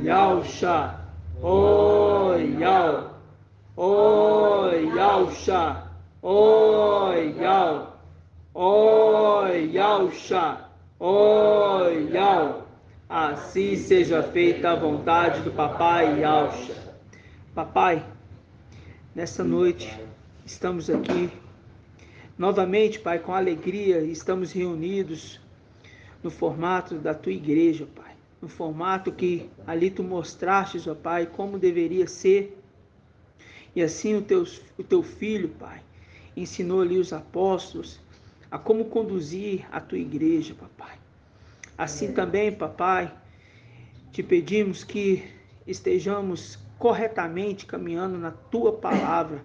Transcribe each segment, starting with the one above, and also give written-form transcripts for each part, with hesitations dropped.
Yausha, o Yau, o Yausha, o Yau, o Yausha, o Yau. Assim seja feita a vontade do Papai Yausha. Papai, nessa noite estamos aqui novamente, Pai, com alegria, estamos reunidos no formato da tua igreja, Pai. No formato que ali tu mostrastes, ó Pai, como deveria ser. E assim o teu filho, Pai, ensinou ali os apóstolos a como conduzir a tua igreja, Papai. Assim também, Papai, te pedimos que estejamos corretamente caminhando na tua palavra,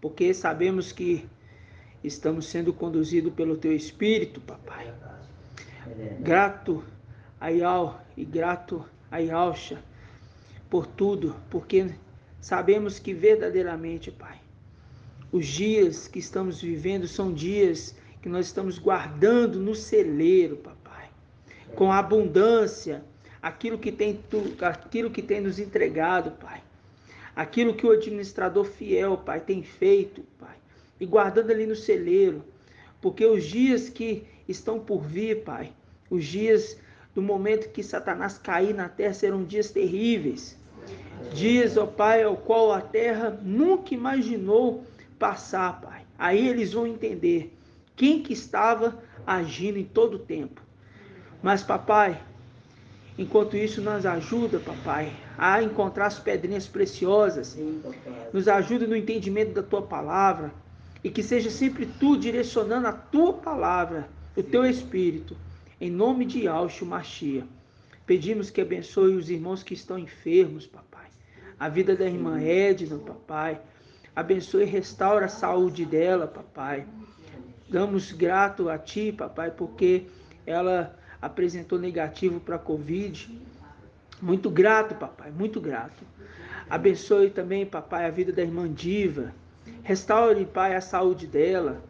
porque sabemos que estamos sendo conduzidos pelo teu Espírito, Papai. Grato a Yau e grato a Yausha por tudo, porque sabemos que verdadeiramente, Pai, os dias que estamos vivendo são dias que nós estamos guardando no celeiro, Papai, com abundância, aquilo que tem nos entregado, Pai, aquilo que o administrador fiel, Pai, tem feito, Pai, e guardando ali no celeiro, porque os dias que estão por vir, Pai, os dias do momento que Satanás cair na terra serão dias terríveis, dias, ó Pai, ao qual a terra nunca imaginou passar, Pai. Aí eles vão entender quem que estava agindo em todo o tempo. Mas, Papai, enquanto isso, nos ajuda, Papai, a encontrar as pedrinhas preciosas, nos ajuda no entendimento da Tua palavra, e que seja sempre Tu direcionando a Tua palavra, o Teu Espírito, em nome de Yahshua Mashiach. Pedimos que abençoe os irmãos que estão enfermos, Papai, a vida da irmã Edna, Papai, abençoe e restaura a saúde dela, Papai. Damos grato a Ti, Papai, porque ela apresentou negativo para a Covid. Muito grato, Papai, muito grato. Abençoe também, Papai, a vida da irmã Diva. Restaure, Pai, a saúde dela.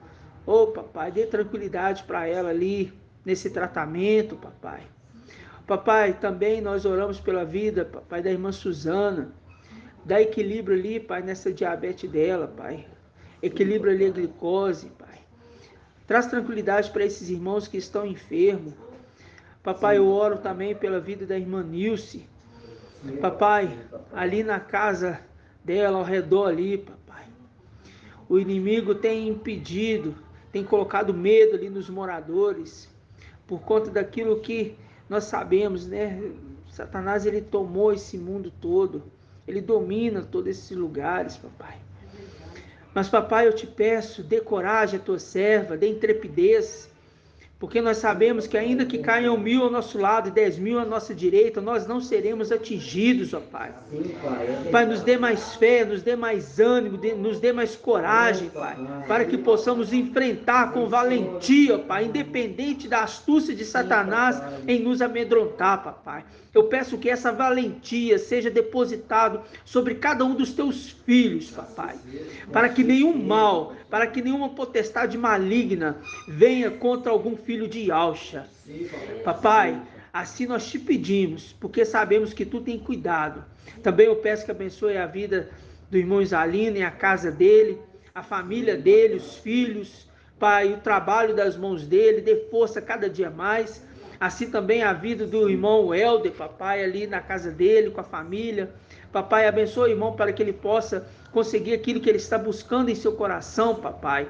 Ô, Papai, dê tranquilidade para ela ali, nesse tratamento, Papai. Papai, também nós oramos pela vida, Papai, da irmã Suzana. Dá equilíbrio ali, Pai, nessa diabetes dela, Pai. Equilibra ali a glicose, Pai. Traz tranquilidade para esses irmãos que estão enfermos. Papai, eu oro também pela vida da irmã Nilce. Papai, ali na casa dela, ao redor ali, Papai, o inimigo tem impedido, tem colocado medo ali nos moradores, por conta daquilo que nós sabemos, né? Satanás, ele tomou esse mundo todo, ele domina todos esses lugares, Papai. Mas, Papai, eu te peço, dê coragem à tua serva, dê intrepidez, porque nós sabemos que ainda que caiam 1000 ao nosso lado e 10.000 à nossa direita, nós não seremos atingidos, ó Pai. Pai, nos dê mais fé, nos dê mais ânimo, nos dê mais coragem, Pai, para que possamos enfrentar com valentia, Pai, independente da astúcia de Satanás em nos amedrontar, Papai. Eu peço que essa valentia seja depositada sobre cada um dos teus filhos, Papai, para que nenhum mal, para que nenhuma potestade maligna venha contra algum filho de Yausha. Papai, assim nós te pedimos, porque sabemos que tu tem cuidado. Também eu peço que abençoe a vida do irmão Isalino e a casa dele, a família dele, os filhos, Pai, o trabalho das mãos dele, dê força cada dia mais. Assim também a vida do irmão Helder, Papai, ali na casa dele, com a família. Papai, abençoe o irmão para que ele possa conseguir aquilo que ele está buscando em seu coração, Papai.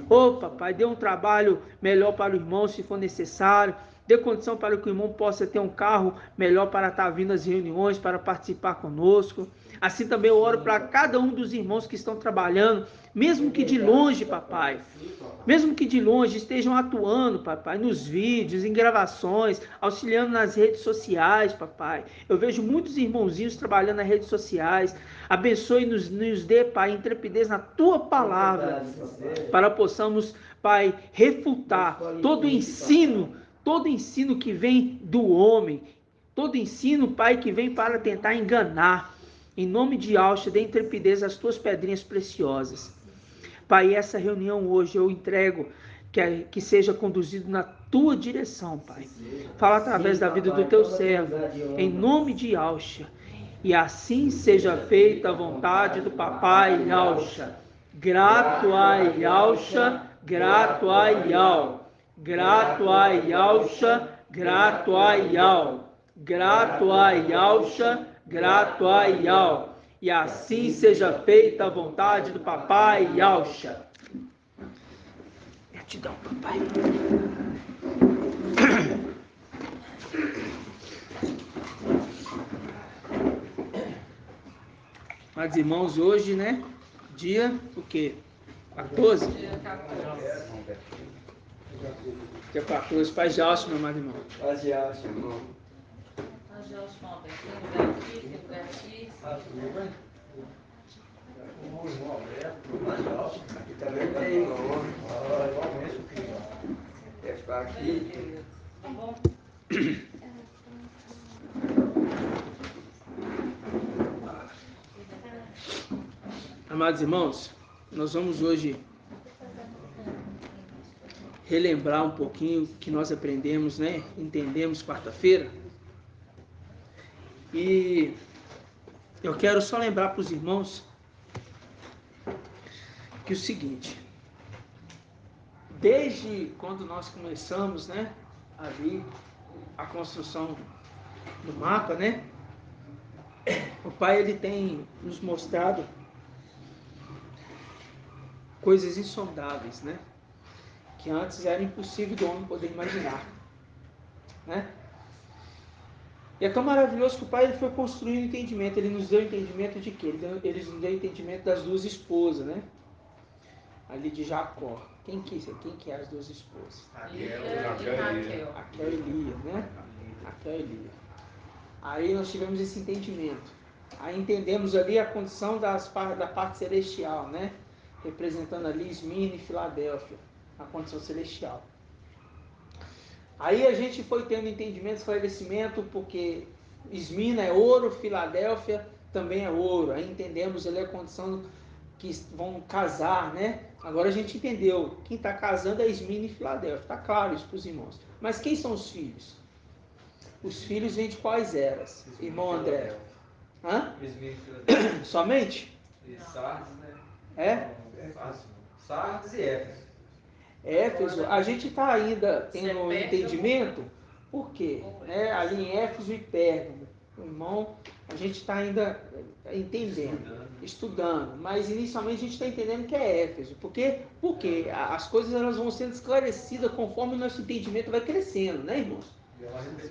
Ô, Papai, dê um trabalho melhor para o irmão, se for necessário. Dê condição para que o irmão possa ter um carro melhor para estar vindo às reuniões, para participar conosco. Assim também eu oro para cada um dos irmãos que estão trabalhando, mesmo que de longe, Papai. Mesmo que de longe estejam atuando, Papai, nos vídeos, em gravações, auxiliando nas redes sociais, Papai. Eu vejo muitos irmãozinhos trabalhando nas redes sociais. Abençoe e nos dê, Pai, intrepidez na Tua palavra, para possamos, Pai, refutar todo ensino que vem do homem, todo ensino, Pai, que vem para tentar enganar. Em nome de Yausha, dê intrepidez às Tuas pedrinhas preciosas. Pai, essa reunião hoje eu entrego que seja conduzido tua direção, Pai. Fala através da vida do teu servo, em nome de Yahshua. E assim seja feita a vontade do papai Yahshua. Grato a Yahshua, grato a Yahweh. Grato a Yahshua, grato a Yahweh. Grato a Yahshua, grato a Yahweh. E assim seja feita a vontade do papai Yahshua. Gratidão, papai. Mas irmãos, hoje, né? Dia o quê? 14? Dia 14. Paz de Yahshua, meu amado irmão. Paz de Yahshua, irmão. Paz de Yahshua, irmão. Tem lugar aqui. Aqui também tem, irmão. Quer ficar aqui? Tá bom? Amados irmãos, nós vamos hoje relembrar um pouquinho o que nós aprendemos, né? Entendemos quarta-feira. E eu quero só lembrar para os irmãos que o seguinte, desde quando nós começamos, né, ali a construção do mapa, né, o Pai ele tem nos mostrado coisas insondáveis, né, que antes era impossível do homem poder imaginar, né. E é tão maravilhoso que o Pai ele foi construindo entendimento. Ele nos deu entendimento de quê? Ele nos deu entendimento das duas esposas, né? Ali de Jacó. Quem que é as duas esposas? Lia e Raquel. Raquel e Lia, né? Raquel e Lia. Aí nós tivemos esse entendimento. Aí entendemos ali a condição da parte celestial, né? Representando ali Esmirna e Filadélfia, a condição celestial. Aí a gente foi tendo entendimento, esclarecimento, porque Esmirna é ouro, Filadélfia também é ouro. Aí entendemos ali a condição que vão casar, né? Agora a gente entendeu, quem está casando é Esmirna e Filadélfia. Está claro isso para os irmãos. Mas quem são os filhos? Os filhos vêm de quais eras? Irmão André? Hã? Somente? E Sardes, né? É? Sardes e Éfeso. Éfeso, a gente está ainda tendo um Pérgamo. entendimento, por quê? Né? Ali em Éfeso e Pérgamo, irmão, a gente está ainda entendendo, estudando, mas inicialmente a gente está entendendo que é Éfeso, por quê? Porque as coisas elas vão sendo esclarecidas conforme o nosso entendimento vai crescendo, né, irmãos?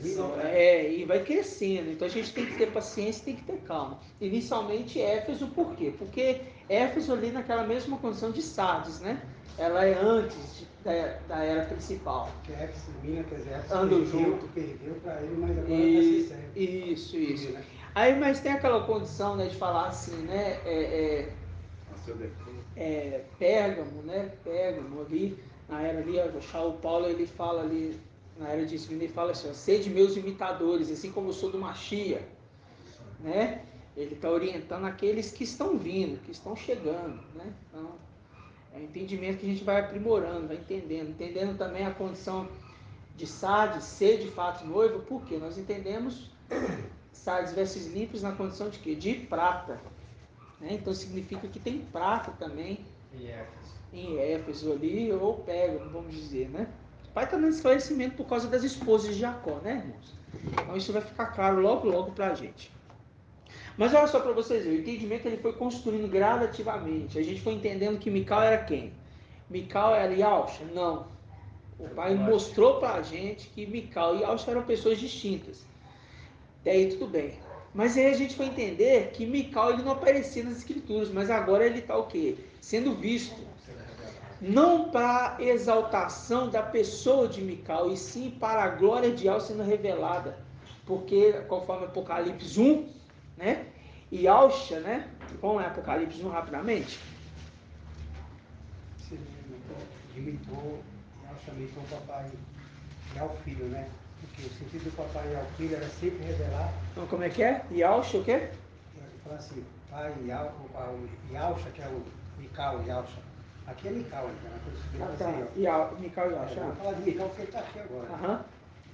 E vai crescendo, então a gente tem que ter paciência e tem que ter calma. Inicialmente Éfeso, por quê? Porque Éfeso ali naquela mesma condição de Sardes, né? Ela é antes da era principal. Que é Éfeso e Mina, quer dizer, Éfeso Andam junto. perdeu para ele, mas agora vai ser certo. Isso. Aí, mas tem aquela condição, né, de falar assim, né? Pérgamo, né? Pérgamo ali, na era ali, o Paulo ele fala ali, na era de Esmirna, ele fala assim, ó, sede meus imitadores, assim como eu sou do Machia, né? Ele está orientando aqueles que estão vindo, que estão chegando, né? Então, é um entendimento que a gente vai aprimorando, vai entendendo também a condição de Sardes ser de fato noivo, porque nós entendemos Sardes versus Límpis na condição de quê? De prata, né? Então significa que tem prata também em Éfeso ali, ou Pérgamo, vamos dizer, né? O Pai está dando esclarecimento por causa das esposas de Jacó, né, irmãos? Então isso vai ficar claro logo para a gente. Mas olha só para vocês verem, o entendimento ele foi construindo gradativamente. A gente foi entendendo que Mical era quem? Mical era Yahshua? Não. O Pai mostrou para a gente que Mical e Yahshua eram pessoas distintas. Até aí tudo bem. Mas aí a gente foi entender que Mical ele não aparecia nas escrituras, mas agora ele está o quê? Sendo visto. Não para a exaltação da pessoa de Mical, e sim para a glória de Yahshua sendo revelada. Porque, conforme Apocalipse 1, né? E Yahshua, né? Vamos lá, Apocalipse 1 rapidamente. Você imitou, Yahshua imitou o papai e ao filho, né? Porque o sentido do papai e ao filho era sempre revelar. Então, como é que é? Yahshua o quê? Ele fala assim, pai Yahshua, que é o Mical, Yahshua, Aqui é Mical, né? Quando eu subi, Ah, vai tá. ser E a Mical e Yal. Yalcha? Vamos falar de Mical porque ele está aqui agora. Aham.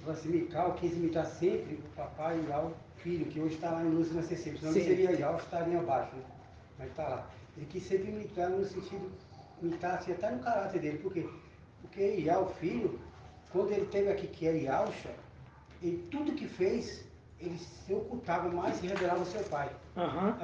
Fala assim, Mical quis imitar sempre o papai Yal, filho, que hoje está lá em Luz Inacessível. Senão Sim. não seria Yal, estaria abaixo, né? Mas está lá. Ele quis sempre imitar no sentido, imitar assim, até no caráter dele. Por quê? Porque Yal, filho, quando ele teve aqui que é Yalcha, ele tudo que fez, ele se ocultava mais e revelava ao seu pai. Aham.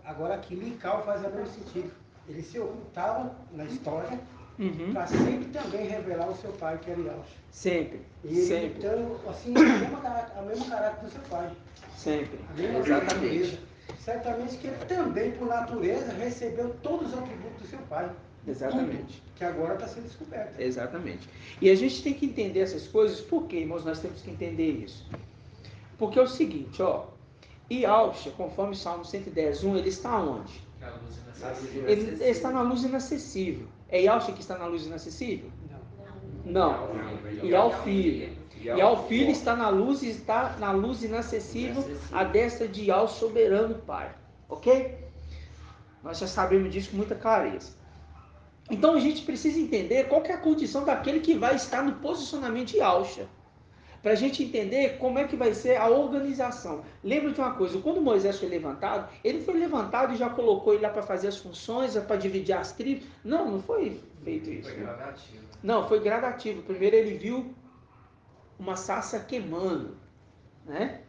Agora aqui Mical faz o mesmo sentido. Ele se ocultava na história Uhum. para sempre também revelar o seu pai, que era Yalcha. Sempre. E ele Sempre. imitando assim, o mesmo caráter do seu pai. Sempre. A mesma Exatamente. natureza. Certamente que ele também, por natureza, recebeu todos os atributos do seu pai. Exatamente. Tudo, que agora está sendo descoberto. Exatamente. E a gente tem que entender essas coisas, por quê, irmãos? Nós temos que entender isso. Porque é o seguinte, ó. Yalcha, conforme Salmo 110:1, ele está onde? Na luz Na luz inacessível. Ele está na luz inacessível. É Yalcha que está na luz inacessível? Não. Não. Yal Filho. Yal Filho está na luz e está na luz inacessível, à destra de Yal soberano Pai. Ok? Nós já sabemos disso com muita clareza. Então a gente precisa entender qual que é a condição daquele que vai estar no posicionamento de Yalcha. Para a gente entender como é que vai ser a organização. Lembra de uma coisa, quando Moisés foi levantado, ele foi levantado e já colocou ele lá para fazer as funções, para dividir as tribos. Não, não foi feito isso. Foi gradativo. Não, foi gradativo. Primeiro ele viu uma sarça queimando, né?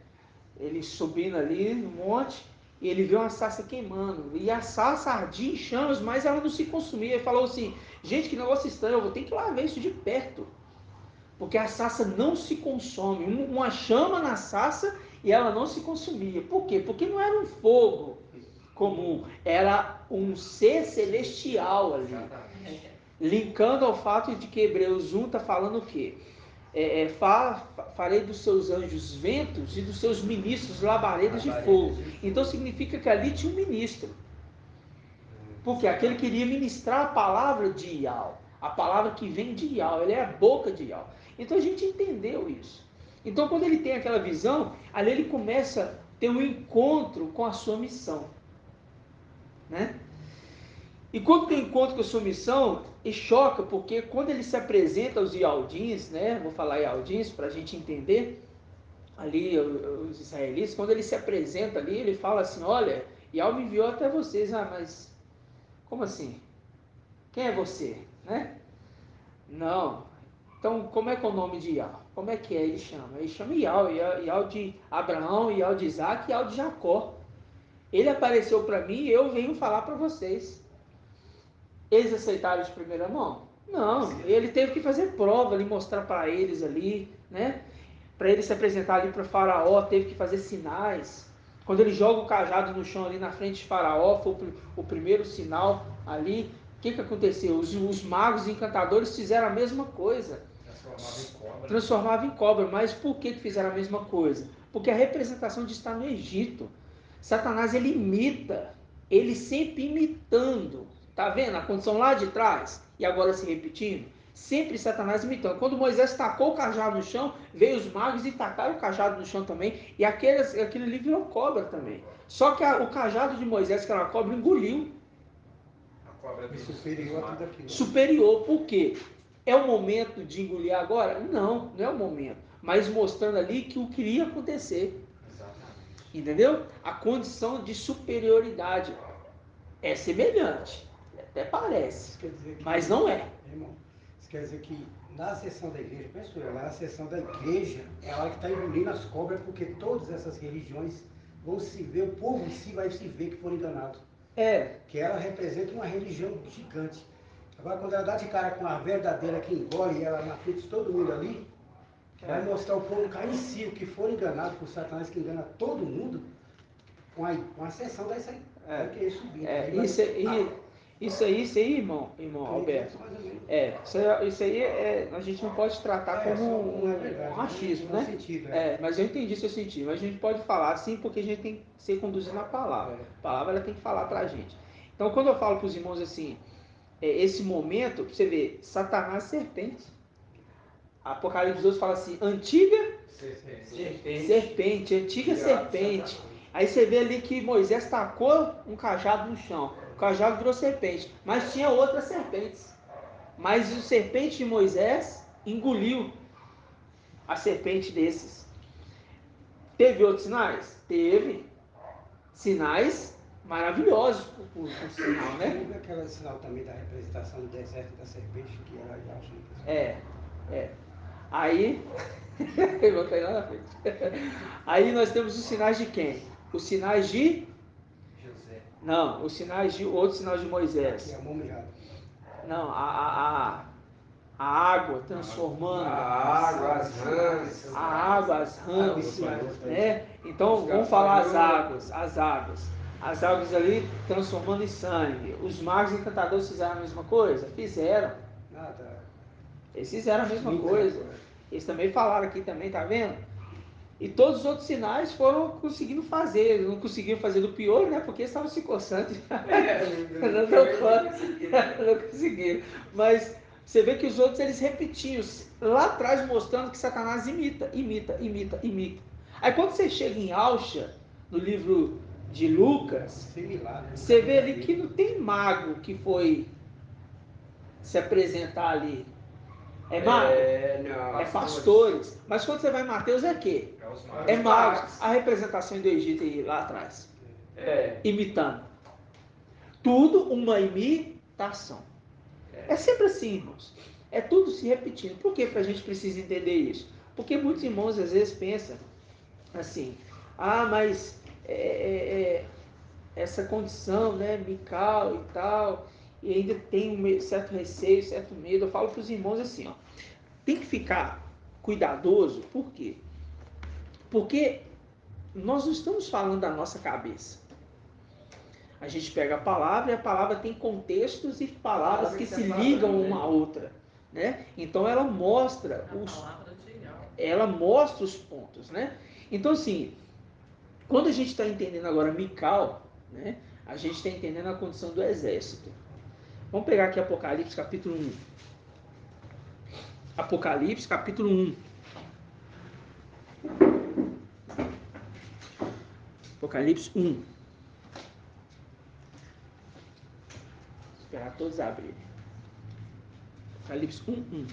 Ele subindo ali no monte, e ele viu uma sarça queimando. E a sarça ardia em chamas, mas ela não se consumia. Ele falou assim, gente, que negócio estranho, eu vou ter que ir lá ver isso de perto. Porque a sarça não se consome. Uma chama na sarça e ela não se consumia. Por quê? Porque não era um fogo comum, era um ser celestial ali. Exatamente. Linkando ao fato de que Hebreus 1 está falando o quê? Farei dos seus anjos ventos e dos seus ministros labaredas de fogo. Então significa que ali tinha um ministro. Porque aquele queria ministrar a palavra de Yal. A palavra que vem de Yal. Ele é a boca de Yal. Então a gente entendeu isso. Então quando ele tem aquela visão, ali ele começa a ter um encontro com a sua missão. Né? E quando tem encontro com a sua missão, e choca, porque quando ele se apresenta aos Yaldins, né? Vou falar Yaldins para a gente entender, ali os israelitas, quando ele se apresenta ali, ele fala assim, olha, Yal me enviou até vocês. Ah, mas como assim? Quem é você? Né? Não. Então, como é que é o nome de Yal? Como é que é? Ele chama Yal, Yal de Abraão, Yal de Isaac e Yal de Jacó. Ele apareceu para mim e eu venho falar para vocês. Eles aceitaram de primeira mão? Não, ele teve que fazer prova ali, mostrar para eles ali, né? Para ele se apresentar ali para Faraó, teve que fazer sinais. Quando ele joga o cajado no chão ali na frente de Faraó, foi o primeiro sinal ali. O que aconteceu? Os magos e encantadores fizeram a mesma coisa. Transformava em cobra. Transformava em cobra. Mas por que fizeram a mesma coisa? Porque a representação de estar no Egito. Satanás, ele imita. Ele sempre imitando. Tá vendo a condição lá de trás? E agora se repetindo? Sempre Satanás imitando. Quando Moisés tacou o cajado no chão, veio os magos e tacaram o cajado no chão também. E aquele ali virou cobra também. Só que o cajado de Moisés, que era uma cobra, engoliu. A cobra E superior a tudo aquilo. Superior, por quê? É o momento de engolir agora? Não, não é o momento. Mas mostrando ali que o que iria acontecer. Exatamente. Entendeu? A condição de superioridade é semelhante. Até parece. Isso quer dizer que, Mas não é. Irmão, isso quer dizer que na sessão da igreja, penso eu, na sessão da igreja é a hora que está engolindo as cobras, porque todas essas religiões vão se ver, o povo em si vai se ver que foram enganados. É. Que ela representa uma religião gigante. Agora, quando ela dá de cara com a verdadeira que engole ela na frente de todo mundo ali, vai mostrar o povo cair em si, o que for enganado por Satanás, que engana todo mundo, com a exceção dessa aí. Vai querer subir. Isso aí, irmão Alberto. Isso aí a gente não pode tratar como um machismo, né? Sentido, mas eu entendi seu sentido. Mas a gente pode falar assim porque a gente tem que ser conduzido na palavra. A palavra ela tem que falar pra gente. Então, quando eu falo para os irmãos assim, esse momento, você vê, Satanás serpente. Apocalipse 12 fala assim, antiga serpente, antiga serpente. Aí você vê ali que Moisés tacou um cajado no chão. cajado virou serpente. Mas tinha outras serpentes. Mas o serpente de Moisés engoliu a serpente desses. Teve outros sinais? Teve. Sinais maravilhosos por sinal, né? Lembra aquele sinal também da representação do deserto da serpente, que era Yahshua? É. Aí, eu vou cair lá na frente. Aí nós temos os sinais de quem? Os sinais de... José. Não, os sinais de... Outros sinais de Que Moisés. é a mão mirrada. Não, a água transformando. A água, as rãs. A água, as rãs, Sinais. né? Então vamos falar as águas. As águas ali transformando em sangue. Os magos encantadores fizeram a mesma coisa? Fizeram. Nada. Eles fizeram a mesma coisa. Eles também falaram aqui também, tá vendo? E todos os outros sinais foram conseguindo fazer. Eles não conseguiram fazer do pior, né? Porque eles estavam se coçando. Não conseguiram. Mas você vê que os outros eles repetiam. Lá atrás mostrando que Satanás imita. Aí quando você chega em Alcha, no livro de Lucas, Similar, né? você vê ali que não tem mago que foi se apresentar ali. É mago? Não. É pastores. Mas quando você vai em Mateus é quê? É os magos. É magos. A representação do Egito aí lá atrás. Imitando. Tudo uma imitação. É sempre assim, irmãos. É tudo se repetindo. Por que a gente precisa entender isso? Porque muitos irmãos às vezes pensam assim, mas essa condição, né, Mical e tal, e ainda tem um certo receio, certo medo. Eu falo para os irmãos assim, ó, tem que ficar cuidadoso. Por quê? Porque nós não estamos falando da nossa cabeça. A gente pega a palavra e a palavra tem contextos e palavras que se ligam uma à outra, né? Então ela mostra os pontos, né? Então assim, quando a gente está entendendo agora Mical, né? A gente está entendendo a condição do exército. Vamos pegar aqui Apocalipse capítulo 1. Apocalipse capítulo 1. Apocalipse 1. Vou esperar todos abrirem. Apocalipse 1:1.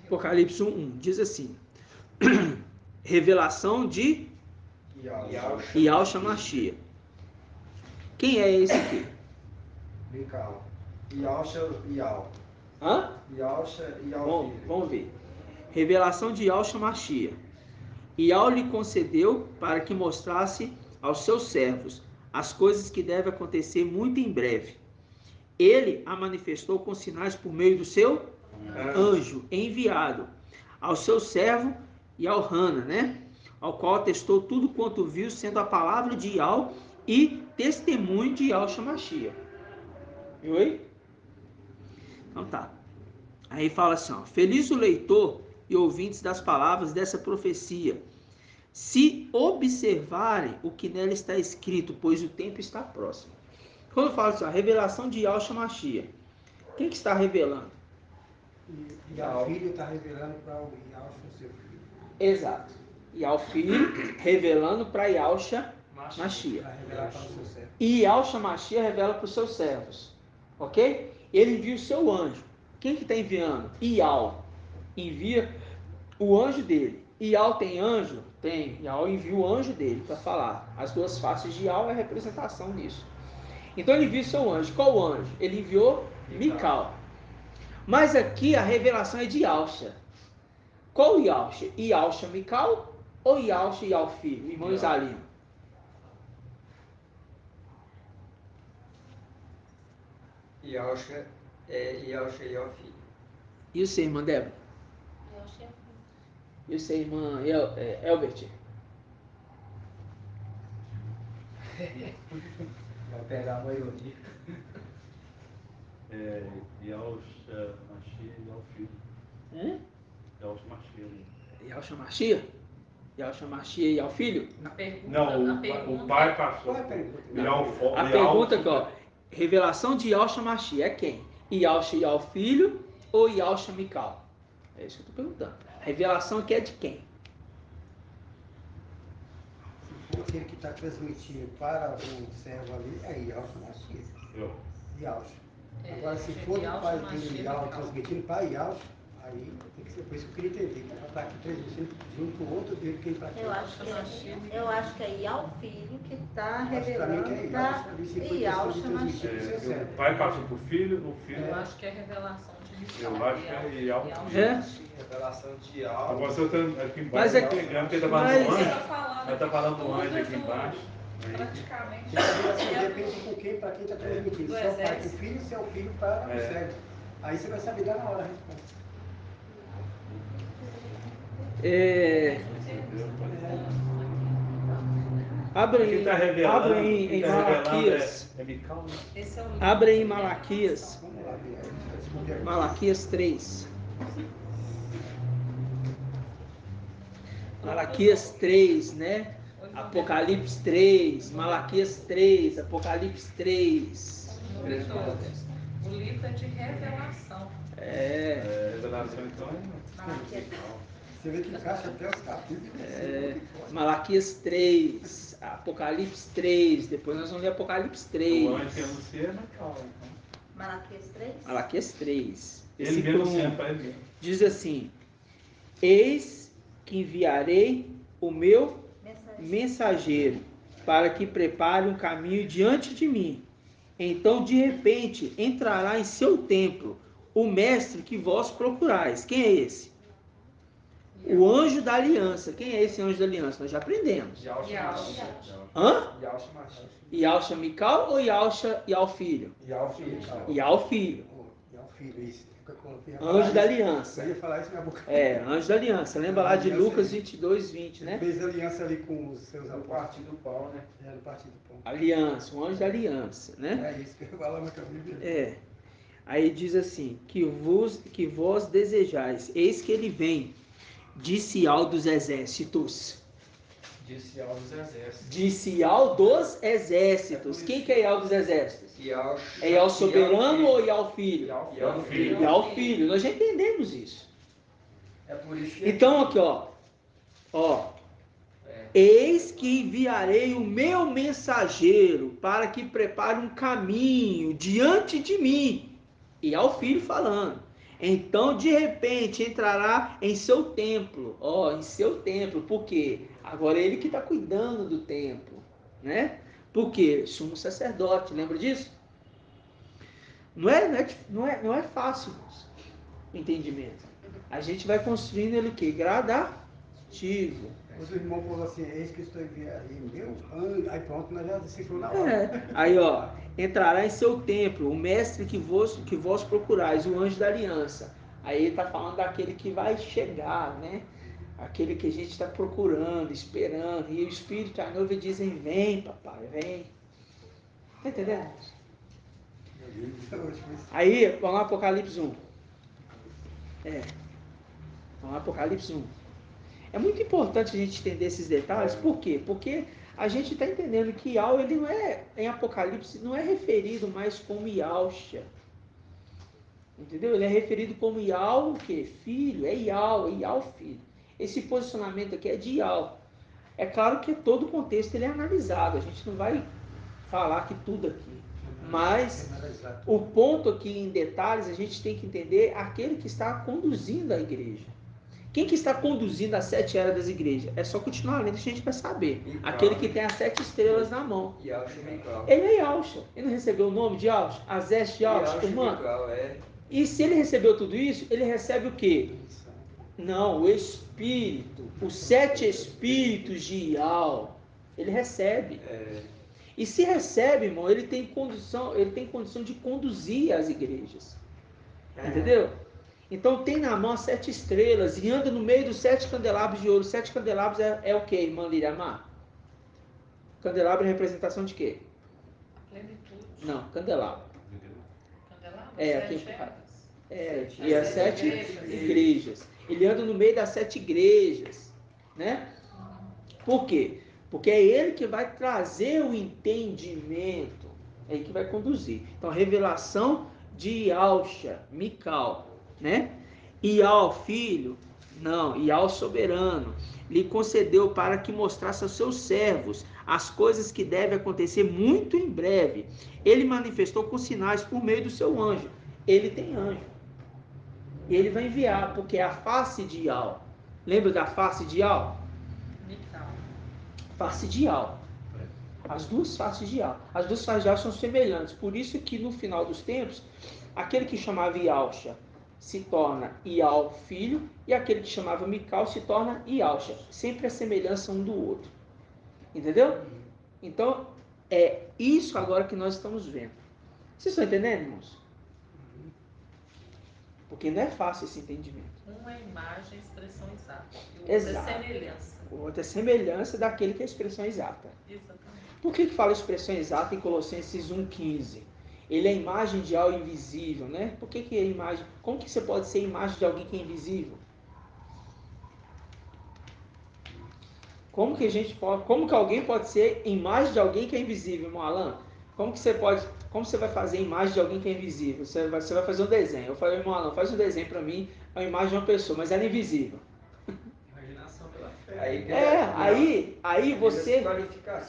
Apocalipse 1:1 diz assim: revelação de Yahshua Mashiach. Quem é esse aqui? Mical. Yahshua e Yal. Hã? Yahshua e Yal filho. Vamos ver. Revelação de Yahshua Mashiach. Yal lhe concedeu para que mostrasse aos seus servos as coisas que devem acontecer muito em breve. Ele a manifestou com sinais por meio do seu anjo enviado ao seu servo Yalhana, né? Ao qual atestou tudo quanto viu, sendo a palavra de Yal e testemunho de Yahshua Mashiach. Viu aí? Então tá. Aí fala assim, ó, feliz o leitor e ouvintes das palavras dessa profecia, se observarem o que nela está escrito, pois o tempo está próximo. Quando fala assim, a revelação de Yahshua Mashiach, quem que está revelando? E o filho está revelando para o Yahshua, seu filho. Exato. E ao filho revelando para Yahshua Mashiach. Para revelar para o seu servo. E Yahshua Mashiach revela para os seus servos. Ok? Ele envia o seu anjo. Quem que está enviando? Ial. Envia o anjo dele. Ial tem anjo? Tem. Ial envia o anjo dele para falar. As duas faces de Ial é a representação disso. Então ele envia o seu anjo. Qual anjo? Ele enviou Mical. Mas aqui a revelação é de Yahshua. Qual Yahshua? Yahshua Mical ou Yahshua Ial filho? Irmão Isalino. Yahshua é Yahshua e Yal filho. E o seu, irmã Débora? E o seu, irmã Elbert? Vai pegar a maioria. Yahshua Mashiach e Yal filho. Yahshua Mashiach. Yahshua Mashiach? Yahshua Mashiach e Ial filho? Não, o pai passou. Qual é a pergunta? A pergunta aqui, ó. Revelação de Yahshua Mashiach é quem? Yahshua e Ial filho ou Yausha Mikal? É isso que eu estou perguntando. A revelação aqui é de quem? Se for aquele que está transmitindo para o servo ali, é Yausha Mashiach. Eu. Yausha. É, Agora, se Yausha for do pai Mashiach, dele, Yausha, Mikal. transmitindo para Yausha, aí tem que ser por isso que eu queria entender. Que ela está aqui transmitindo junto com o outro dele que ele está aqui. Eu acho que é Ial Filho que está Praticamente revelando é para Yausha ali, se foi questão de Yausha transmitir para o seu O servo. pai passa para o filho, Eu acho que é revelação de Mikal. Eu acho que é Ial. É? Revelação de algo. Agora você está aqui Mas embaixo, é- pegando, porque está falando mas- do Você anjo. está falando, Ela tá falando do tudo anjo aqui embaixo. Aí, praticamente. Assim, depende com quem, para quem está transmitindo. Do Se é o pai para o exército. filho, se é o filho para o É. servo. Aí você vai saber dar na hora a resposta. Abre quem está em, revelando, abre quem em está revelando Malaquias. é Mical, né? Esse é o livro. Abre em Malaquias. Vamos lá, ver. Aí a gente vai descobrir agora. Malaquias 3. Malaquias 3, né? Apocalipse 3, Malaquias 3, Apocalipse 3. O livro é de revelação. É, Revelação então Malaquias. Você vê que encaixa até os capítulos. Malaquias 3, Apocalipse 3, depois nós vamos ler Apocalipse o anjo que 3. anuncia é Mical. Então. Malaquias 3? Malaquias 3. Ele vem versículo anunciando 1. para ele. Diz assim: Eis que enviarei o meu mensageiro para que prepare um caminho diante de mim. Então, de repente, entrará em seu templo o mestre que vós procurais. Quem é esse? O anjo da aliança. Quem é esse anjo da aliança? Nós já aprendemos. Yausha. Hã? Yausha Mashiach. Yausha Mikal ou Yausha Yal Filho? Yausha. Yal Filho. E é o filho, isso. Anjo da aliança. Eu ia falar isso na boca. É, anjo da aliança. Lembra lá de Lucas 22, 20, Ele né? fez aliança ali com os seus No apóstolos. partido do pau, né? É, no partido do pão. Aliança, um anjo da aliança, né? É isso que eu falava com a Bíblia. É. Aí diz assim: que vós desejais, eis que ele vem, disse ao dos exércitos. Disse aos exércitos. Disse ao dos exércitos. Quem que é Ial dos exércitos? Yausha. É Ial soberano ou Ial filho? Ial filho. Ial filho. Nós já entendemos isso. É por isso que Então aqui, ó. Ó. Eis que enviarei o meu mensageiro para que prepare um caminho diante de mim. E ao filho falando. Então, de repente, entrará em seu templo. Ó, em seu templo. Por quê? Agora é ele que está cuidando do templo, né? Por quê? Sumo sacerdote, lembra disso? Não é fácil o entendimento. A gente vai construindo ele o quê? Gradativo. Os irmãos falaram assim, eis que estou enviando aí, meu anjo. Aí pronto, nós já decifrou na hora. É. Aí, ó, entrará em seu templo o mestre que vós procurais, o anjo da aliança. Aí ele está falando daquele que vai chegar, né? Aquele que a gente está procurando, esperando. E o Espírito e a noiva dizem, vem, papai, vem. Tá entendendo? Aí, vamos lá, Apocalipse 1. Vamos lá, Apocalipse 1. É muito importante a gente entender esses detalhes. Por quê? Porque a gente está entendendo que Ial, ele não é, em Apocalipse, não é referido mais como Yausha. Entendeu? Ele é referido como Ial, o quê? Filho. É Ial filho. Esse posicionamento aqui é de Ial. É claro que todo o contexto ele é analisado. A gente não vai falar que tudo aqui. Mas o ponto aqui em detalhes, a gente tem que entender aquele que está conduzindo a igreja. Quem que está conduzindo as 7 eras das igrejas? É só continuar lendo, a gente vai saber. Aquele que tem as 7 estrelas na mão. Yausha Mikal. Ele é Yausha. Ele não recebeu o nome de Yausha? Azeste Yausha, irmão? Mikal, é. E se ele recebeu tudo isso, ele recebe o quê? Não, o Espírito. Os 7 Espíritos de Ial. Ele recebe. E se recebe, irmão, ele tem condição de conduzir as igrejas. Entendeu? Então tem na mão as 7 estrelas e anda no meio dos 7 candelabros de ouro. 7 candelabros é o que, irmã Liriamar? Candelabro é representação de quê? Plenitude. Não, candelabro. Candelabro, Aqui 7 é, eras. e as 7 igrejas. Ele anda no meio das 7 igrejas, né? Por quê? Porque é ele que vai trazer o entendimento, é ele que vai conduzir. Então, revelação de Yausha, Mikal. né? E ao filho, não, e ao soberano, lhe concedeu para que mostrasse aos seus servos as coisas que devem acontecer muito em breve. Ele manifestou com sinais por meio do seu anjo. Ele tem anjo. E ele vai enviar, porque é a face de Ial. Lembra da face de Ial? Mical. Face de Ial. As duas faces de Ial. As duas faces de Ial são semelhantes. Por isso que no final dos tempos, aquele que chamava Ialcha se torna Ial filho, e aquele que chamava Mical se torna Ialcha. Sempre a semelhança um do outro. Entendeu? Então, é isso agora que nós estamos vendo. Vocês estão entendendo, irmãos? Porque não é fácil esse entendimento. Uma é imagem, expressão exata. E o outro Exato. é semelhança. O outro é semelhança daquele que é a expressão exata. Exatamente. Por que fala expressão exata em Colossenses 1,15? Ele é a imagem de algo invisível, né? Por que é imagem? Como que você pode ser imagem de alguém que é invisível? Como que alguém pode ser imagem de alguém que é invisível, irmão Alan? Como você vai fazer imagem de alguém que é invisível? Você vai fazer um desenho. Eu falei, irmão Alan, faz um desenho para mim, a imagem de uma pessoa, mas ela é invisível. Imaginação pela fé. Aí você...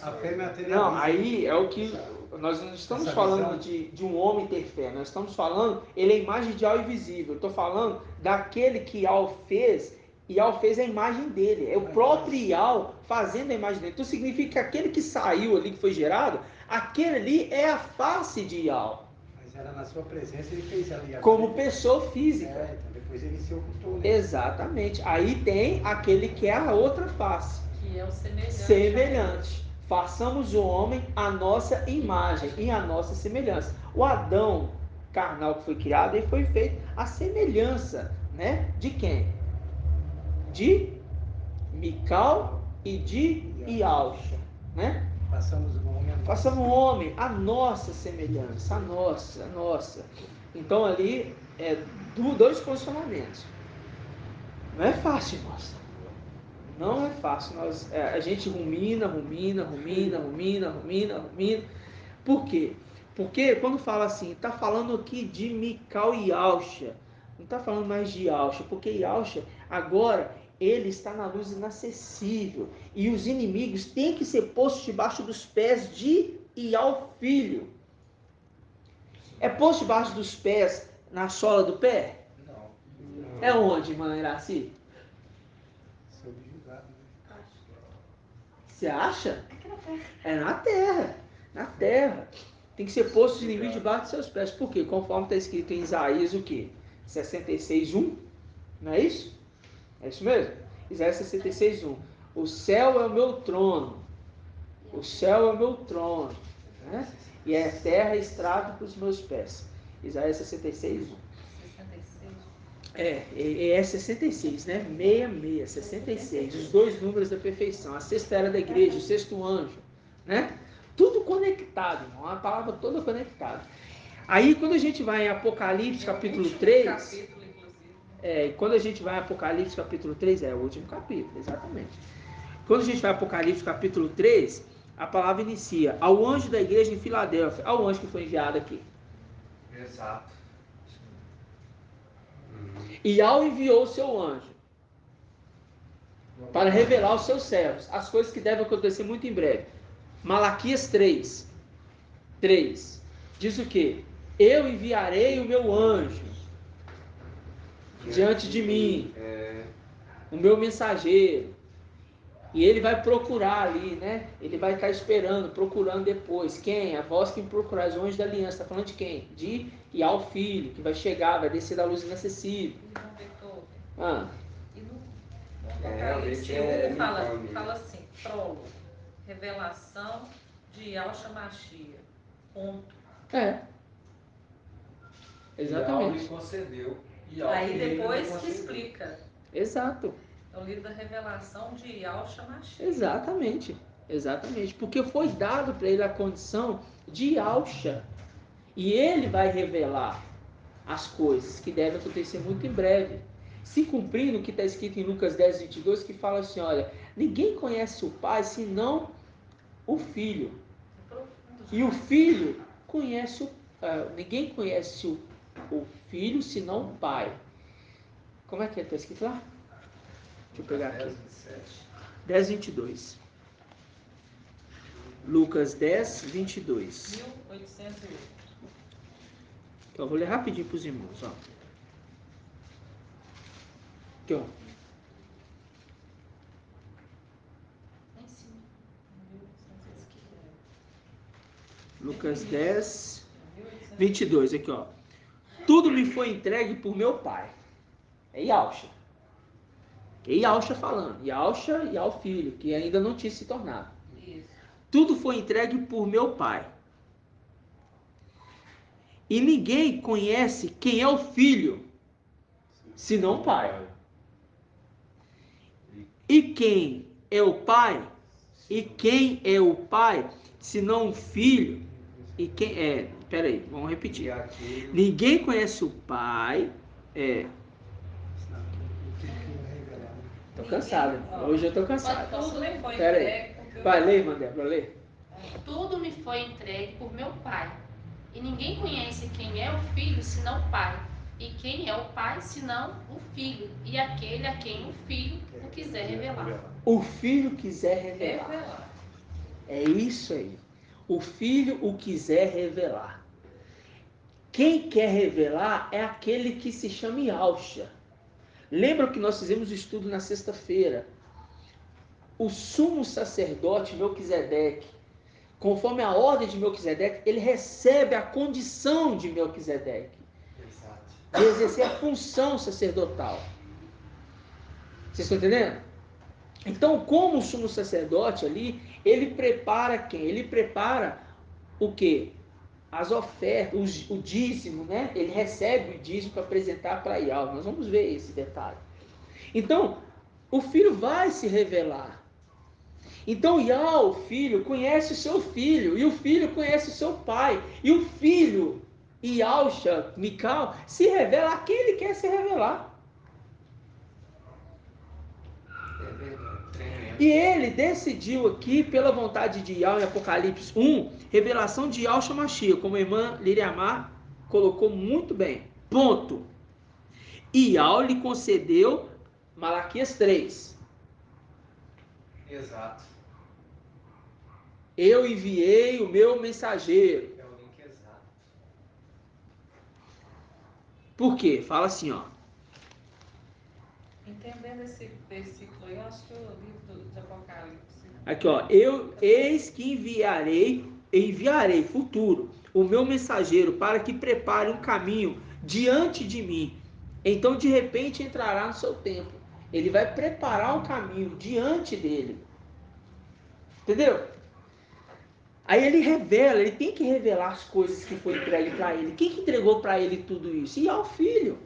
A fé materializa. Não, aí é o que... Nós não estamos Essa falando visão. de um homem ter fé. Nós estamos falando, ele é a imagem de algo invisível. Eu estou falando daquele que Ial fez, e Ial fez a imagem dele. É o próprio Ial fazendo a imagem dele. Então significa que aquele que saiu ali, que foi gerado, aquele ali é a face de Ial. Mas era na sua presença, ele fez ali. Como pessoa física. Então depois ele se ocultou, né? Exatamente. Aí tem aquele que é a outra face. Que é o semelhante. Semelhante. Façamos o homem a nossa imagem e a nossa semelhança. O Adão carnal que foi criado, ele foi feito a semelhança, né? De quem? De Mical e de Ialcha, né? Façamos o homem. Façamos o homem a nossa semelhança, a nossa. Então ali é dois posicionamentos. Não é fácil, irmãos. Não é fácil. A gente rumina. Por quê? Porque quando fala assim, está falando aqui de Mical e Ialcha. Não está falando mais de Ialcha, porque Ialcha agora ele está na luz inacessível. E os inimigos têm que ser postos debaixo dos pés de Ial filho. É posto debaixo dos pés na sola do pé? Não. É onde, irmã Iraci? Subjugado. Você acha? É na terra. Na terra. Tem que ser posto de inimigo debaixo dos seus pés. Por quê? Conforme está escrito em Isaías o quê? 66:1. Não é isso? É isso mesmo? Isaías 66:1. O céu é o meu trono. O céu é o meu trono. Né? E a terra é estrado para os meus pés. Isaías 66:1. 66. É 66, né? 66, 66. Os dois números da perfeição. A sexta era da igreja, o sexto anjo, né? Tudo conectado, irmão. A palavra toda conectada. Aí, quando a gente vai em Apocalipse, capítulo 3... Capítulo, inclusive. Quando a gente vai em Apocalipse, capítulo 3, é o último capítulo, exatamente. Quando a gente vai em Apocalipse, capítulo 3, a palavra inicia: ao anjo da igreja em Filadélfia. Ao anjo que foi enviado aqui. Exato. E ao enviou o seu anjo para revelar aos seus servos as coisas que devem acontecer muito em breve. Malaquias 3 diz o quê? Eu enviarei o meu anjo diante de mim, o meu mensageiro, e ele vai procurar ali, né? Ele vai estar esperando, procurando depois. Quem? A voz que me procurar, os anjos da aliança. Está falando de quem? De Ial filho, que vai chegar, vai descer da luz inacessível. E João Beethoven. Ah, E no Apocalipse fala assim, prólogo, revelação de Yahshua Mashiach. Ponto. Exatamente. E concedeu. Aí depois que explica. Exato. É o livro da revelação de Yahshua Mashiach. Exatamente. Porque foi dado para ele a condição de Yahshua. E ele vai revelar as coisas que devem acontecer muito em breve. Se cumprindo o que está escrito em Lucas 10:22, que fala assim, olha, ninguém conhece o Pai senão o Filho. E o Filho conhece ninguém conhece o Filho senão o Pai. Como é que está escrito lá? Deixa eu pegar aqui. 10:27. 10:22. Lucas 10:22. 1808. Então, eu vou ler rapidinho para os irmãos. Ó. Aqui, ó. Lá em cima. 1800. Lucas 10:22. Aqui, ó. Tudo me foi entregue por meu Pai. É Yahusha. É Yahusha falando. Yahusha e ao filho, que ainda não tinha se tornado. Isso. Tudo foi entregue por meu Pai. E ninguém conhece quem é o filho, senão o Pai. E quem é o Pai? E quem é o Pai, senão o filho? E quem é? Peraí, vamos E repetir. aquele Ninguém conhece o Pai. Tô cansado. Hoje eu tô cansado. Tudo me foi Pera aí. entregue porque Vai, lê, Mandébora, lê. Tudo me foi entregue por meu Pai. E ninguém conhece quem é o Filho, senão o Pai. E quem é o Pai, senão o Filho. E aquele a quem o Filho o quiser revelar. O filho quiser revelar. revelar. É isso aí. O filho o quiser revelar. Quem quer revelar é aquele que se chama Yahusha. Lembra que nós fizemos o estudo na sexta-feira? O sumo sacerdote Melquisedeque, conforme a ordem de Melquisedeque, ele recebe a condição de Melquisedeque, Exato. de exercer a função sacerdotal. Vocês estão entendendo? Então, como o sumo sacerdote ali, ele prepara quem? Ele prepara o quê? As ofertas, o dízimo, né? Ele recebe o dízimo para apresentar para Yahweh. Nós vamos ver esse detalhe. Então, o filho vai se revelar. Então, Yahweh, o filho, conhece o seu filho, e o filho conhece o seu pai, e o filho, Yahusha, Mikal, se revela a quem ele quer se revelar. É verdade. Tremendo. E ele decidiu aqui, pela vontade de Yahweh, em Apocalipse 1, revelação de Yahusha Mashiach, como a irmã Liriamar colocou muito bem. Ponto. E Yahweh lhe concedeu Malaquias 3. Exato. Eu enviei o meu mensageiro. É o link exato. Por quê? Fala assim, ó. Entendendo esse versículo, eu acho que o livro de Apocalipse. Aqui, ó. Eis que enviarei futuro o meu mensageiro para que prepare um caminho diante de mim. Então, de repente, entrará no seu tempo. Ele vai preparar um caminho diante dele. Entendeu? Aí ele revela, ele tem que revelar as coisas que foi entregue para ele. Quem que entregou para ele tudo isso? E ao filho.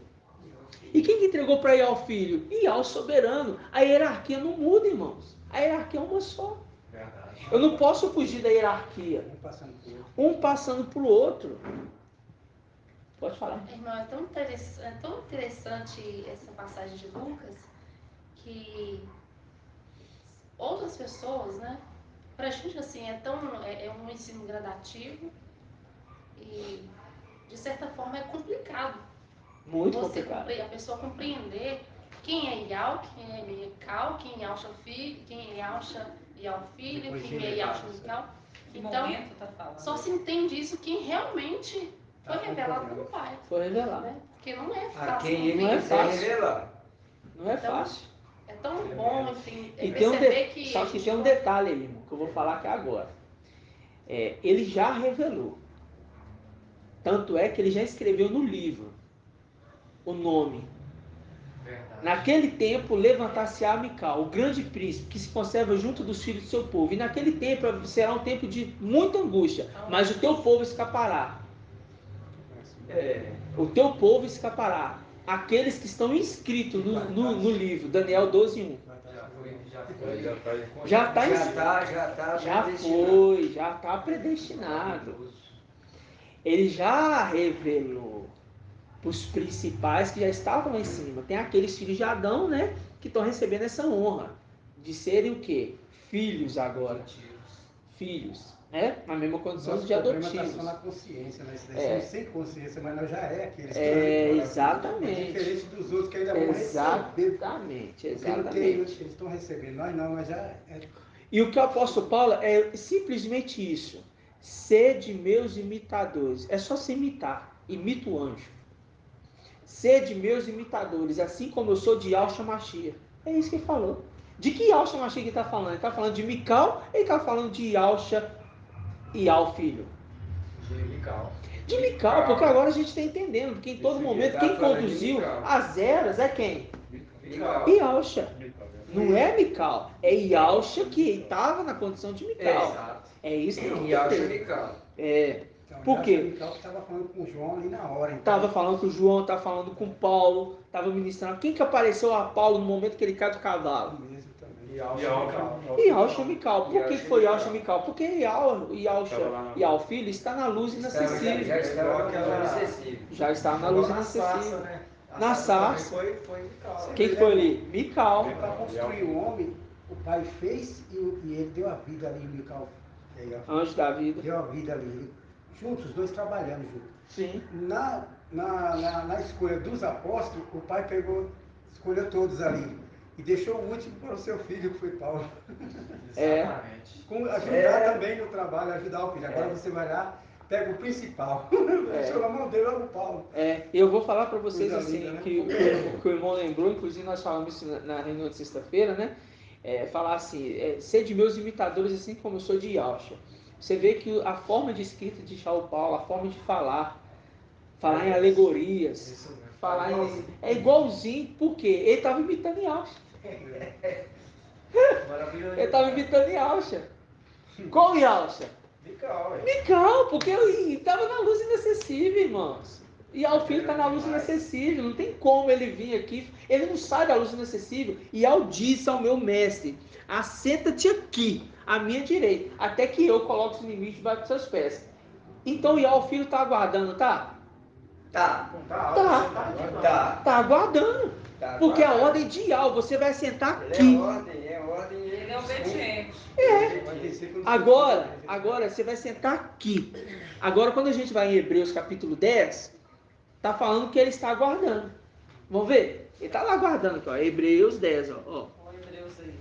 E quem que entregou para ele ao filho? E ao soberano. A hierarquia não muda, irmãos. A hierarquia é uma só. Verdade. Eu não posso fugir da hierarquia. Um passando por outro. Um passando para o outro. Pode falar. Irmão, é tão interessante essa passagem de Lucas que outras pessoas, né? Pra gente, assim, é um ensino gradativo e, de certa forma, é complicado. Muito Você complicado. a pessoa compreender quem é Yahweh, quem é Mikal, quem é Yahusha filho, quem é Yahusha Yahweh filho, Depois quem de é levar, Yahusha Mikal. Que Então, momento tá falando? só se entende isso quem realmente foi revelado pelo Pai. Foi revelado. Né? Porque não é A fácil. quem ele Não é quiser fácil. revelar. Não é Então, fácil. É tão bom, enfim, E tem perceber que... só que tem um detalhe aí, irmão, que eu vou falar aqui agora. Ele já revelou. Tanto é que ele já escreveu no livro o nome. Verdade. Naquele tempo levantar-se-á Mikal, o grande príncipe, que se conserva junto dos filhos do seu povo. E naquele tempo será um tempo de muita angústia, mas o teu povo escapará. O teu povo escapará. Aqueles que estão inscritos no livro, Daniel 12:1. Já está predestinado. Ele já revelou para os principais que já estavam lá em cima. Tem aqueles filhos de Adão, né, que estão recebendo essa honra de serem o quê? Filhos agora. Filhos. Na mesma condição Nosso de problema adotivos. está só na consciência, né? Nós É. somos sem consciência, mas nós já aqueles. Exatamente. Diferente dos outros que ainda vão receber. Exatamente, Porque não tem, exatamente. eles estão recebendo, nós não, nós já é. E o que o apóstolo Paulo é simplesmente isso. Sede meus imitadores. É só se imitar. Imita o anjo. Sede meus imitadores, assim como eu sou de Yahshua Mashiach. É isso que ele falou. De que Yahshua Mashiach ele está falando? Ele está falando de Mical, ele está falando de Yahshua e Al filho. De Mical, porque agora a gente está entendendo, porque em todo momento quem conduziu as eras é quem? Yahshua. Não é Mical, é Yahshua que estava na condição de Mical. Exato. É isso que tem que Yahshua entender. Mical. Então, Por quê? O Mical estava falando com o João ali na hora. Então. Estava falando com o João, estava falando com o Paulo, estava ministrando. Quem que apareceu a Paulo no momento que ele cai do cavalo? Mesmo também. Yahshua Mical. Por que foi Yahshua Mical? Porque Yahshua e Al filho está na luz inacessível. Já estava naquela acessível. Já está na luz inacessível. né? Na sarça. Foi Mical. Quem que foi ali? Mical. Para construir o homem, o pai fez e ele deu a vida ali, o Mical. Anjo da vida. Deu a vida ali. Juntos, os dois trabalhando juntos. Sim. Na escolha dos apóstolos, o pai escolheu todos ali. E deixou o último para o seu filho, que foi Paulo. Exatamente. Ajudar também no trabalho, ajudar o filho. Agora você vai lá, pega o principal. Deixou na mão dele logo o Paulo. Eu vou falar para vocês Coisa assim, linda, né? que o irmão lembrou, inclusive nós falamos isso na reunião de sexta-feira, né? Falar assim, sede meus imitadores assim como eu sou de Yahshua. Você vê que a forma de escrita de Shaul Paulo, a forma de falar em alegorias, falar em... É igualzinho, porque ele estava imitando Yahshua. Maravilhoso. Ele estava imitando Yahshua. Qual Yahshua? Mical, porque ele estava na luz inacessível, irmãos. E Al filho está na luz inacessível, não tem como ele vir aqui, ele não sai da luz inacessível. E Al disse ao meu mestre, assenta-te aqui, à minha direita, até que eu coloque os limites debaixo dos seus pés. Então o Al filho está aguardando, tá? Tá. Tá aguardando. Porque a ordem de Al, você vai sentar aqui. É ordem. Ele é obediente. Agora você vai sentar aqui. Agora quando a gente vai em Hebreus capítulo 10, tá falando que ele está aguardando. Vamos ver? Ele está lá aguardando aqui, ó. Hebreus 10, ó. Olha o Hebreus aí.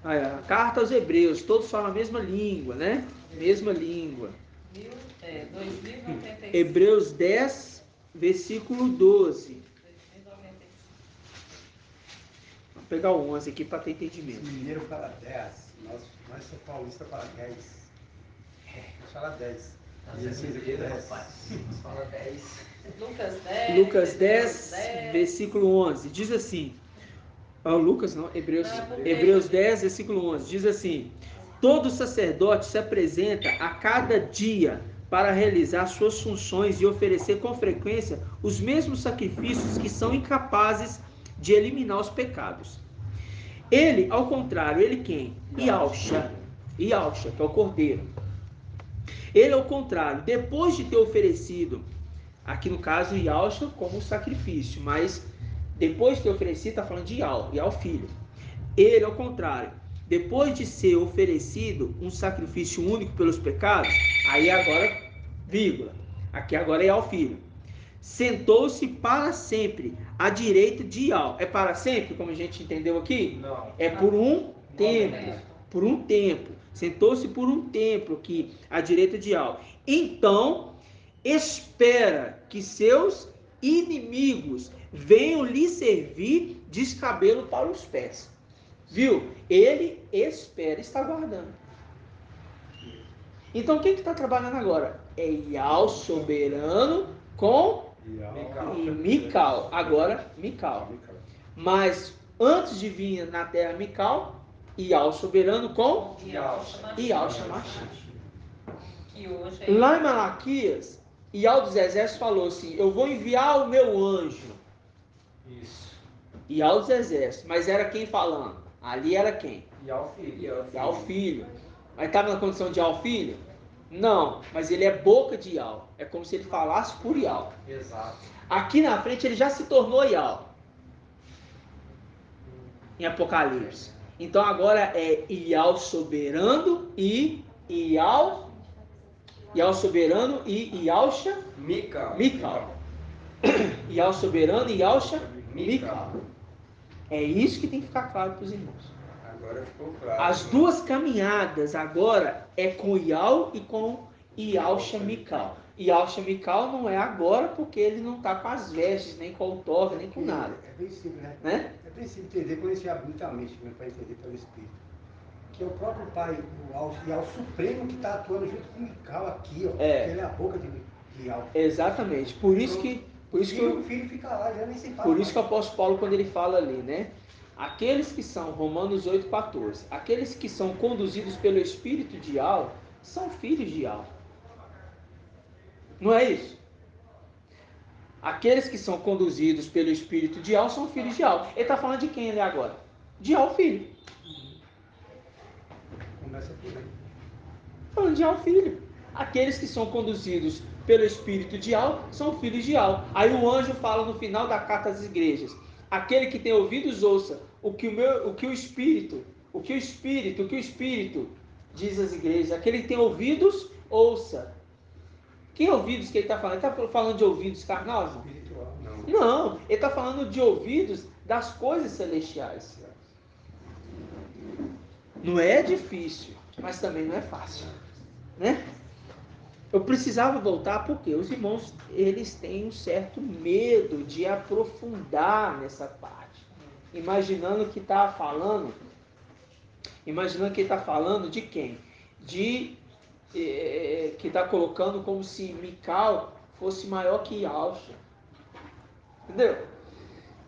Aí, a carta aos Hebreus, todos falam a mesma língua, né? Mesma língua. 2096. Hebreus 10, versículo 12. 2096. Vou pegar o 11 aqui para ter Esse entendimento. mineiro fala 10, nós São Paulista fala 10. Nós fala 10. E vocês aqui 10. Fala 10. Lucas 10, versículo 11. Diz assim. Lucas não, Hebreus 10, versículo 11. Diz assim: todo sacerdote se apresenta a cada dia para realizar suas funções e oferecer com frequência os mesmos sacrifícios que são incapazes de eliminar os pecados. Ele, ao contrário, ele quem? Yahshua, que é o cordeiro. Ele, ao contrário, depois de ter oferecido, aqui no caso Yahshua como sacrifício, mas depois de ter oferecido, está falando de Yah, filho. Ele, ao contrário, depois de ser oferecido um sacrifício único pelos pecados, aí agora, vírgula, aqui agora é Yah, filho, sentou-se para sempre à direita de Yah. É para sempre, como a gente entendeu aqui? Não. É por um tempo. Por um tempo. Sentou-se por um tempo aqui à direita de Yah. Então, espera que seus inimigos venham lhe servir de escabelo para os pés. Viu? Ele espera, está aguardando. Então, quem que está trabalhando agora? É Yah soberano com Mical. Agora, Mical. Mas, antes de vir na terra Mical, Yah soberano com Yahshua Mashiach. Que hoje é... Lá em Malaquias, Yah dos exércitos falou assim: eu vou enviar o meu anjo. Isso. Yah dos exércitos. Mas era quem falando? Ali era quem? Yah filho. Yah filho. Mas estava na condição de Yah filho? Não, mas ele é boca de Yah. É como se ele falasse por Yah. Exato. Aqui na frente ele já se tornou Yah. Em Apocalipse. Então agora é Yah soberano e Ial soberano e Ialcha Mical. Mical. Ial soberano e Ialcha Mical. É isso que tem que ficar claro para os irmãos. Agora ficou claro. As duas caminhadas agora é com Ial e com Ialcha Mical. Ialcha Mical não é agora porque ele não está com as vestes, nem com o toga, nem com nada. É bem simples, Né? É bem simples entender quando a gente abre muita mente para entender pelo Espírito. Que é o próprio Pai, e ao Supremo que está atuando junto com o Mical aqui, ó. É. Que ele é a boca de Al. Exatamente. Por isso que o filho fica lá, já nem se fala. Por isso que o mais. apóstolo Paulo, quando ele fala ali, né? Aqueles que são, Romanos 8,14, aqueles que são conduzidos pelo Espírito de Al, são filhos de Al. Não é isso? Aqueles que são conduzidos pelo Espírito de Al são filhos de Al. Ele está falando de quem ali agora? De Al, filho. Começa por aí. Falando de Al, filho. Aqueles que são conduzidos pelo Espírito de Al são filhos de Al. Aí o anjo fala no final da carta às igrejas: aquele que tem ouvidos ouça o que o Espírito diz às igrejas. Aquele que tem ouvidos ouça. Que ouvidos que ele está falando? Ele está falando de ouvidos carnais? Espiritual, não. Não, ele está falando de ouvidos das coisas celestiais. Não é difícil, mas também não é fácil, né? Eu precisava voltar porque os irmãos, eles têm um certo medo de aprofundar nessa parte, imaginando que está falando de quem? Que está colocando como se Mical fosse maior que Ialcha, entendeu?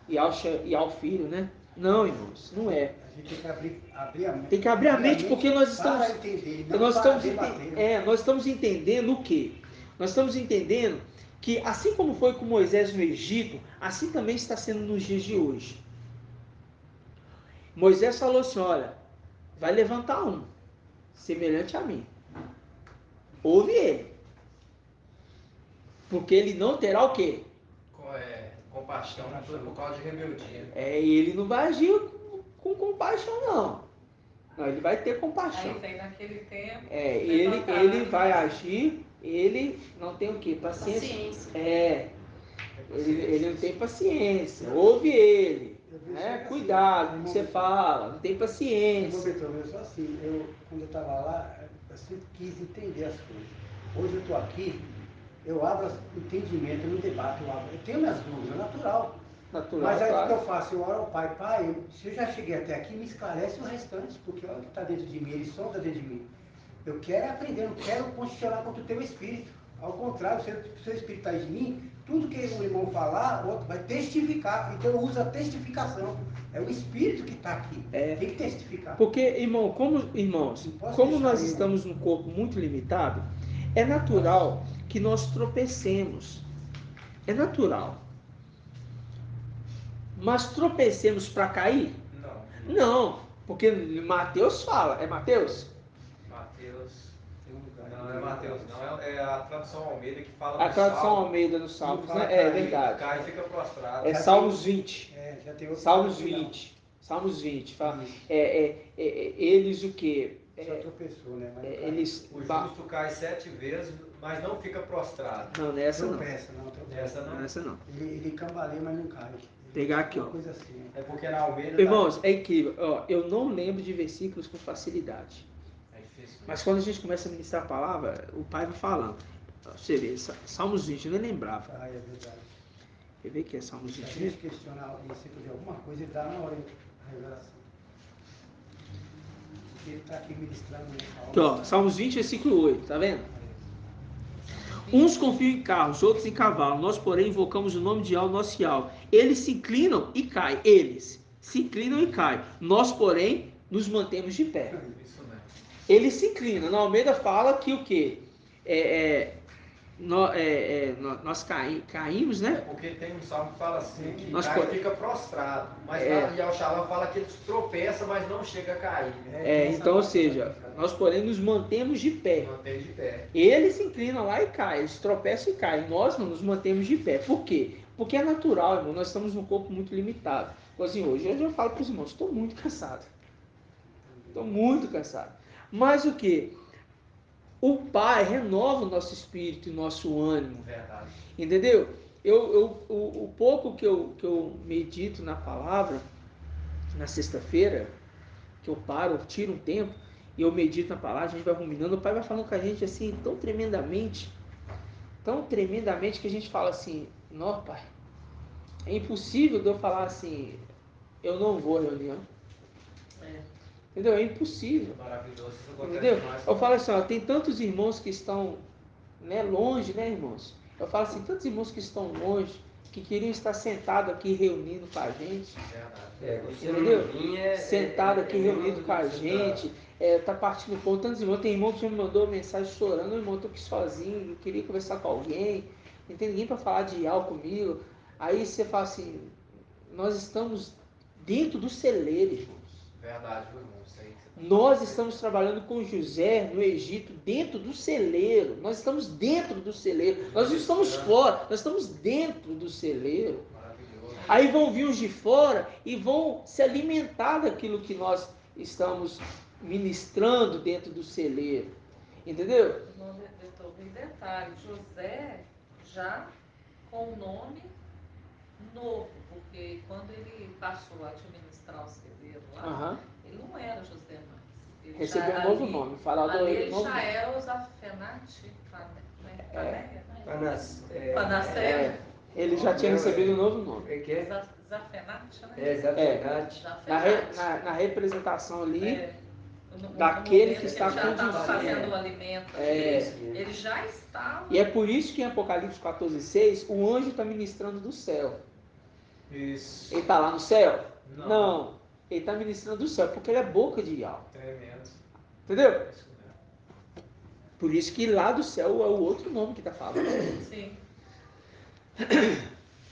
Ial filho, né? Não, irmãos, não é. A gente tem que abrir a mente. Tem que abrir a mente porque nós estamos, para entender, não nós para estamos, debater. nós estamos entendendo o quê? Nós estamos entendendo que assim como foi com Moisés no Egito, assim também está sendo nos dias de hoje. Moisés falou assim: olha, vai levantar um semelhante a mim. Ouve ele. Porque ele não terá o quê? Compaixão por causa de rebeldia. Ele não vai agir com compaixão, não. Não, ele vai ter compaixão. Aí vem naquele tempo. Ele vai agir, ele não tem o quê? Paciência. Ele não tem paciência. Ouve ele. Né? Cuidado com o que você fala. Não tem paciência. Eu sou assim, quando eu estava lá, eu sempre quis entender as coisas. Hoje eu estou aqui, eu abro o entendimento, eu não debato, eu tenho minhas dúvidas, é natural. Mas aí claro. o que eu faço? Eu oro ao Pai, se eu já cheguei até aqui, me esclarece o restante, porque olha o que está dentro de mim, ele sonda dentro de mim. Eu quero aprender, eu não quero posicionar contra o teu espírito. Ao contrário, se o seu espírito está em mim, tudo que o irmão falar, o outro vai testificar. Então eu uso a testificação. É o espírito que está aqui. Tem que testificar. Porque, irmãos, como nós estamos num corpo muito limitado, é natural que nós tropecemos. É natural. Mas tropecemos para cair? Não. Não, porque Mateus fala. É Mateus? Mateus. Não é Mateus, não. É a tradução Almeida que fala. A tradução Almeida nos Salmos, né? É verdade. Cai e fica prostrado. É Salmos 20. Já tem outro Salmos 20. Salmos 20. Fala, eles o quê? Só tropeçou, né? Mas Eles. O justo cai 7 vezes, mas não fica prostrado. Não, nessa não. tropeça, não. Essa não. Nessa não. Ele cambaleia, mas não cai. Pegar aqui, ó. Uma coisa assim. É porque na Almeida. Irmãos, é incrível. Ó, eu não lembro de versículos com facilidade. É difícil. Mas quando a gente começa a ministrar a palavra, o pai vai falando. Você vê, Salmos 20, eu nem lembrava. É verdade. Quer ver que é Salmos Se a 20? gente questionar o versículo de alguma coisa, ele dá na hora a revelação. Ele está aqui ministrando nessa Aqui, ó, Salmos 20, versículo 8, tá vendo? Uns confiam em carros, outros em cavalo. Nós, porém, invocamos o nome de Yahweh, nosso Yahweh. Eles se inclinam e caem. Eles se inclinam e caem. Nós, porém, nos mantemos de pé. Isso mesmo. Eles se inclinam. Na Almeida fala que o quê? Nós caímos, É né? porque tem um salmo que fala assim, que Nós cai po- e fica prostrado. Mas É. e Oxalá fala que eles tropeçam, mas não chega a cair. Então, ou seja, nós, porém, nos mantemos de pé. Mantém de pé. Eles se inclinam lá e caem, eles tropeçam e caem. Nós não nos mantemos de pé. Por quê? Porque é natural, irmão. Nós estamos num corpo muito limitado. Assim, hoje eu falo para os irmãos, estou muito cansado. Estou muito cansado. Mas o quê? o Pai renova o nosso espírito e o nosso ânimo. Verdade. Entendeu? O pouco que eu medito na palavra, na sexta-feira, que eu paro, eu tiro um tempo, e eu medito na palavra, a gente vai ruminando, o Pai vai falando com a gente assim, tão tremendamente, que a gente fala assim, não, Pai, é impossível de eu falar assim, eu não vou à reunião. Entendeu? É impossível. Maravilhoso. Isso acontece Entendeu? demais. Eu falo assim, ó, tem tantos irmãos que estão, né, longe, né, irmãos? Eu falo assim, tantos irmãos que estão longe, que queriam estar sentados aqui reunindo com a gente. Verdade. Você Entendeu? não vinha, Sentado aqui reunido com a você gente, tá partindo pão. Tantos irmãos, tem irmão que já me mandou mensagem chorando, irmão, eu tô aqui sozinho, eu queria conversar com alguém, não tem ninguém para falar de algo comigo. Aí você fala assim, nós estamos dentro do celeiro, irmãos. Verdade, meu irmão. Isso aí que você tá Nós falando. estamos trabalhando com José no Egito, dentro do celeiro. Nós estamos dentro do celeiro. Nós não estamos fora, nós estamos dentro do celeiro. Maravilhoso. Aí vão vir os de fora e vão se alimentar daquilo que nós estamos ministrando dentro do celeiro. Entendeu? Não, doutor, um detalhe, José já com o nome novo, porque quando ele passou a administrar o celeiro lá, Aham. ele não era José mais. Ele Recebeu já, um novo ali- nome. Falaram Ali ele novo já nome. era o Zafenate, Panéia, Panacea. É, ele já tinha recebido um novo nome. É que é? Zafenate, né? É, Zafenate. Na representação ali, É, daquele momento que está ele já estava conduzindo. fazendo o alimento, É. ele já estava. E é por isso que em Apocalipse 14:6, o anjo está ministrando do céu. Isso. Ele está lá no céu? Não. Ele está ministrando do céu, porque ele é boca de Yahweh. Tremendo. Entendeu? É isso mesmo. Por isso que lá do céu é o outro nome que está falando. Sim.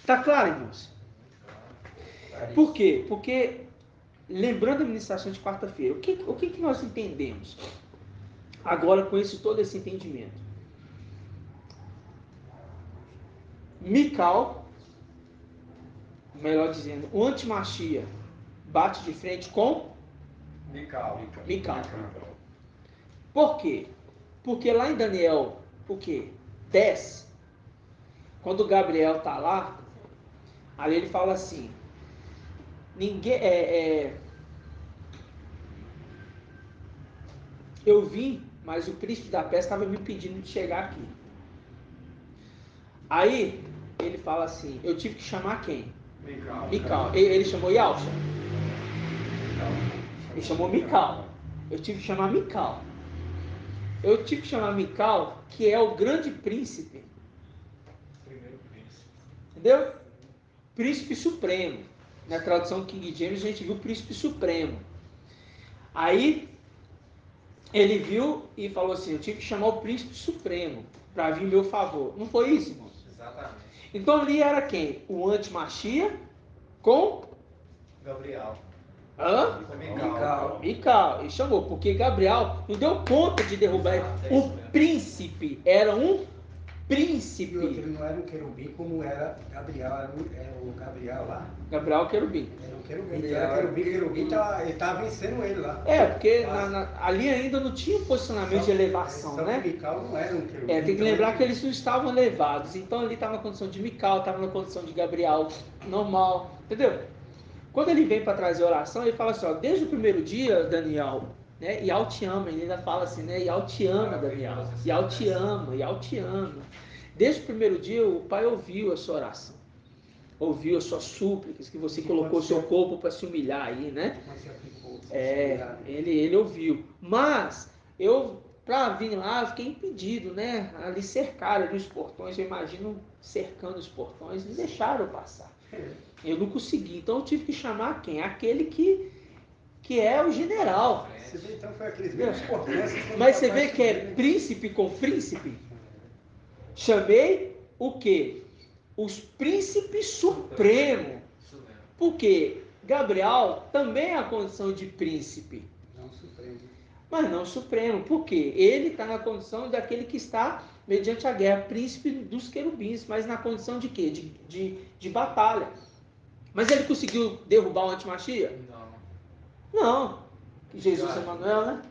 Tá claro, irmãos? Muito claro. Por quê? Porque, lembrando a ministração de quarta-feira, o que nós entendemos agora com todo esse entendimento? Mical, melhor dizendo, o antimachia bate de frente com Mical. Mical. Por quê? Porque lá em Daniel, o quê? 10, quando Gabriel está lá, ali ele fala assim, ninguém eu vim, mas o príncipe da peste estava me impedindo de chegar aqui. Aí ele fala assim, eu tive que chamar quem? Mical. Ele chamou Yalcha. Ele chamou Mical. Eu tive que chamar Mical. Eu tive que chamar Mical, que é o grande príncipe. Primeiro príncipe. Entendeu? Príncipe supremo. Na tradução King James a gente viu príncipe supremo. Aí ele viu e falou assim, eu tive que chamar o príncipe supremo para vir em meu favor. Não foi isso, irmãos? Exatamente. Então ali era quem? O antimachia com Gabriel. Hã? Mical. Mical. Ele chamou, porque Gabriel não deu conta de derrubar ele. O príncipe era um E outro, príncipe. ele não era um querubim como era Gabriel, era o Gabriel lá. Gabriel querubim. Era um querubim. Ele Então, era querubim ele estava vencendo ele lá. É, porque ali ainda não tinha um posicionamento de elevação, Só né? que Mical não era um querubim. Tem que então lembrar que eles não estavam elevados. Então ali estava na condição de Mical, estava na condição de Gabriel, normal. Entendeu? Quando ele vem para trazer oração, ele fala assim, ó, desde o primeiro dia, Daniel, né? Yahweh te ama, ele ainda fala assim, né? Yahweh te ama, Daniel. Yahweh te ama, Yahweh te ama. Desde o primeiro dia, o Pai ouviu a sua oração. Ouviu as suas súplicas, que você colocou o seu corpo para se humilhar aí, né? Mas se aplicou. Ele ouviu. Mas eu, para vir lá, eu fiquei impedido, né? Ali cercaram ali os portões, eu imagino cercando os portões, não deixaram eu passar. Eu não consegui, então eu tive que chamar quem? Aquele que é o general. Você vê, então foi aqueles mesmos portões. Mas você vê que é príncipe com príncipe? Chamei o quê? Os príncipes supremos. Porque Gabriel também é a condição de príncipe. Não supremo. Mas não supremo. Por quê? Ele está na condição daquele que está mediante a guerra, príncipe dos querubins, mas na condição de quê? De batalha. Mas ele conseguiu derrubar o antimachia? Não. Não. Jesus Emanuel, né?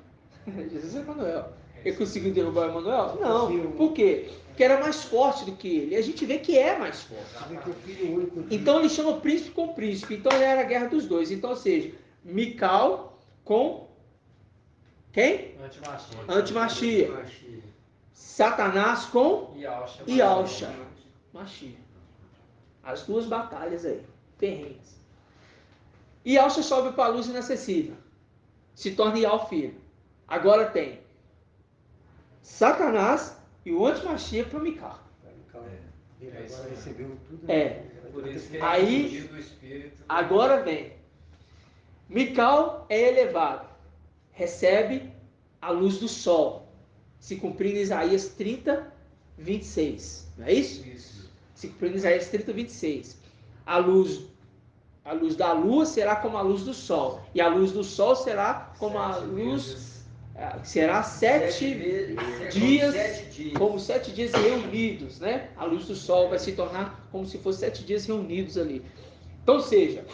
Jesus Emanuel. Ele conseguiu derrubar o Emanuel? Não. Conseguiu. Por quê? Porque era mais forte do que ele. E a gente vê que é mais forte. Você vê que o filho único de... Então ele chama príncipe com príncipe. Então era a guerra dos dois. Então, ou seja, Mical com quem? Antimachia. Antimachia. Machia. Satanás com Yalcha. Yalcha. Machia. As duas batalhas aí. Terrenas. Yalcha sobe para a luz inacessível. Se torna Yal filho. Agora tem Satanás e o antimachia para Mical. Ele agora recebeu tudo. É. Por isso que Aí- é fugido do espírito. Agora vem. Mical é elevado. Recebe a luz do sol. Se cumprindo Isaías 30, 26. Não é isso? Isso. Se cumprindo Isaías 30, 26. A luz da lua será como a luz do sol. E a luz do sol será como a luz... Será sete dias, como 7 dias reunidos, né? A luz do sol vai se tornar como se fosse 7 dias reunidos ali. Então, ou seja,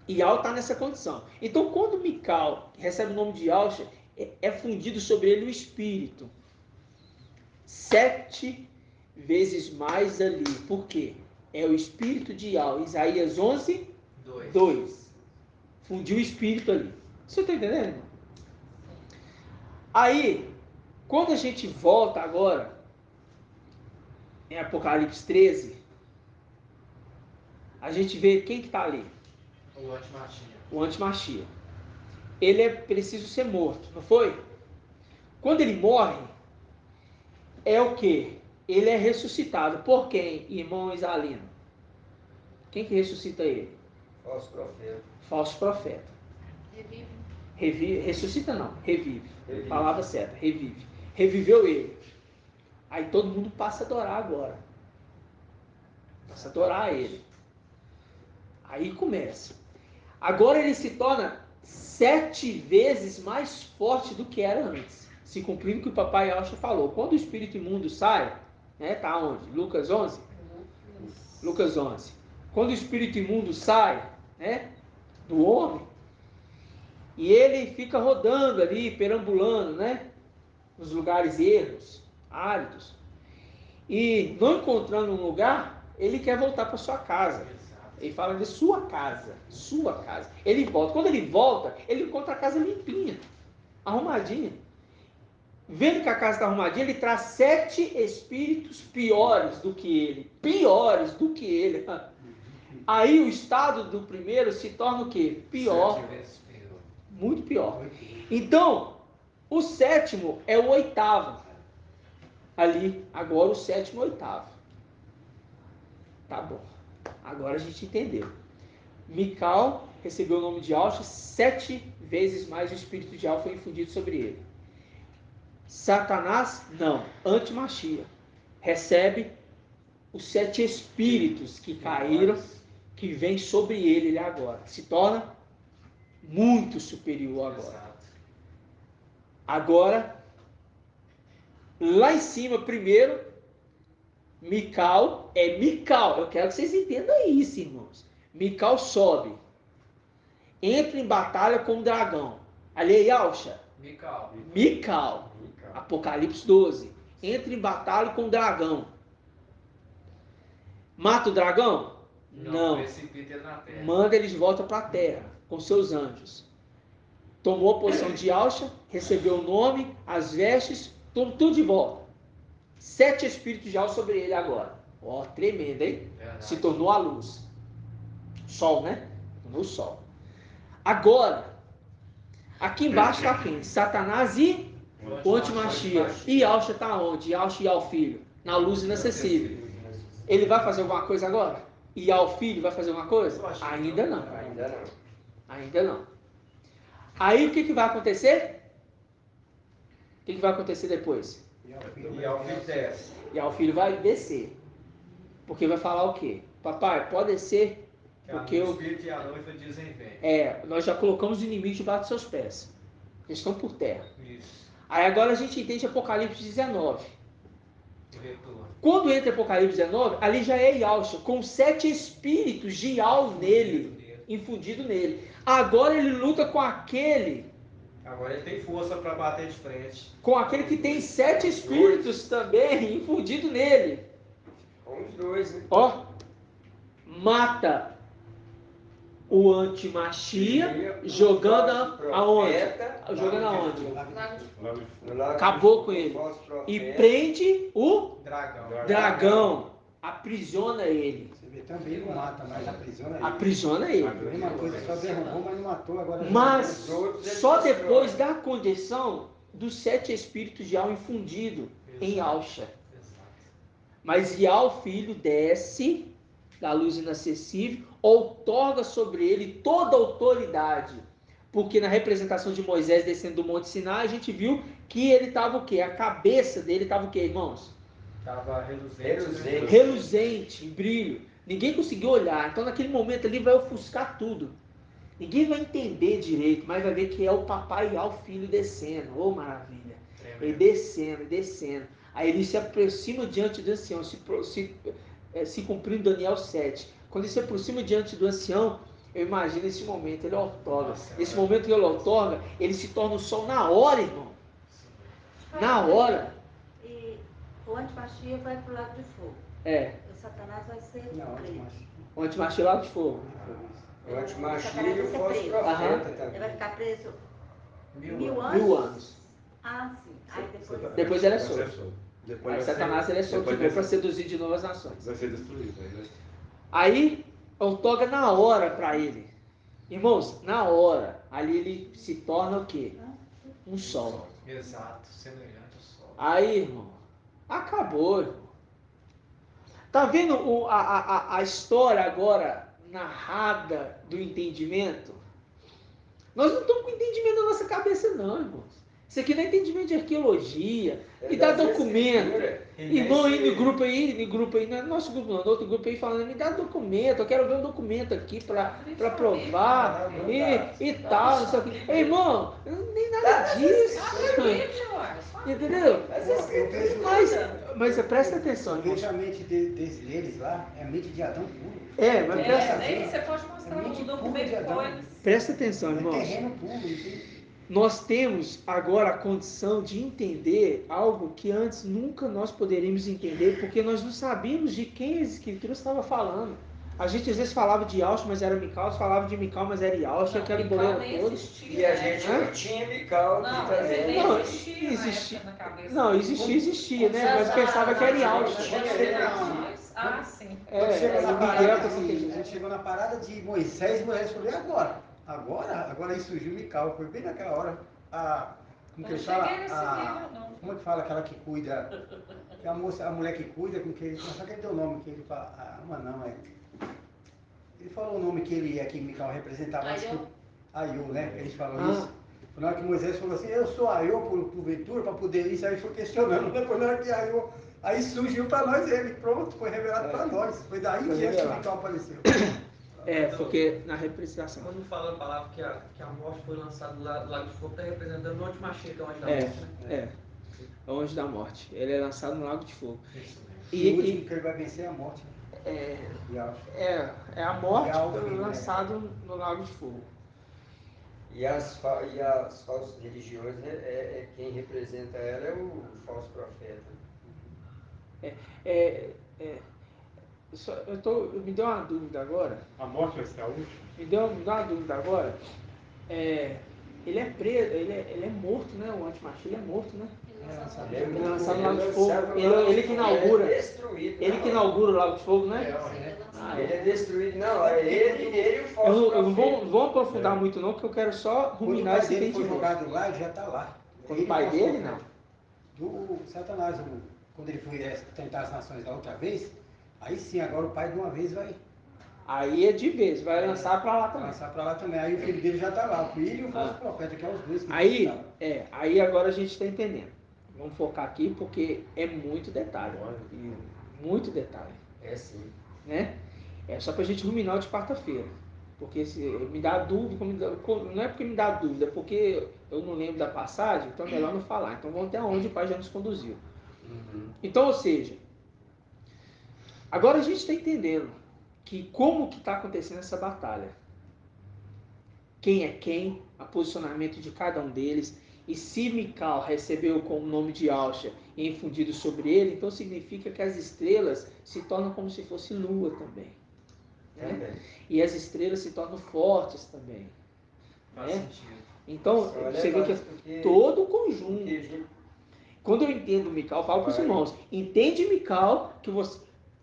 Ial está nessa condição. Então, quando Mical recebe o nome de Yalcha, é fundido sobre ele o espírito. 7 vezes mais ali. Por quê? É o espírito de Ial. Isaías 11, 2. Fundiu o espírito ali. Você está entendendo? Aí, quando a gente volta agora, em Apocalipse 13, a gente vê quem que está ali. O antimachia. O antimachia. Ele é preciso ser morto, não foi? Quando ele morre, é o quê? Ele é ressuscitado. Por quem, irmão Isalino? Quem que ressuscita ele? Falso profeta. Falso profeta. Revive. Ressuscita não, revive. Revive. Palavra certa, revive. Reviveu ele. Aí todo mundo passa a adorar agora. Passa a adorar ele. Aí começa. Agora ele se torna 7 vezes mais forte do que era antes. Se cumprindo o que o papai Yalcha falou. Quando o espírito imundo sai, né, tá onde? Lucas 11? Lucas 11. Quando o espírito imundo sai, né, do homem, e ele fica rodando ali, perambulando, né, nos lugares ermos, áridos, e não encontrando um lugar, ele quer voltar para sua casa. Ele fala de sua casa, sua casa. Ele volta. Quando ele volta, ele encontra a casa limpinha, arrumadinha. Vendo que a casa está arrumadinha, ele traz 7 espíritos piores do que ele. Piores do que ele. Aí o estado do primeiro se torna o quê? Pior. 7 vezes pior. Muito pior. Então, o 7º é o 8º. Ali, agora o 7º e o 8º. Tá bom. Agora a gente entendeu. Mical recebeu o nome de Yalcha, 7 vezes mais o espírito de Yal foi infundido sobre ele. Satanás, não. Antimachia. Recebe os 7 espíritos que caíram, que vêm sobre ele agora. Se torna muito superior agora. Exato. Agora, lá em cima, primeiro, Mical é Mical. Eu quero que vocês entendam isso, irmãos. Mical sobe. Entra em batalha com o dragão. Ali é Yalcha. Mical. Apocalipse 12. Entra em batalha com o dragão. Mata o dragão? Não. Precipita ele na terra. Manda eles de volta para a terra com seus anjos. Tomou a posição de Yalcha, recebeu o nome, as vestes, tudo de volta. 7 espíritos de Yal sobre ele agora. Ó, tremendo, hein? Verdade. Se tornou a luz. Sol, né? Tornou o sol. Agora, aqui embaixo está quem? Satanás e o antimachia. E Yalcha está onde? Yalcha e Yal filho. Na luz inacessível. Ele vai fazer alguma coisa agora? E Yal filho vai fazer alguma coisa? Ainda não. Ainda não. Ainda não. Aí o que vai acontecer? O que vai acontecer depois? E ao fim desce. E ao filho vai descer. Porque vai falar o quê? Papai, pode descer, porque o eu... espírito e a noiva dizem vem. nós já colocamos os inimigos debaixo dos seus pés. Eles estão por terra. Isso. Aí agora a gente entende Apocalipse 19. O retorno. Quando entra Apocalipse 19, ali já é Yalcha, com 7 espíritos de Yal nele, infundido nele. Agora ele luta com aquele Agora ele tem força para bater de frente. com aquele que tem 7 espíritos também infundido nele. Com os dois, né? Ó, mata o antimachia, jogando aonde? Jogando aonde? No lago Acabou do com ele. falso profeta. E prende o Dragão. dragão, aprisiona ele. Você vê, também não mata, mas aprisiona ele. Aprisiona ele. A mesma coisa, só derrubou, mas não matou. Agora Mas Os outros, ele só destrói. depois da condição dos 7 espíritos de alma infundido em Alcha. Mas Ial Filho desce da luz inacessível, outorga sobre ele toda a autoridade. Porque na representação de Moisés descendo do Monte Sinai, a gente viu que ele estava o quê? A cabeça dele estava o quê, irmãos? Tava reluzente. Reluzente. Reluzente, em brilho. Ninguém conseguiu olhar. Então naquele momento ali vai ofuscar tudo. Ninguém vai entender direito, mas vai ver que é o papai e o filho descendo. Oh, maravilha. Ele descendo, descendo. Aí ele se aproxima diante do ancião, se cumprindo Daniel 7. Quando ele se aproxima diante do ancião, eu imagino esse momento, ele outorga. Esse momento que ele outorga, ele se torna o sol na hora, irmão. Na hora. E o antimachia vai pro lado de fogo. É, O Satanás vai ser Não, preso. mas... o antimachia lá de fogo. O antimachia Satanás e o vai ser falso preso. profeta Aham. Ele vai também. ficar preso 1000 1000 anos. 1000 anos. Ah, sim. Aí Depois ele é Vai ser solto. solto. Aí Depois Satanás ele é solto de novo para seduzir de novo as nações. vai ser destruído. Aí outorga na hora para ele. Irmãos, na hora, ali ele se torna o quê? Um sol. Exato, semelhante ao sol. Aí, irmão, acabou, irmão. Tá vendo a história agora narrada do entendimento? Nós não estamos com entendimento na nossa cabeça, não, irmãos. Isso aqui não é entendimento de arqueologia. Me dá documento. Irmão aí no grupo aí, não é nosso grupo não, no outro grupo aí falando, me dá documento, eu quero ver um documento aqui para provar e tal, não sei o que. Ei, irmão, nem nada disso. Entendeu? Eu vejo, Mas presta atenção, eu vejo irmão. a mente deles lá, é a mente de Adão puro. É, mas presta, Nem você pode mostrar um documento com eles. presta atenção, É irmãos. terreno puro. Não tem... Nós temos agora a condição de entender algo que antes nunca nós poderíamos entender, porque nós não sabíamos de quem as escrituras estavam falando. A gente às vezes falava de Yaush, mas era Mical, falava de Mical, mas era Yaush, aquela boleira toda. E a gente Hã? não tinha Mical Não, aqui também. nem Não, existia existia. na cabeça. Não, existia, né? Mas pensava que era Yaush. Ah, sim. Quando chegou na Miguel parada com certeza. a gente chegou na parada de Moisés falou, e agora? Agora aí surgiu Mical, foi bem naquela hora. Como que Eu ele não fala? cheguei nesse nível, não. Como é que fala aquela que cuida? Que a mulher que cuida, com que ele. Só que ele deu o nome que ele fala. Uma não, é. Ele falou o nome que ele que Mical representava. Aiô, né? Ele falou isso. Na hora que Moisés falou assim, eu sou Aiô por ventura, para poder isso, aí foi questionando, depois na hora que Aiô, aí surgiu para nós ele, pronto, foi revelado para nós. Foi daí em diante que Mical apareceu. É, porque na representação. Quando fala a palavra que a morte foi lançada do Lago de Fogo, está representando o antimachia, que é o anjo da morte, né? É o anjo da morte. Ele é lançado no Lago de Fogo. E o último que ele vai vencer é a morte. É a morte lançado no Lago de Fogo. E as falsas religiões, quem representa ela é o falso profeta. Me deu uma dúvida agora. A morte vai ser a última? Me deu uma dúvida agora. Ele é preso, ele é morto, né? O antimachia, ele é morto, né? Ele é lançado no Lago de Fogo. Ele que inaugura. Ele que inaugura o Lago de Fogo, né? Ele é destruído, não. É ele e o falso Eu profeta. não vou aprofundar muito não, porque eu quero só ruminar esse Quando o pai dele foi entendimento. jogado lá, ele já está lá. Quando o pai dele, não. Do Satanás, quando ele foi tentar as nações da outra vez, aí sim, agora o pai de uma vez vai Aí é de vez, vai lançar para lá também. lançar para lá também. Aí o filho dele já está lá, o filho e o falso profeta, que é os dois. Que Aí agora a gente está entendendo. Vamos focar aqui porque é muito detalhe. Muito detalhe. É sim. Né? É só para a gente ruminar de quarta-feira. Porque se me dá dúvida, não é porque me dá dúvida, é porque eu não lembro da passagem, então é melhor não falar. Então vamos até onde o Pai já nos conduziu. Então, ou seja, agora a gente está entendendo que como que está acontecendo essa batalha. quem é quem, o posicionamento de cada um deles. E se Mical recebeu com o nome de Yahshua e infundido sobre ele, então significa que as estrelas se tornam como se fosse lua também. Né? E as estrelas se tornam fortes também. Faz Né? sentido. Então, você vê que é todo o conjunto. Quando eu entendo Mical, eu falo para os irmãos, entende Mical, que você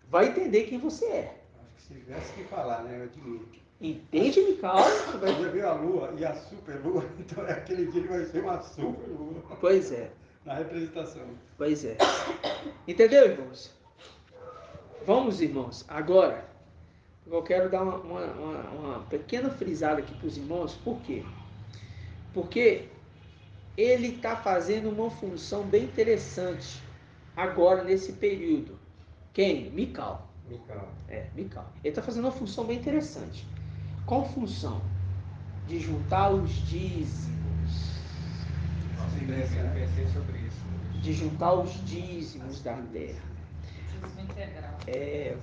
vai entender quem você é. Acho que se tivesse que falar, né? Eu admiro. Entende Mical, você vai... Já viu a lua e a superlua, então é aquele dia que vai ser uma superlua. Pois é. Na representação. Pois é. Entendeu, irmãos? Vamos, irmãos, agora eu quero dar uma pequena frisada aqui para os irmãos. Por quê? Porque ele está fazendo uma função bem interessante agora nesse período. Quem? Mical. Mical. Ele está fazendo uma função bem interessante. Qual função? De juntar os dízimos. Nossa, eu pensei sobre isso. De juntar os dízimos da terra. Dízimo integral.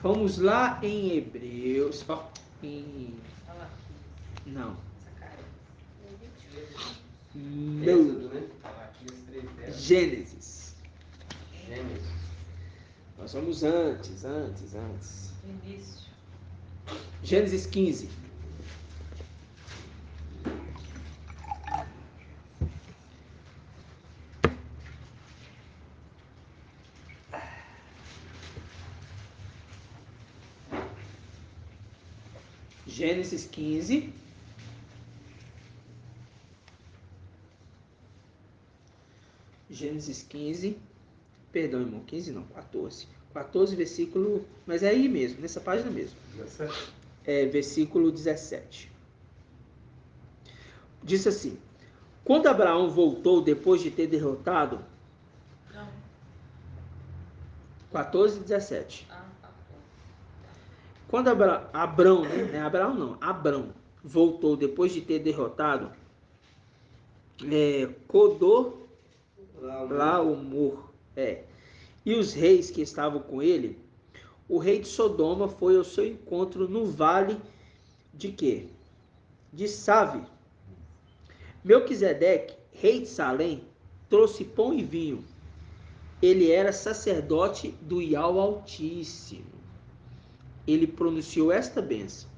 Vamos lá em Hebreus. Não. Êxodo, né? Gênesis. Gênesis. Nós vamos antes. Início. Gênesis 15. Gênesis 15. Gênesis 15. Perdão, irmão, 15 não, 14. 14, versículo... Mas é aí mesmo, nessa página mesmo. 17. Versículo 17. Diz assim: quando Abraão voltou depois de ter derrotado... Não. 14 e 17. Ah, tá. Quando Abrão, né? Abraão não, Abrão voltou depois de ter derrotado Laomor, e os reis que estavam com ele, o rei de Sodoma foi ao seu encontro no vale de quê? De Save. Melquisedeque, rei de Salém, trouxe pão e vinho. Ele era sacerdote do Iau Altíssimo. Ele pronunciou esta bênção: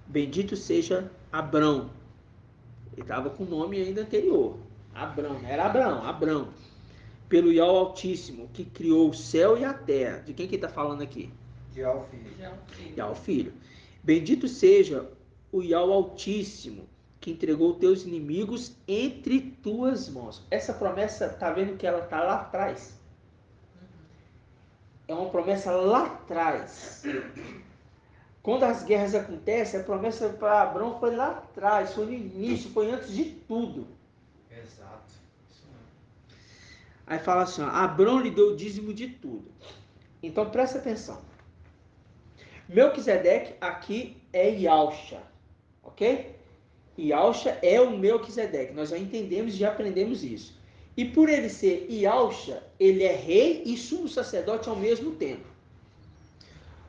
bendito seja Abrão. Ele estava com o nome ainda anterior. Abrão, era Abrão. Pelo Iau Altíssimo, que criou o céu e a terra. De quem que está falando aqui? De Iau Filho. Iau Filho. Bendito seja o Iau Altíssimo, que entregou teus inimigos entre tuas mãos. Essa promessa, está vendo que ela está lá atrás? É uma promessa lá atrás. Quando as guerras acontecem, a promessa para Abrão foi lá atrás, foi no início, foi antes de tudo. Exato. Isso mesmo. Aí fala assim, Abrão lhe deu o dízimo de tudo. Então presta atenção. Melquisedeque aqui é Yahshua, ok? Yahshua é o Melquisedeque, nós já entendemos e já aprendemos isso. E por ele ser Yahshua, ele é rei e sumo sacerdote ao mesmo tempo.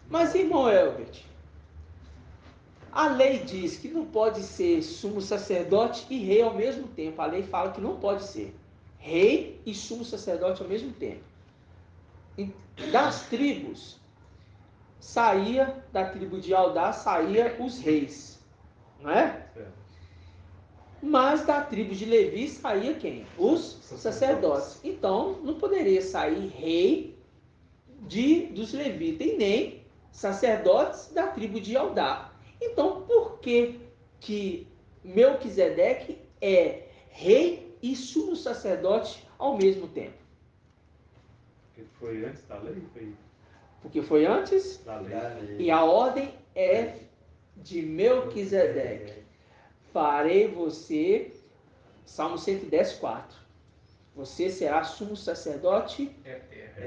Mas, irmão Elbert, a lei diz que não pode ser sumo sacerdote e rei ao mesmo tempo. A lei fala que não pode ser rei e sumo sacerdote ao mesmo tempo. Das tribos, da tribo de Judá saía os reis, não é? Mas da tribo de Levi saía quem? Os sacerdotes. Então, não poderia sair rei dos levitas e nem sacerdotes da tribo de Judá. Então, por que Melquisedeque é rei e sumo sacerdote ao mesmo tempo? Porque foi antes da lei? Porque foi antes Da lei. e a ordem é de Melquisedeque. Farei você, Salmo 110, 4. Você será sumo sacerdote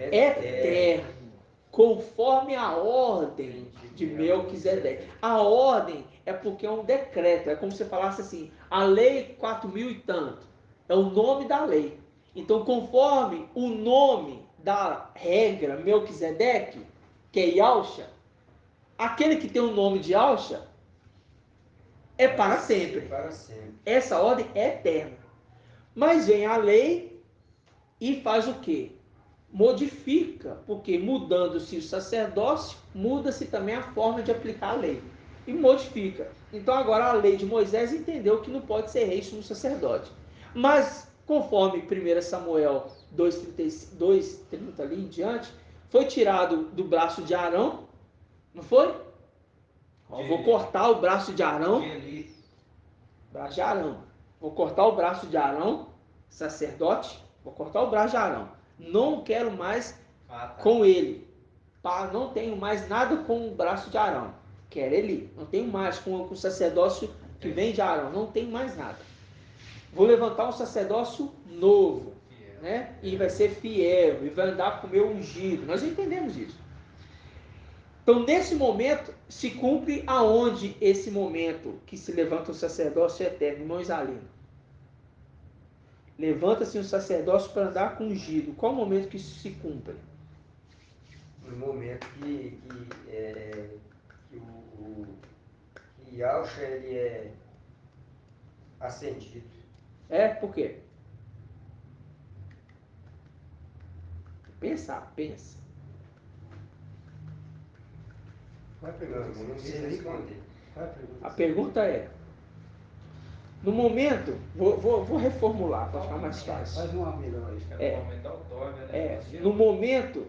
eterno, conforme a ordem de Melquisedeque. A ordem é porque é um decreto, é como se falasse assim, a lei 4.000 e tanto, é o nome da lei. Então, conforme o nome da regra Melquisedeque, que é Yahshua, aquele que tem o nome de Yahshua, é para sempre. Para sempre. Essa ordem é eterna. Mas vem a lei e faz o quê? Modifica, porque mudando-se o sacerdócio, muda-se também a forma de aplicar a lei. E modifica. Então agora a lei de Moisés entendeu que não pode ser rei sumo sacerdote. Mas, conforme 1 Samuel 2:30 ali em diante, foi tirado do braço de Arão, não foi? Ó, vou cortar o braço de Arão. Braço de Arão. Vou cortar o braço de Arão, sacerdote. Vou cortar o braço de Arão. Não quero mais com ele. Não tenho mais nada com o braço de Arão. Quero ele. Não tenho mais com o sacerdócio que vem de Arão. Não tenho mais nada. Vou levantar um sacerdócio novo. Né? E vai ser fiel. E vai andar com o meu ungido. Nós entendemos isso. Então, nesse momento, se cumpre aonde esse momento que se levanta o sacerdócio eterno, irmão Isalino? Levanta-se um sacerdócio para andar com ungido. Qual o momento que isso se cumpre? No momento que o Yahshua ele é ascendido. Por quê? Pensa. Qual é a pergunta? Não sei responder. Qual é a pergunta? A pergunta é, no momento, vou reformular para ficar mais fácil. Faz uma melhor aí. No momento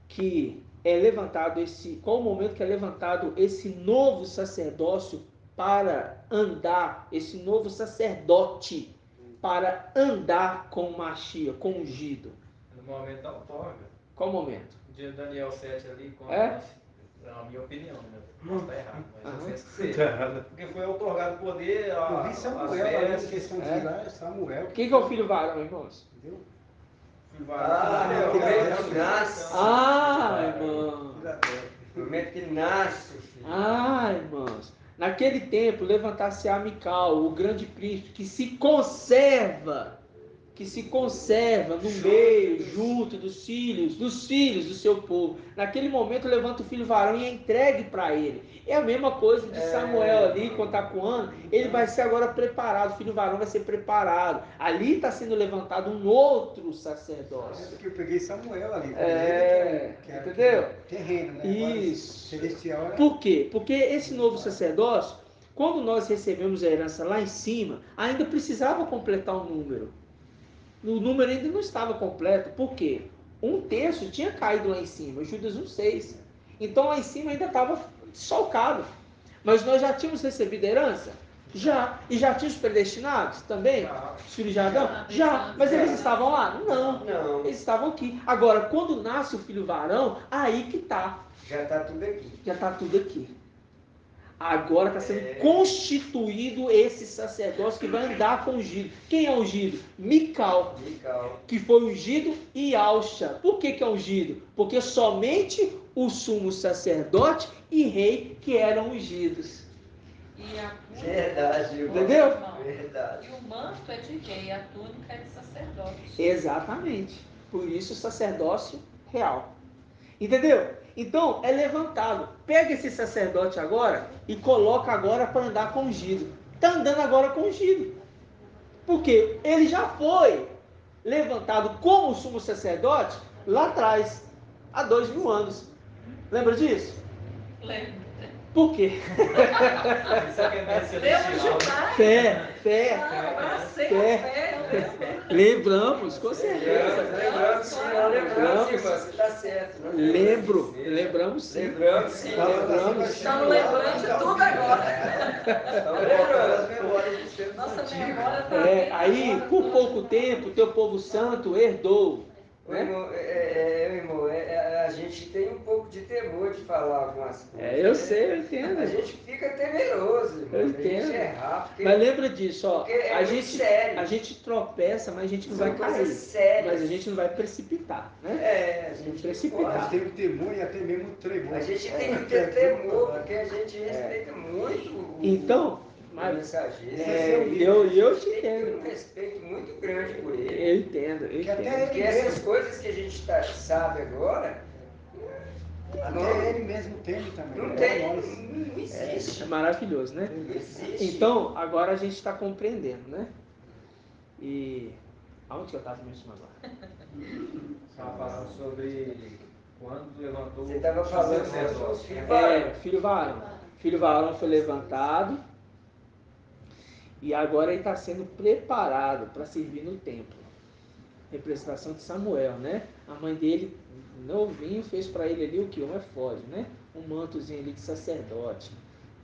que é levantado qual o momento que é levantado esse novo sacerdócio para andar, esse novo sacerdote para andar com o Mashiach, com o ungido? No momento da outorga. Qual momento? De Daniel 7 ali, quando na minha opinião, né? Posso estar errado, mas eu penso que seja. Porque foi outorgado poder Eu vi Samuel ali, questão de lá, Samuel. Quem que é o filho varão, irmãos? Entendeu? Filho varão. No momento que nasce. Irmão. No momento que nasce o filho. Irmãos. Naquele tempo, levantar-se-á Mical, o grande príncipe, que se conserva no meio, junto dos filhos do seu povo. Naquele momento, levanta o filho varão e é entregue para ele. É a mesma coisa de Samuel ali, quando está com Ana. Ele vai ser agora preparado, o filho varão vai ser preparado. Ali está sendo levantado um outro sacerdócio. É porque eu peguei Samuel ali. Entendeu? Terreno, né? Isso. Celestial era... Por quê? Porque esse novo sacerdócio, quando nós recebemos a herança lá em cima, ainda precisava completar um número. O número ainda não estava completo. Por quê? 1/3 tinha caído lá em cima, Judas 1:6. Então lá em cima ainda estava solcado. Mas nós já tínhamos recebido a herança? Já. E já tínhamos predestinados também? Os filhos de Adão? Já. Mas eles estavam lá? Não. Eles estavam aqui. Agora, quando nasce o filho varão, aí que está. Já está tudo aqui. Agora está sendo constituído esse sacerdócio que vai andar com o ungido. Quem é ungido? Mical. Que foi ungido e Yahshua. Por que é ungido? Porque somente o sumo sacerdote e rei que eram ungidos. E a túnica, Verdade. Entendeu? Verdade. E o manto é de rei, e a túnica é de sacerdote. Exatamente. Por isso o sacerdócio real. Entendeu? Então, é levantado. Pega esse sacerdote agora e coloca agora para andar com ungido. Está andando agora com ungido. Porque ele já foi levantado como sumo sacerdote lá atrás, há 2000 anos. Lembra disso? Lembro. Por quê? Lembro demais. Fé. Lembramos, com certeza. Lembramos, você está certo. Lembramos sim. Estamos lembrando de tudo agora. Estamos lembrando as memórias de ser Nossa antigo. memória está Aí, por pouco tempo, o teu povo santo herdou. Né? Irmão, a gente tem um pouco de temor de falar algumas coisas. Eu sei, eu entendo. A gente fica temeroso, irmão. Eu A gente entendo. errar, porque Mas lembra disso, ó. sério. A gente tropeça, mas a gente não vai cair. Coisas sérias. Mas a gente não vai precipitar, né? A gente precipitar. Nós temos temor e até mesmo tremor. A gente tem que ter temor, porque a gente respeita muito o Então, mensageiro. eu te Tem entendo. um respeito muito grande por ele. Eu entendo. Porque essas coisas que a gente sabe agora, até ele mesmo teme também. não né? tem, não existe. existe. É maravilhoso, né? Existe. Então, agora a gente está compreendendo, né? E aonde que eu estava mesmo agora? Estava falando sobre quando levantou. Você estava falando dos filhos varão. Filho varão. Filho varão foi levantado e agora ele está sendo preparado para servir no templo. Representação de Samuel, né? A mãe dele, novinho, fez para ele ali o que? Um efode, né? Um mantozinho ali de sacerdote.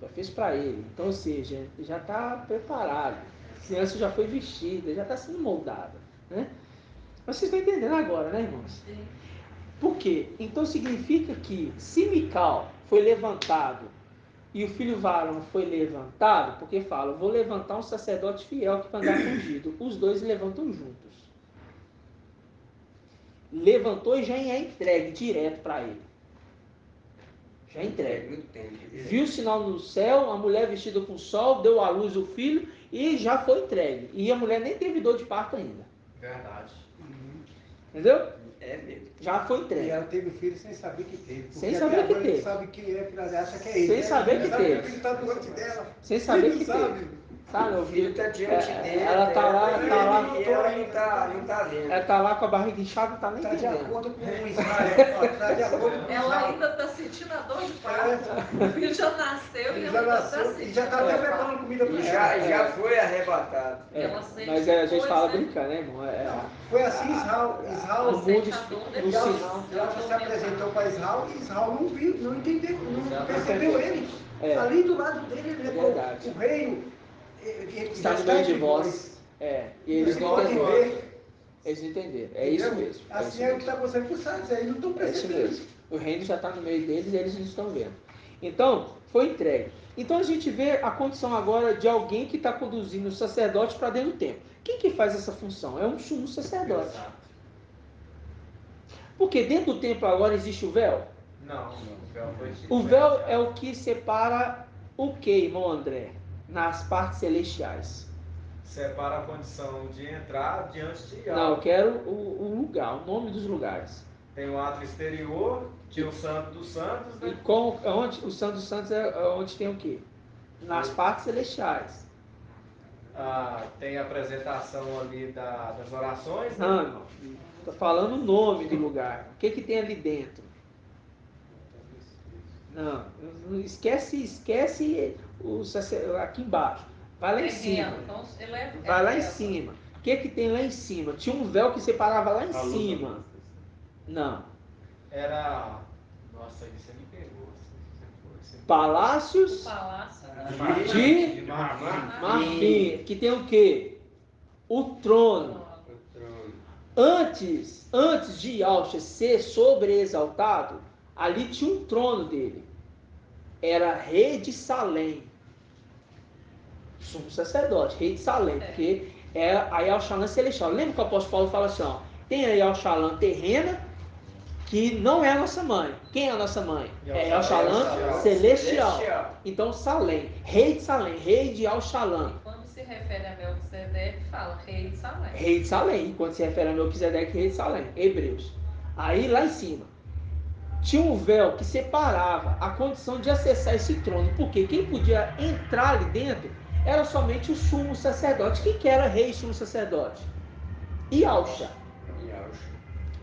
Já fez para ele. Então, ou seja, já está preparado. A criança já foi vestida, já está sendo moldada, né? Mas vocês estão entendendo agora, né, irmãos? Sim. Por quê? Então significa que se Mical foi levantado e o filho varão foi levantado, porque fala, vou levantar um sacerdote fiel que vai andar ungido. Os dois levantam juntos. Levantou e já é entregue direto para ele. Já é entregue. Viu o sinal no céu, a mulher vestida com sol, deu à luz o filho e já foi entregue. E a mulher nem teve dor de parto ainda. Verdade. Entendeu? É mesmo. Já foi E entregue. ela teve o filho sem saber que teve. Porque Sem até saber que agora ele teve. sabe que é, que ela acha que é ele. Sem saber que Ela sabe teve. o filho está diante dela. Sem saber Ele que não teve. Sabe, O filho está diante dele. ela tá lá, e tá lá. ela não tá vendo. Ela tá lá com a barriga inchada, não tá nem Está de entendendo. acordo com o Israel. Está de acordo com o Ela Israel. ainda está sentindo a dor de parto. O filho já nasceu e Ele ela já ainda está nasceu sentindo. e já está até preparando comida para E ela. já foi arrebatado. Ela sente Mas a gente depois, fala né? brincando, né, irmão? Foi assim Israel O mundo, sente a dor no depois. sinal. Ela se apresentou para Israel e Israel não viu, não entendeu, não percebeu ele. É. Ali do lado dele, ele levou Verdade. o reino. Ele Está no já meio de entre vós. E eles não podem entenderam. ver. Eles não entenderam. É isso Entendeu? mesmo. Assim é o que está acontecendo com os santos, eles não estão É isso percebendo. mesmo. O reino já está no meio deles e eles não estão vendo. Então, foi entregue. Então a gente vê a condição agora de alguém que está conduzindo o sacerdote para dentro do templo. Quem que faz essa função? É um sumo sacerdote. Exato. Porque dentro do templo agora existe o véu. Não, o véu foi O véu é o que separa o que, irmão André? Nas partes celestiais. Separa a condição de entrar diante de Não, eu algo. quero o lugar, o nome dos lugares. Tem o ato exterior, tinha o santo dos santos, E né? onde, o Santo dos Santos é onde tem o quê? Nas partes celestiais. Tem a apresentação ali das orações, né? Não, irmão. Estou falando o nome do lugar. O que tem ali dentro? Não, esquece aqui embaixo. Vai lá em cima. Então, ele é Vai lá em terra. cima. O que tem lá em cima? Tinha um véu que separava lá em cima. Não. Era... Nossa, isso me pegou. Palácios Palácio. de marfim. Que tem o quê? O trono. Antes de Yahshua ser sobreexaltado, ali tinha um trono dele. Era rei de Salém. Sumo sacerdote, rei de Salém, porque é a Yahshua celestial. Lembra que o apóstolo Paulo fala assim, ó, tem a Yahshua terrena, que não é a nossa mãe. Quem é a nossa mãe? É Yahshua celestial. Então Salém, rei de Salém, rei de Yahshua. Quando se refere a Melquisedeque, fala rei de Salém. Rei de Salém, quando se refere a Melquisedeque, rei de Salém, Hebreus. Aí lá em cima, tinha um véu que separava a condição de acessar esse trono, porque quem podia entrar ali dentro era somente o sumo sacerdote. Quem que era rei e sumo sacerdote? Yahshua.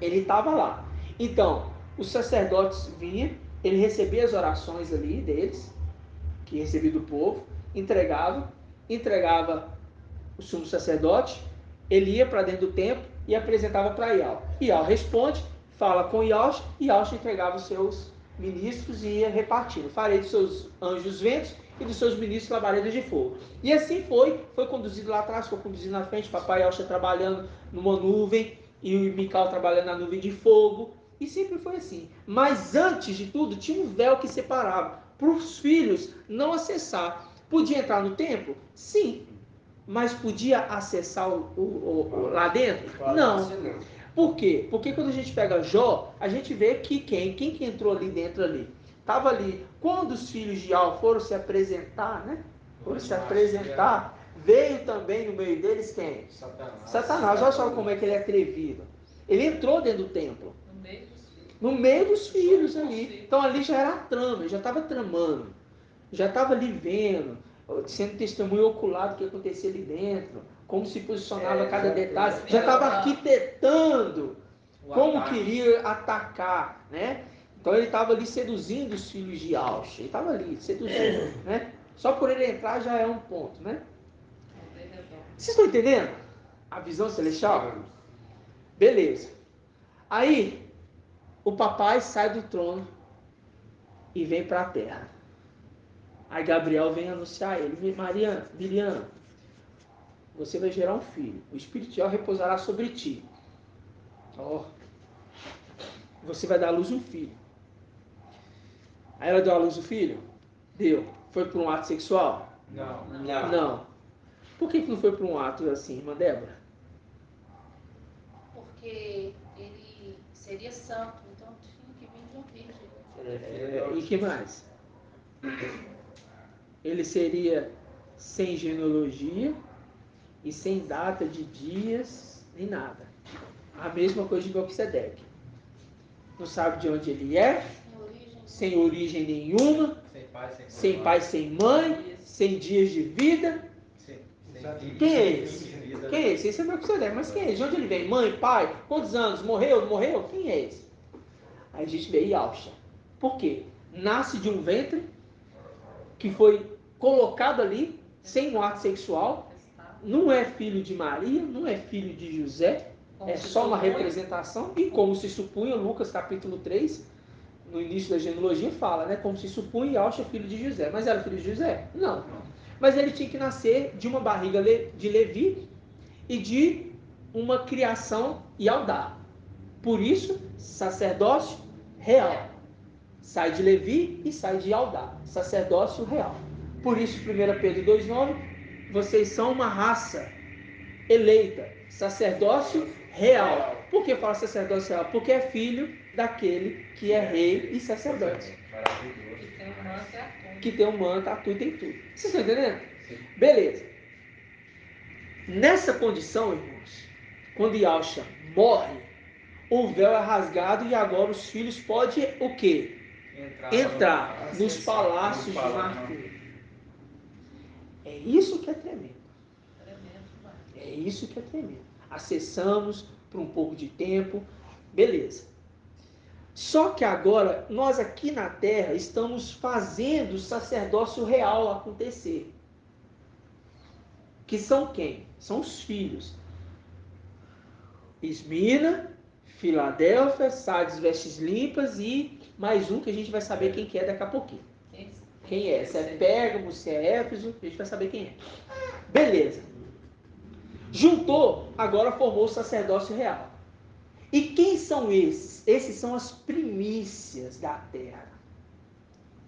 Ele estava lá. Então, os sacerdotes vinham, ele recebia as orações ali deles, que recebia do povo, entregava o sumo sacerdote, ele ia para dentro do templo e apresentava para Yahweh. Yahweh responde, fala com Yahshua, e Yahshua entregava os seus ministros e ia repartindo. Farei dos seus anjos ventos e dos seus ministros labaredas de fogo. E assim foi conduzido lá atrás, foi conduzido na frente, papai Yahshua trabalhando numa nuvem, e o Mical trabalhando na nuvem de fogo, e sempre foi assim. Mas antes de tudo, tinha um véu que separava, para os filhos não acessar. Podia entrar no templo? Sim. Mas podia acessar lá dentro? Não. Por quê? Porque quando a gente pega Jó, a gente vê que quem que entrou ali dentro ali? Estava ali. Quando os filhos de Al foram se apresentar, né? Foram se apresentar, veio também no meio deles quem? Satanás. Olha só como é que ele é atrevido. Ele entrou dentro do templo. No meio dos filhos ali. Então ali já era a trama, ele já estava tramando. já estava ali vendo, sendo testemunho ocular do que acontecia ali dentro, como se posicionava cada detalhe, já estava arquitetando como queria atacar, né? Então ele estava ali seduzindo os filhos de Alcha, ele estava ali seduzindo, né? Só por ele entrar já é um ponto, né? Vocês estão entendendo a visão celestial? Beleza. Aí o papai sai do trono e vem para a terra. Aí Gabriel vem anunciar a ele: Miriam, você vai gerar um filho, o Espírito de Deus repousará sobre ti. Você vai dar à luz um filho. Aí ela deu à luz o filho? Deu. Foi por um ato sexual? Não. Por que não foi por um ato assim, irmã Débora? Porque ele seria santo, então tinha que vir de uma virgem. E que mais? Ele seria sem genealogia e sem data de dias, nem nada. A mesma coisa de Melquisedeque. Não sabe de onde ele é, sem origem nenhuma, sem pai, sem mãe, sem dias de vida. Quem é esse? Quem é esse? Esse é Melquisedeque. Mas quem é esse? De onde ele vem? Mãe, pai? Quantos anos? Morreu? Não morreu? Quem é esse? Aí a gente vê Yalcha. Por quê? Nasce de um ventre que foi colocado ali, sem um ato sexual, não é filho de Maria, não é filho de José, é só uma representação, e como se supunha, Lucas capítulo 3, no início da genealogia fala, né, como se supunha Yalcha filho de José. Mas era filho de José? Não. Mas ele tinha que nascer de uma barriga de Levi e de uma criação Yaldá. Por isso, sacerdócio real. Sai de Levi e sai de Yaldá. Sacerdócio real. Por isso, 1 Pedro 2,9, vocês são uma raça eleita, sacerdócio real. Por que fala sacerdócio real? Porque é filho daquele que é rei e sacerdote. Que tem um manto, atua e tem tudo. Vocês estão entendendo? Beleza. Nessa condição, irmãos, quando Yalcha morre, o véu é rasgado e agora os filhos podem o quê? Entrar nos palácios de Marfim. É isso que é tremendo. É isso que é tremendo. Acessamos por um pouco de tempo, beleza. Só que agora, nós aqui na terra estamos fazendo o sacerdócio real acontecer. Que são quem? São os filhos. Esmirna, Filadélfia, Sardes, Vestes Limpas e mais um que a gente vai saber quem que é daqui a pouquinho. Quem é? Se é Pérgamo, se é Éfeso, a gente vai saber quem é. Beleza. Juntou, agora formou o sacerdócio real. E quem são esses? Esses são as primícias da terra.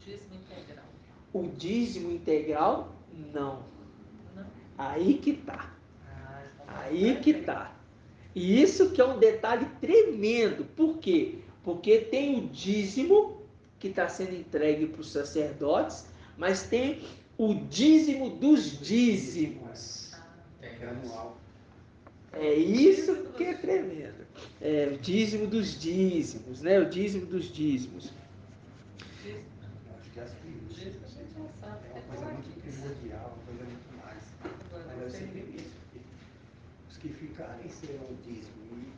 Dízimo integral. O dízimo integral, não. Aí que tá. Aí que tá. E isso que é um detalhe tremendo. Por quê? Porque tem o dízimo que está sendo entregue para os sacerdotes, mas tem o dízimo dos dízimos. É isso que é tremendo. É o dízimo dos dízimos, né? O dízimo dos dízimos. Acho que as primícias é uma coisa muito primordial, uma coisa muito mais. Mas deve ser primícia, porque os que ficarem serão o dízimo.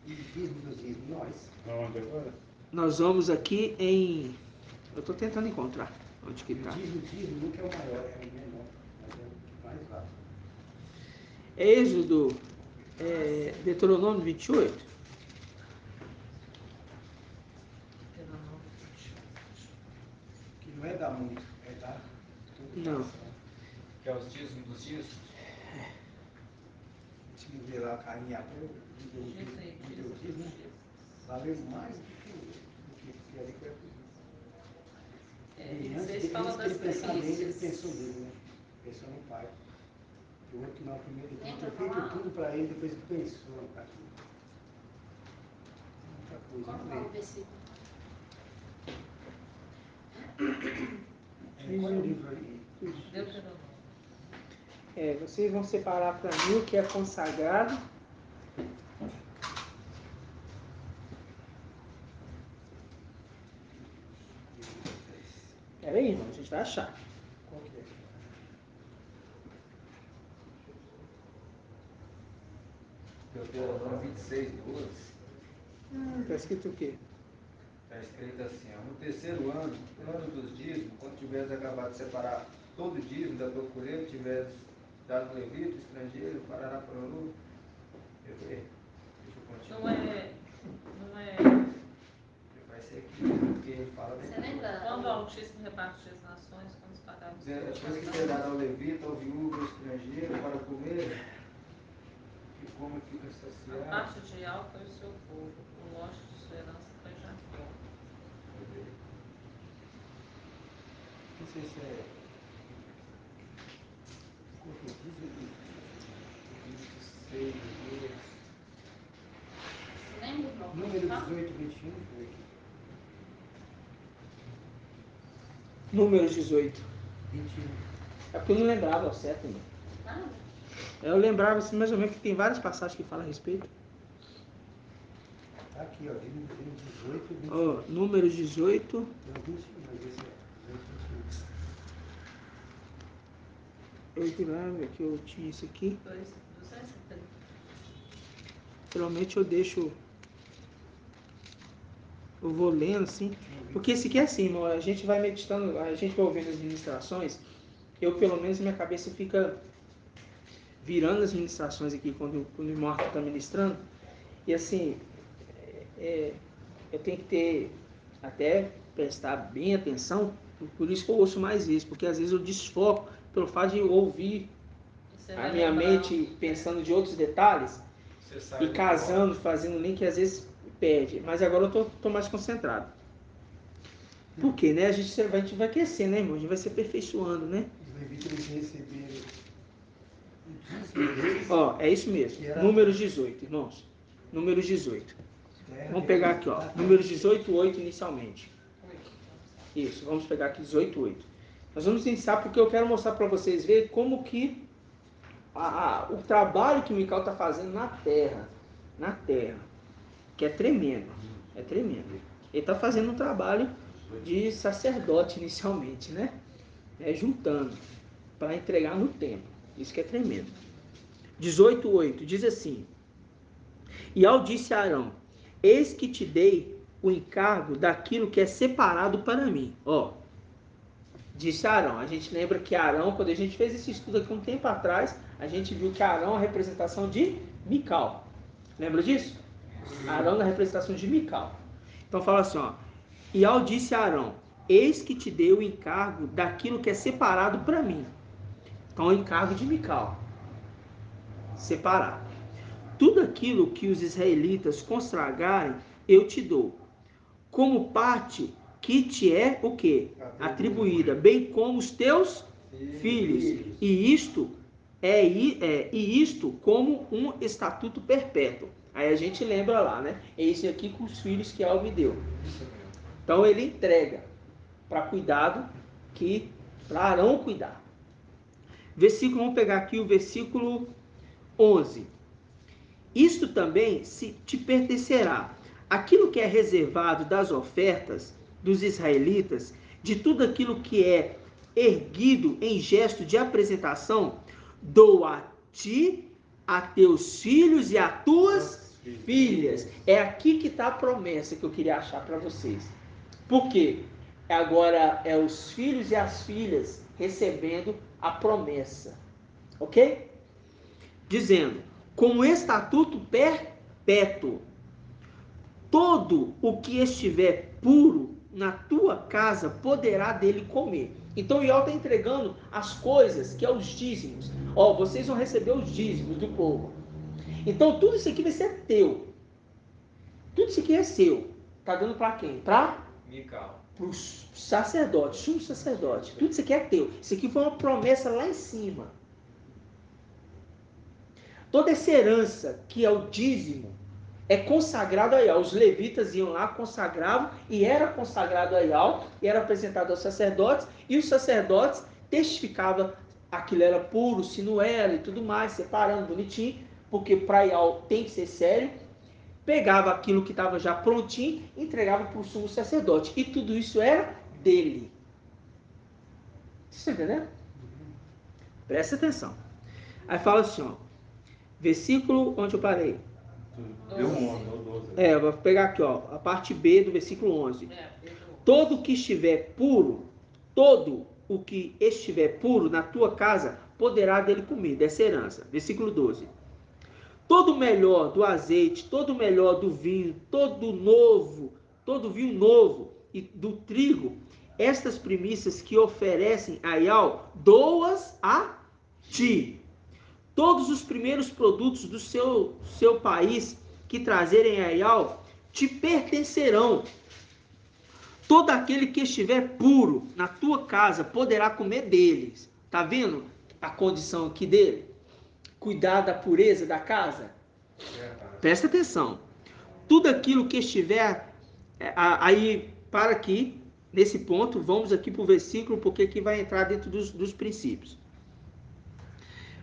E o dízimo dos dízimos, nós. Nós vamos aqui em... Eu estou tentando encontrar onde que está. O dízimo nunca é o maior, é o menor, mas é o mais vasto. Êxodo, Deuteronômio 28. Que não é dar muito, é dar tudo. Não. Que é os dízimos dos dízimos. Se ver lá Caim e Abel, o dízimo valeu mais do que ali foi a E antes vocês falam das ele pensar nele, ele primícias. pensou nele, né? Pensou no pai. O outro não, primeiro ele tinha feito tudo para ele, depois ele pensou no pai. Qual é o versículo? Qual é o livro aí? Deuteronômio. Vocês vão separar para mim o que é consagrado. Peraí, irmão, a gente vai achar. Qual que é? Deuteronômio 26, 12. Está escrito o quê? Está escrito assim, ó, no terceiro ano, ano dos dízimos, quando tiveres acabado de separar todo o dízimo da tua colheita, tiveres dado levita, estrangeiro, parará para o lucro. Deixa eu continuar. Não é. Vai ser aqui, porque ele fala daqui. Você lembra? Quando o Altíssimo repartiu as nações, quando os pagávamos. Depois que ter dado ao levita, ao viúvo, ao estrangeiro, para comer, e como fica A saciado. parte de Al foi o seu povo, o lote de sua herança foi Jacó. Não sei se é. Qual que diz aqui? 26, Você lembra, irmão? Número Tá? 18, 21, foi aqui. Números 18. 21. É porque eu não lembrava ao certo, irmão. Nada. Eu lembrava assim, mais ou menos que tem várias passagens que falam a respeito. Tá aqui, ó, de 18, 21. Ó, Números 18. Não, 21, mas esse é 18, 21. Eu jurava que eu tinha esse aqui. 230. Geralmente eu deixo. Eu vou lendo assim. Porque esse aqui é assim, irmão. A gente vai meditando, a gente vai ouvindo as ministrações. Eu, pelo menos, minha cabeça fica virando as ministrações aqui quando o irmão está ministrando. E assim, eu tenho que ter, até prestar bem atenção. Por isso que eu ouço mais isso. Porque às vezes eu desfoco pelo fato de ouvir Você a vai minha lembrar, mente pensando de outros detalhes. Você sai E do casando, fazendo link, às vezes perde. Mas agora eu tô mais concentrado. Por quê, né? A gente vai crescer, né, irmão? A gente vai se aperfeiçoando, né? Os levitas eles receberam o dízimo deles. Ó, é isso mesmo. Números 18, irmãos. Números 18. Vamos pegar aqui, ó. Números 18, 8 inicialmente. Isso, vamos pegar aqui 18, 8. Nós vamos iniciar porque eu quero mostrar para vocês verem como que o trabalho que Mical está fazendo na terra, que é tremendo, Ele está fazendo um trabalho de sacerdote inicialmente, né? Juntando para entregar no templo. Isso que é tremendo. 18:8 diz assim: E ao disse a Arão: Eis que te dei o encargo daquilo que é separado para mim. Ó, disse Arão. A gente lembra que Arão, quando a gente fez esse estudo aqui um tempo atrás, a gente viu que Arão é a representação de Mical. Lembra disso? Arão é a representação de Mical. Então fala assim, ó. E ao disse a Arão: Eis que te dei o encargo daquilo que é separado para mim. Então, o encargo de Mical. Separar. Tudo aquilo que os israelitas consagrarem, eu te dou. Como parte que te é o quê? Atribuída, bem como os teus filhos. E isto como um estatuto perpétuo. Aí a gente lembra lá, né? É esse aqui com os filhos que Al me deu. Então ele entrega para cuidado, para Arão cuidar. Versículo, vamos pegar aqui o versículo 11. Isto também te pertencerá. Aquilo que é reservado das ofertas dos israelitas, de tudo aquilo que é erguido em gesto de apresentação, dou a ti, a teus filhos e a tuas filhas. É aqui que está a promessa que eu queria achar para vocês. Por quê? Agora é os filhos e as filhas recebendo a promessa. Ok? Dizendo, como estatuto perpétuo, todo o que estiver puro na tua casa poderá dele comer. Então o Ial está entregando as coisas que é os dízimos. Ó, vocês vão receber os dízimos do povo. Então tudo isso aqui vai ser teu. Tudo isso aqui é seu. Está dando para quem? Para Mical. Para o sacerdote, sumo sacerdote. Tudo isso aqui é teu. Isso aqui foi uma promessa lá em cima. Toda essa herança que é o dízimo é consagrado a Ial. Os levitas iam lá, consagravam, e era consagrado a Ial, e era apresentado aos sacerdotes, e os sacerdotes testificavam aquilo era puro, se não era e tudo mais, separando bonitinho, porque para Ial tem que ser sério. Pegava aquilo que estava já prontinho, entregava para o sumo sacerdote, e tudo isso era dele. Você entendeu? Presta atenção. Aí fala assim, ó. Versículo onde eu parei. Deu 11 ou 12. Eu vou pegar aqui, ó, a parte B do versículo 11. Todo o que estiver puro, todo o que estiver puro na tua casa, poderá dele comer, dessa herança. Versículo 12. Todo o melhor do azeite, todo o melhor do vinho, todo vinho novo e do trigo, estas primícias que oferecem a Ial, doas a ti. Todos os primeiros produtos do seu país que trazerem a Ial te pertencerão. Todo aquele que estiver puro na tua casa poderá comer deles. Tá vendo a condição aqui dele? Cuidar da pureza da casa. Presta atenção. Tudo aquilo que estiver... Aí, para aqui, nesse ponto, vamos aqui para o versículo, porque aqui vai entrar dentro dos princípios.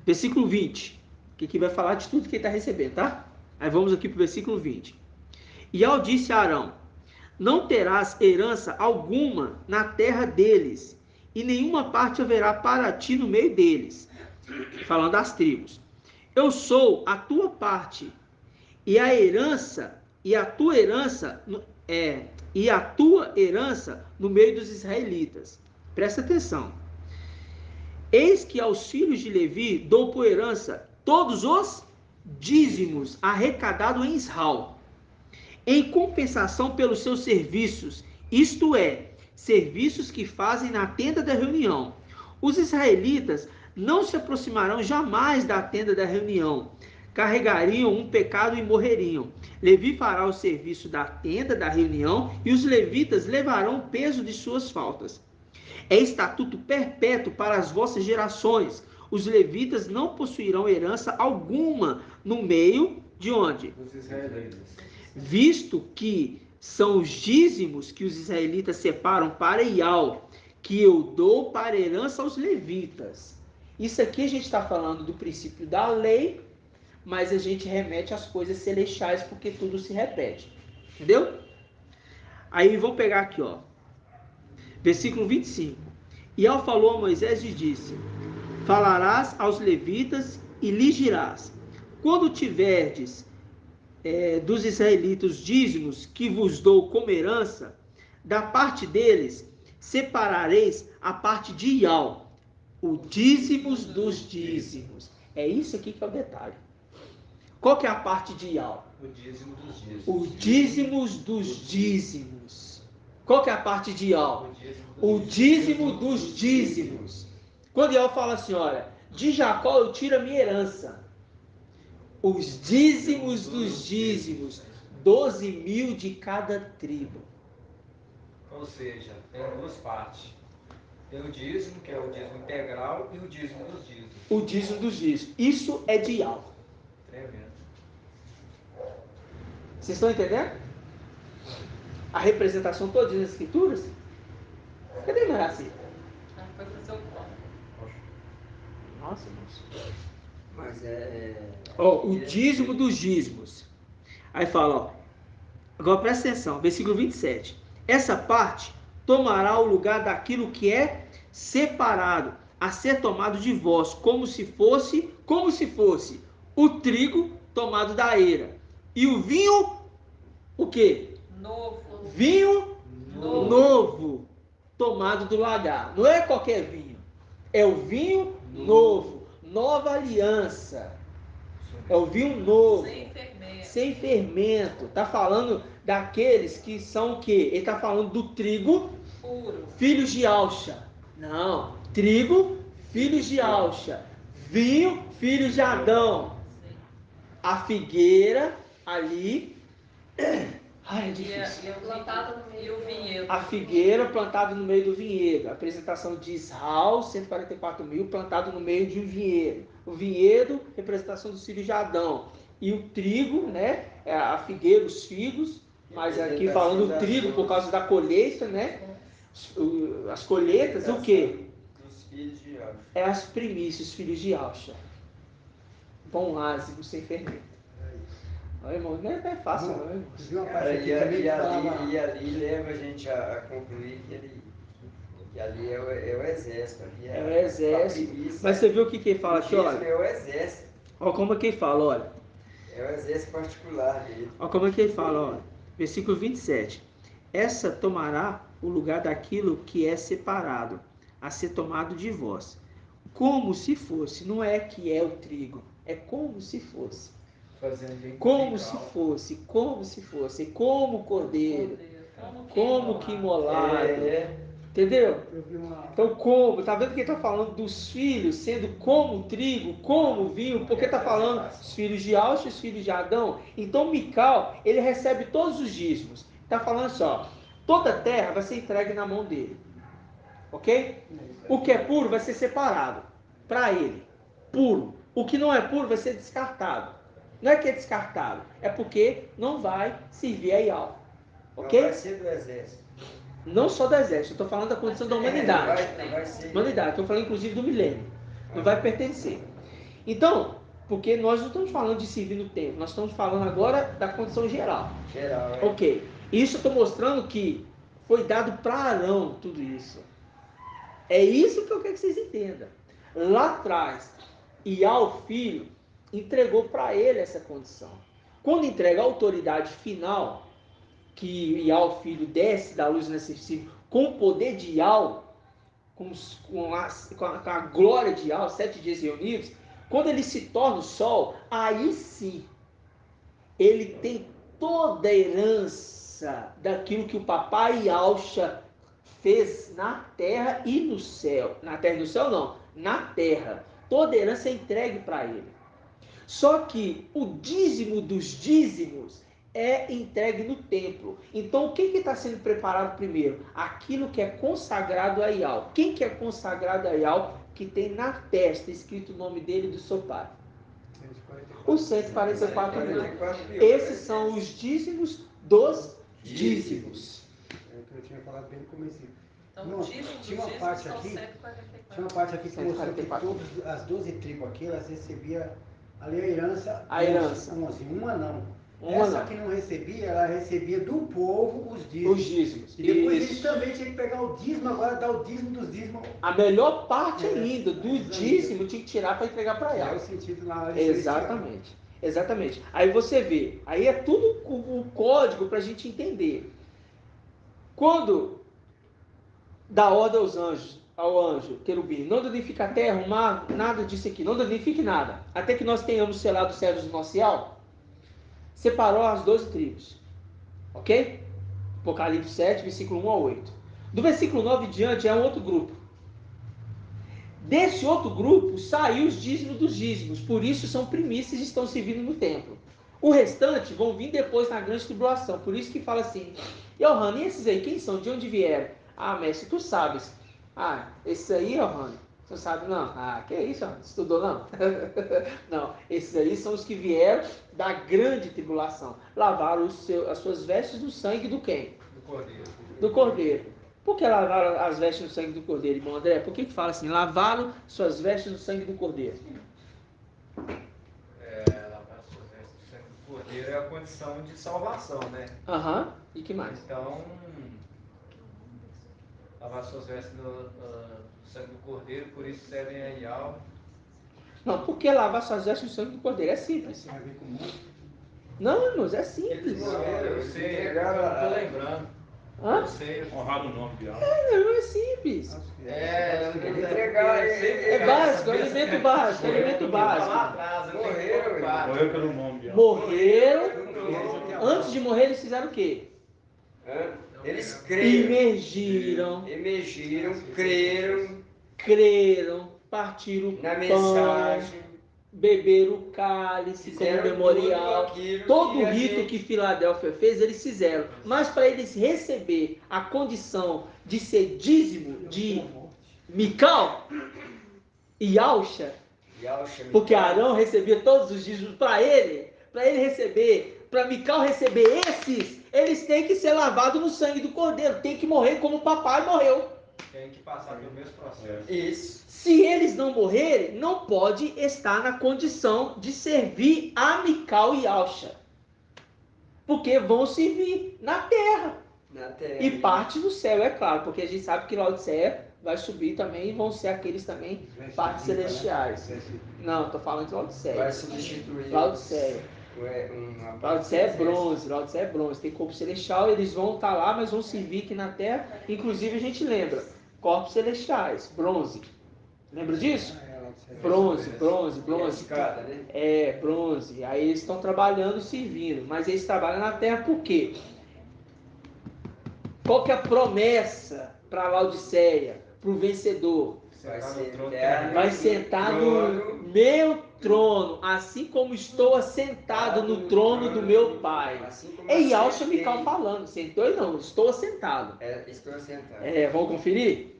Versículo 20, que aqui vai falar de tudo que ele está recebendo, tá? Aí vamos aqui para o versículo 20. E ao disse a Arão, não terás herança alguma na terra deles, e nenhuma parte haverá para ti no meio deles. Falando das tribos. Eu sou a tua parte, e a tua herança no meio dos israelitas. Presta atenção. Eis que aos filhos de Levi dou por herança todos os dízimos arrecadados em Israel, em compensação pelos seus serviços, isto é, serviços que fazem na tenda da reunião. Os israelitas não se aproximarão jamais da tenda da reunião, carregariam um pecado e morreriam. Levi fará o serviço da tenda da reunião e os levitas levarão o peso de suas faltas. É estatuto perpétuo para as vossas gerações. Os levitas não possuirão herança alguma no meio de onde? Dos israelitas. Visto que são os dízimos que os israelitas separam para Ial, que eu dou para herança aos levitas. Isso aqui a gente está falando do princípio da lei, mas a gente remete às coisas celestiais, porque tudo se repete. Entendeu? Aí vamos pegar aqui, ó. Versículo 25. Ial falou a Moisés e disse, falarás aos levitas e lhes dirás, quando tiverdes dos israelitas os dízimos que vos dou como herança, da parte deles separareis a parte de Ial, o dízimos dos dízimos. É isso aqui que é o detalhe. Qual que é a parte de Ial? O dízimo dos dízimos. O dízimos dos dízimos. Qual que é a parte de Ial? O dízimo dos dízimos. Quando Ial fala assim, olha, de Jacó eu tiro a minha herança. Os dízimos dos dízimos, 12.000 de cada tribo. Ou seja, tem duas partes. Tem o dízimo, que é o dízimo integral, e o dízimo dos dízimos. O dízimo dos dízimos. Isso é de Ial. Tremendo. Vocês estão entendendo? A representação toda das escrituras? Cadê meu assim? Foi pro seu corpo. Nossa, moço. Mas O dízimo dos dízimos. Aí fala, ó. Agora presta atenção, versículo 27. Essa parte tomará o lugar daquilo que é separado, a ser tomado de vós, como se fosse o trigo tomado da eira. E o vinho, o quê? Novo. Vinho novo tomado do lagar. Não é qualquer vinho. É o vinho novo. Nova aliança. É o vinho novo. Sem fermento. Sem fermento. Está falando daqueles que são o quê? Ele está falando do trigo Puro. filhos de Alxa. Não. Trigo, filhos de Alxa. Vinho, filhos de Adão. Sim. A figueira ali. Ai, é difícil. Plantado no meio do vinhedo. A figueira plantada no meio do vinhedo. A apresentação de Israel, 144.000, plantado no meio de um vinhedo. O vinhedo, representação dos filhos de Adão. E o trigo, né? A figueira, os figos. Mas aqui falando do trigo por causa da colheita, né? As colheitas, o quê? Dos filhos de Alxa. É as primícias, os filhos de Alxa. Pão ázimo, sem fermento. Olha, irmão, não é fácil, não, irmão. Viu uma parte aqui também que falava... E ali leva a gente a concluir que ele E ali é o exército. Ali É o exército. primícia. Mas você viu o que ele fala aqui, olha? É o exército. Olha como é que ele fala, olha. É o exército particular dele. Olha como é que ele fala, olha. Versículo 27. Essa tomará o lugar daquilo que é separado, a ser tomado de vós. Como se fosse, não é que é o trigo, é como se fosse. Como se fosse, como cordeiro, como que imolado. Entendeu? Então, como? Tá vendo que ele está falando dos filhos sendo como trigo, como vinho, porque está falando dos filhos de Auxa e os filhos de Adão. Então, Mical, ele recebe todos os dízimos. Está falando só, toda a terra vai ser entregue na mão dele. Ok? O que é puro vai ser separado para ele. Puro. O que não é puro vai ser descartado. Não é que é descartado, é porque não vai servir a Ial. Ok? Não vai ser do exército. Não só do exército, eu estou falando da condição da humanidade. Humanidade, estou falando inclusive do milênio. Não vai pertencer. Então, porque nós não estamos falando de servir no templo, nós estamos falando agora da condição geral. Geral, Ok. Isso eu estou mostrando que foi dado para Arão tudo isso. É isso que eu quero que vocês entendam. Lá atrás, Ial, filho, entregou para ele essa condição. Quando entrega a autoridade final, que Ial, filho, desce da luz inacessível, com o poder de Ial, com a glória de Ial, 7 dias reunidos, quando ele se torna o sol, aí sim, ele tem toda a herança daquilo que o papai Auxa fez na terra e no céu. Na terra e no céu não, na terra. Toda a herança é entregue para ele. Só que o dízimo dos dízimos é entregue no templo. Então, o que está sendo preparado primeiro? Aquilo que é consagrado a Ial. Quem que é consagrado a Ial? Que tem na testa escrito o nome dele e do seu pai. Os 144 mil. Esses são os dízimos dos dízimos. É o que eu tinha falado bem no começo. Então, tinha uma parte aqui que mostrou que todas as 12 tribos aqui, elas recebiam ali a herança. A herança. 11. Uma não. Essa que não recebia, ela recebia do povo os dízimos. Os dízimos. E depois Isso. eles também tinham que pegar o dízimo, agora dar o dízimo dos dízimos. A melhor parte ainda do dízimo tinha que tirar para entregar para ela. É o sentido na hora de Exatamente. Exatamente. Aí você vê, aí é tudo o código para a gente entender. Quando dá ordem aos anjos, ao anjo, querubim, não danifique a terra, o mar, nada disso aqui, não danifique nada, até que nós tenhamos selado os servos do nosso Ial, separou as 12 tribos. Ok? Apocalipse 7, versículo 1 a 8. Do versículo 9 em diante é um outro grupo. Desse outro grupo saiu os dízimos dos dízimos, por isso são primícias e estão servindo no templo. O restante vão vir depois na grande tribulação, por isso que fala assim, Yohana, e esses aí, quem são? De onde vieram? Ah, mestre, tu sabes. Ah, esses aí, Yohana, você sabe não? Ah, que isso, Yohana? Estudou não? Não, esses aí são os que vieram da grande tribulação. Lavaram as suas vestes no sangue do quem? Do cordeiro. Do cordeiro. Por que lavaram as vestes no sangue do cordeiro, irmão André? Por que fala assim? Lavaram suas vestes no sangue do cordeiro. Lavar suas vestes no sangue do cordeiro é a condição de salvação, né? Aham. E que mais? Então, lavar suas vestes no sangue do cordeiro, por isso servem a Ial. Não, por que lavar suas vestes no sangue do cordeiro? É simples. Não, irmãos, é simples. Eu sei, eu não tô lembrando. Hã? Eu sei. Honrar o nome de Ial. Não, é simples. É básico, é alimento básico, é alimento básico. Morreu pelo nome de Ial. Morreram, antes de morrer eles fizeram o quê? Eles creram. Emergiram, Creram partiram na pão, mensagem. beberam o cálice como Fizeram memorial. tudo aquilo Todo que o a rito gente- que Filadélfia fez, eles fizeram. Mas para eles receber a condição de ser dízimo de Mical e Auxa, porque Arão recebia todos os dízimos para ele receber, para Mical receber esses, eles têm que ser lavados no sangue do cordeiro, tem que morrer como o papai morreu. Tem que passar pelo mesmo processo. Isso. Se eles não morrerem, não pode estar na condição de servir a Mical e Auxa. Porque vão servir na terra. Na terra. E parte no céu, é claro, porque a gente sabe que Laodiceia vai subir também e vão ser aqueles também partes celestiais. Não, estou falando de Laodiceia. Vai substituir. Laodiceia. Laodiceia é bronze, Laodiceia é bronze. Tem corpo celestial, eles vão estar lá, mas vão servir aqui na Terra. Inclusive a gente lembra, corpos celestiais, bronze. Lembra disso? Bronze. É, bronze. Aí eles estão trabalhando e servindo. Mas eles trabalham na Terra por quê? Qual que é a promessa para Laodiceia, para o vencedor? Vai sentar no meu trono, assim como estou assentado no trono do meu Pai. É Yalcha Mical falando. Sentou e não, estou assentado. Estou assentado. Vamos conferir?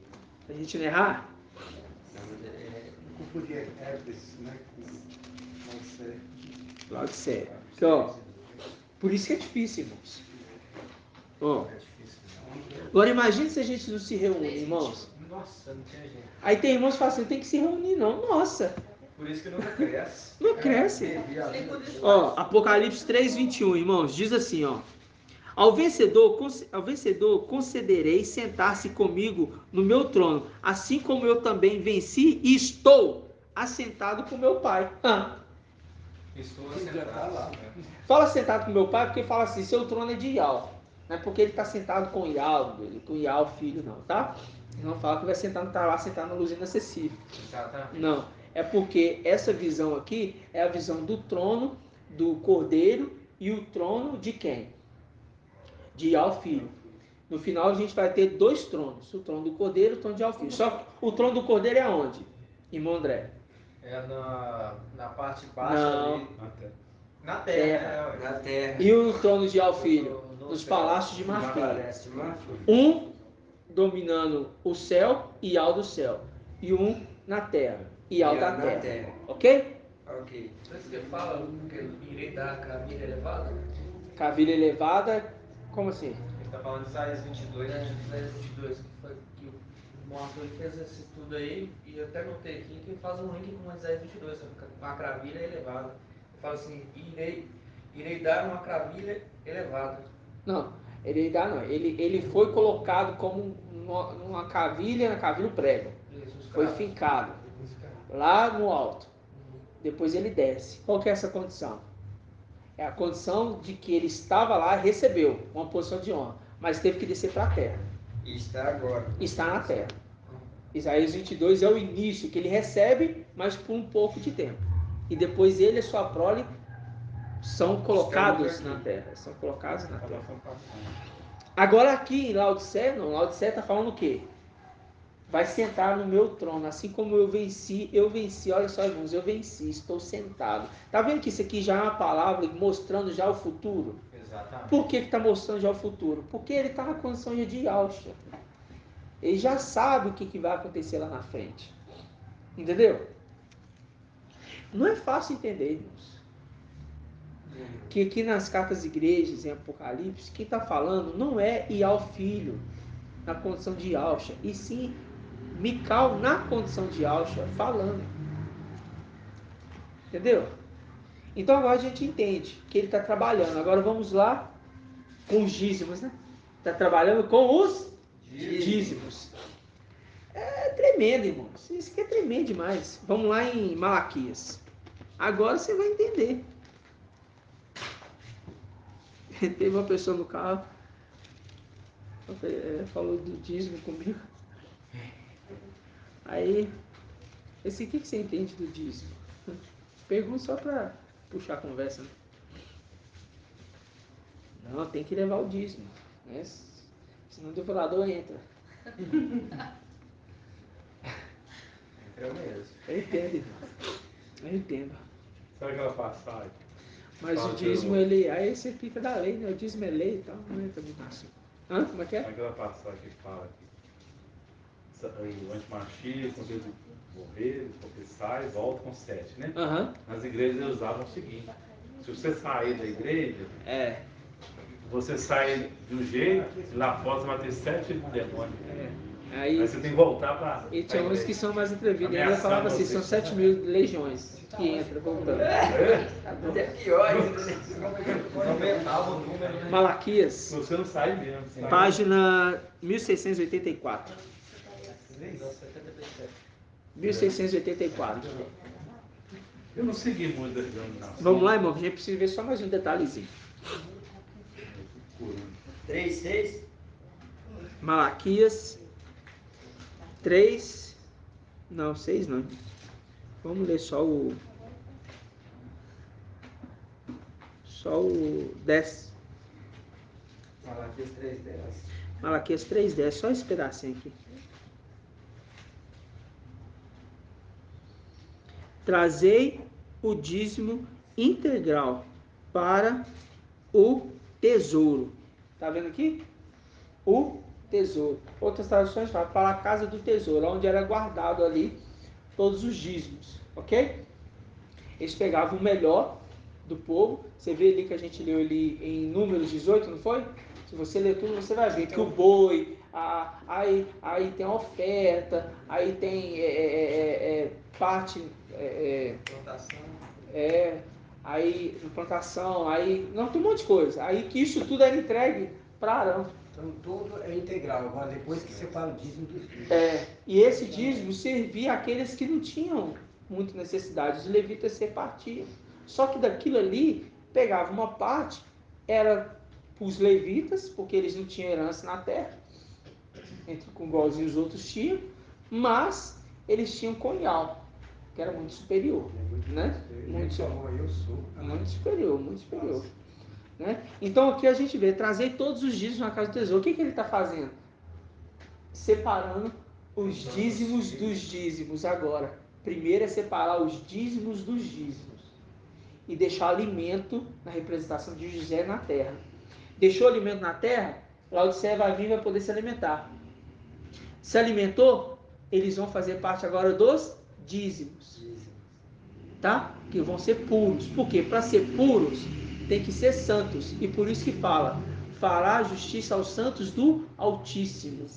Para a gente não errar? Confundir Éfeso, né? Com Laodiceia. Então, por isso que é difícil, irmãos. Bom, agora imagine se a gente não se reúne, irmãos. Nossa, não tinha gente. Aí tem irmãos que falam assim, não tem que se reunir não. Nossa. Por isso que nunca cresce. Não cresce. Ó, Apocalipse 3:21, irmãos, diz assim, ó. Ao vencedor concederei sentar-se comigo no meu trono, assim como eu também venci e estou assentado com meu Pai. Estou assentado. Fala sentado com meu Pai porque fala assim, seu trono é de Ial. Não é porque ele está sentado com Ial, com Ial filho não, tá? Não fala que vai sentar, tá lá sentado na luz inacessível. Não, é porque essa visão aqui é a visão do trono do Cordeiro e o trono de quem? De Ial filho. No final a gente vai ter dois tronos, o trono do Cordeiro e o trono de Ial filho. Só que o trono do Cordeiro é aonde? Irmão André? É na parte baixa não. ali. Na terra. Na terra. E o trono de Ial filho? Nos palácios de marfim. Um dominando o céu e Ial do céu. E um na terra. Ial da terra. Ok? Ok. Por isso que ele fala que irei dar a cavilha elevada? Cavilha elevada, como assim? Ele está falando de Isaías 22. Isaías 22, que foi que o Moacir fez esse estudo aí, e eu até notei aqui que ele faz um link com Isaías 22, com a cavilha elevada. Ele fala assim, irei dar uma cavilha elevada. Não, irei dar não. Ele foi colocado como numa cavilha, na cavilha prego. Foi fincado lá no alto. Depois ele desce. Qual que é essa condição? É a condição de que ele estava lá, recebeu uma posição de honra, mas teve que descer para a terra. E está agora. Está na terra. Isaías 22 é o início que ele recebe, mas por um pouco de tempo. E depois ele e sua prole são colocados na terra. São colocados na terra. Agora aqui em Laodiceia, não. Laodiceia está falando o quê? Vai sentar no meu trono, assim como eu venci, olha só, irmãos, eu venci, estou sentado. Tá vendo que isso aqui já é uma palavra mostrando já o futuro? Exatamente. Por que está mostrando já o futuro? Porque ele está na condição de Yalcha. Ele já sabe o que vai acontecer lá na frente. Entendeu? Não é fácil entender, irmãos. Que aqui nas cartas de igrejas, em Apocalipse, quem está falando não é Ial filho, na condição de Yalcha, e sim Mical na condição de Yalcha falando. Entendeu? Então agora a gente entende que ele está trabalhando. Agora vamos lá com os dízimos, né? Está trabalhando com os dízimos. É tremendo, irmãos. Isso aqui é tremendo demais. Vamos lá em Malaquias. Agora você vai entender. Teve uma pessoa no carro, falou do dízimo comigo. Aí, o que você entende do dízimo? Pergunta só para puxar a conversa, né? Não, tem que levar o dízimo, né? Senão o devorador entra. Entra mesmo. Eu entendo, irmão. Eu entendo. Sabe aquela passagem? Mas o dízimo, aí você fica da lei, né? O dízimo é lei e tal, não entra muito assim. Como é que é? Aquela passagem que fala que o antimachia, quando ele morrer, porque sai, volta com 7, né? Nas igrejas eles usavam o seguinte: se você sair da igreja, você sai de um jeito, lá fora você vai ter 7 demônios. Aí você tem que voltar para. E tinha uns que são mais atrevidos. Ele falava assim: são 7.000 legiões que entram voltando. Até pior, Malaquias, você não sai mesmo. página 1684. 1684. Eu não segui muito a denominação. Vamos lá, irmão, que a gente precisa ver só mais um detalhezinho. 3:6. Malaquias 3. Não, 6 não. Vamos ler só o 10. Malaquias 3:10. Malaquias 3:10, só esse pedacinho aqui. Trazei o dízimo integral para o tesouro. Tá vendo aqui? O tesouro. Outras traduções falam para a casa do tesouro, onde era guardado ali todos os dízimos, ok? Eles pegavam o melhor do povo. Você vê ali que a gente leu ali em Números 18, não foi? Se você ler tudo, você vai ver que o boi, aí tem a oferta, aí tem parte... Plantação. Aí plantação, aí... Não, tem um monte de coisa. Aí que isso tudo era entregue para Arão. Então tudo é integral. Agora depois que separa o dízimo dos dízimos. E esse dízimo servia àqueles que não tinham muita necessidade. Os levitas se repartiam. Só que daquilo ali, pegava uma parte, era para os levitas, porque eles não tinham herança na terra, com igualzinho os outros tinham, mas eles tinham cunhal, que era muito superior, né? Muito superior, muito superior. Né? Então aqui a gente vê, trazer todos os dízimos na casa do tesouro. O que ele está fazendo? Separando os dízimos dos dízimos agora. Primeiro é separar os dízimos dos dízimos. E deixar alimento na representação de José na terra. Deixou alimento na terra, Laodiceia vai vir e vai poder se alimentar. Se alimentou, eles vão fazer parte agora dos dízimos. Tá? Que vão ser puros. Por quê? Para ser puros, tem que ser santos. E por isso que fala, fará justiça aos santos do Altíssimo.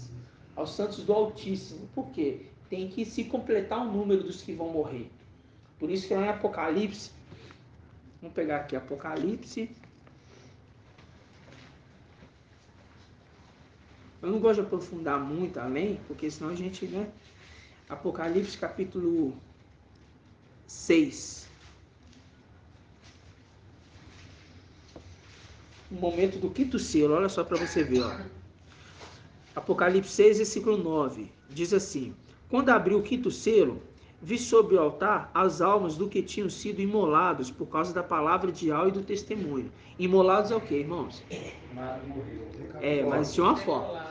Aos santos do Altíssimo. Por quê? Tem que se completar o número dos que vão morrer. Por isso que lá em Apocalipse, vamos pegar aqui Apocalipse. Eu não gosto de aprofundar muito além, porque senão a gente, né? Apocalipse capítulo 6. O momento do quinto selo, olha só para você ver, ó. Apocalipse 6, versículo 9, diz assim: quando abriu o quinto selo, vi sobre o altar as almas do que tinham sido imolados por causa da palavra de Al e do testemunho. Imolados é o que, irmãos? Mas de uma forma.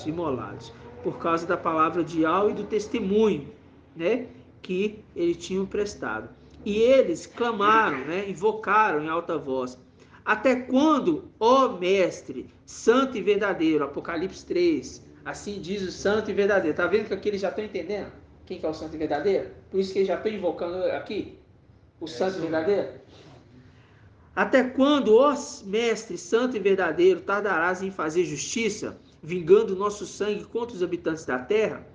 Imolados. Por causa da palavra de Al e do testemunho, né? Que eles tinham prestado. E eles clamaram, né? Invocaram em alta voz: até quando, ó mestre, santo e verdadeiro? Apocalipse 3. Assim diz o santo e verdadeiro. Tá vendo que aqui eles já estão entendendo quem que é o santo e verdadeiro? Por isso que eles já estão invocando aqui o santo e verdadeiro. Até quando, ó mestre, santo e verdadeiro, tardarás em fazer justiça, vingando o nosso sangue contra os habitantes da terra?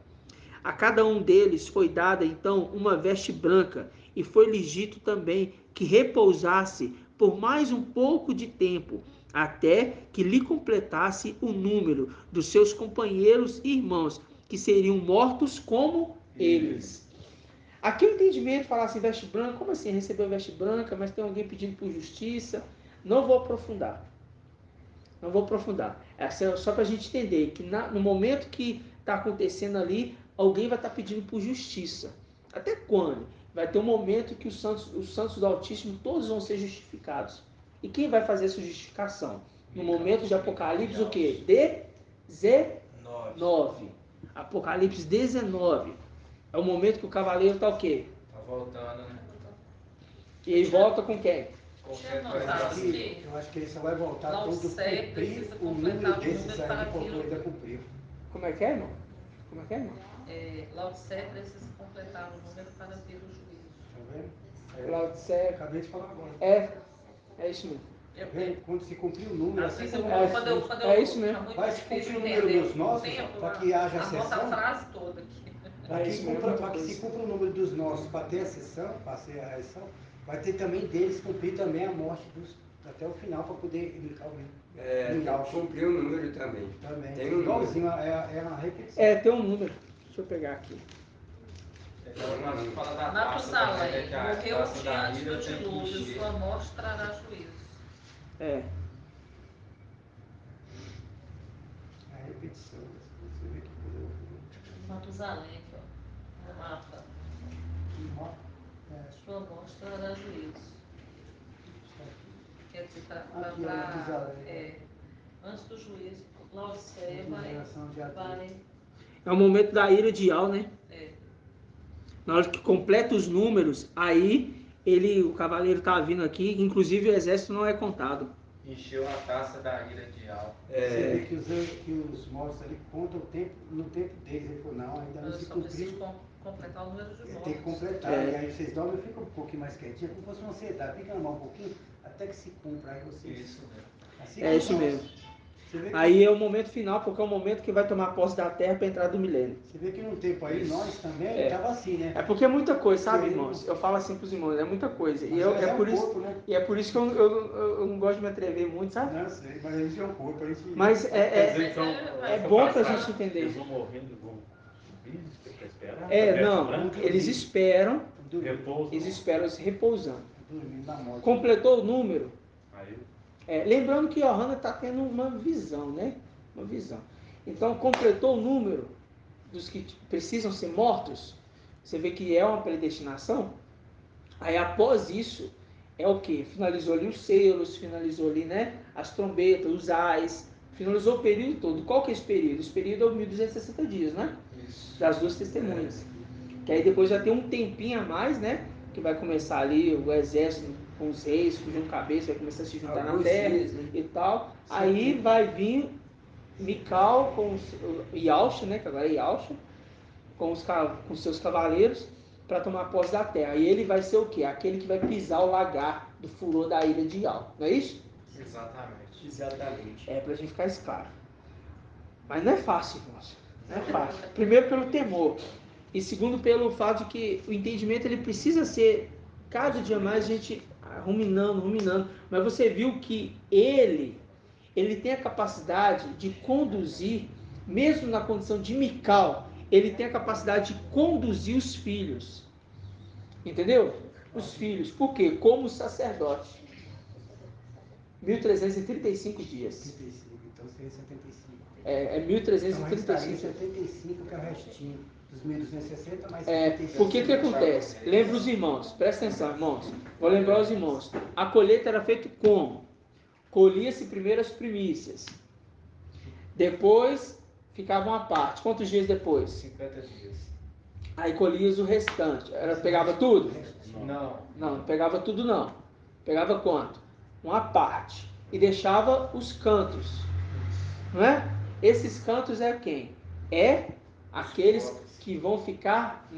A cada um deles foi dada então uma veste branca, e foi-lhes dito também que repousasse por mais um pouco de tempo, até que lhe completasse o número dos seus companheiros e irmãos, que seriam mortos como eles. Aqui o entendimento fala assim, veste branca, como assim? Recebeu veste branca, mas tem alguém pedindo por justiça. Não vou aprofundar. Essa é só para a gente entender que no momento que está acontecendo ali, alguém vai estar pedindo por justiça. Até quando? Vai ter um momento que os santos do Altíssimo todos vão ser justificados. E quem vai fazer essa justificação? No momento de Apocalipse, o quê? 19. Apocalipse 19. É o momento que o cavaleiro está o quê? Tá voltando, né? E ele volta com quem? Eu acho que ele só vai voltar quando cumprir o número desses aí que faltou ainda cumprir. Como é que é, irmão? Laodiceia precisa completar o número para ter o juízo. Tá vendo? Laodiceia. Acabei de falar agora. É isso mesmo. Tá vendo? Quando se cumprir o número, Às vezes assim é isso mesmo. vai se cumprir o número dos nossos, para que haja a sessão. a frase toda aqui. Para que se cumpra o número dos nossos, para ter a sessão, para ser a sessão, vai ter também deles cumprir também a morte até o final para poder indicar o cumprir o número também. Tem um igualzinho, é uma repetição. Tem um número. Deixa eu pegar aqui. Matusalém morreu diante do dilúvio, sua morte trará juízo. A repetição. Você vê que coisa. Matusalém, aqui, ó. No mapa. Sua morte trará juízo. Quer dizer, antes do juízo, Laodiceia vai. É o momento da ira de Ial, né? Na hora que completa os números, aí o cavaleiro tá vindo aqui, inclusive o exército não é contado. Encheu a taça da ira de Ial. Você vê que os mortos ali contam o tempo, no tempo deles. Ele falou, não, ainda não se cumpriu. Completar o número de mortos. Tem que completar, e aí vocês dormem, fica um pouquinho mais quietinho, como se fosse uma ansiedade, fica normal um pouquinho, até que se cumpra, aí vocês... Isso mesmo. Assim Isso mesmo. Aí é o momento final, porque é o momento que vai tomar posse da terra para entrar do milênio. Você vê que num tempo aí, nós também estava assim, né? É porque é muita coisa, sabe, irmãos? Eu falo assim para os irmãos, é muita coisa. E é por isso, corpo, né? E é por isso que eu não gosto de me atrever muito, sabe? Não sei, mas a gente é um corpo, a gente... Mas é bom para a gente entender. Eles vão morrendo, vão esperar? Eles esperam, eles repousando. Completou o número. Lembrando que Johanna está tendo uma visão, né? Uma visão. Então, completou o número dos que precisam ser mortos. Você vê que é uma predestinação. Aí, após isso, é o que? Finalizou ali os selos, finalizou ali, né? As trombetas, os ais. Finalizou o período todo. Qual que é esse período? Esse período é os 1260 dias, né? Das duas testemunhas. Que aí depois já tem um tempinho a mais, né? Que vai começar ali o exército com os reis, fugindo cabeça, vai começar a se juntar na terra e tal. Aí vai vir Mical com Ialcha, né? Que agora é Ialcha, com seus cavaleiros, para tomar posse da terra. E ele vai ser o quê? Aquele que vai pisar o lagar do furor da ilha de Ial. Não é isso? Exatamente. Para a gente ficar claro. Mas não é fácil, irmãos. Não é fácil. Primeiro pelo temor. E segundo pelo fato de que o entendimento ele precisa ser cada dia mais a gente ruminando. Mas você viu que ele tem a capacidade de conduzir, mesmo na condição de Mical, ele tem a capacidade de conduzir os filhos. Entendeu? Os filhos. Por quê? Como sacerdote. 1335 dias. Então seria 75. É 1335. Então, 75 que é o restinho dos 1260 mais 75. Por que acontece? Lembra os irmãos, presta atenção, irmãos. Vou lembrar os irmãos. A colheita era feita como? Colhia-se primeiro as primícias. Depois ficava uma parte. Quantos dias depois? 50 dias. Aí colhias o restante. Pegava tudo? Não, pegava tudo não. Pegava quanto? Uma parte. E deixava os cantos. Não é? Esses cantos é quem? É aqueles que vão ficar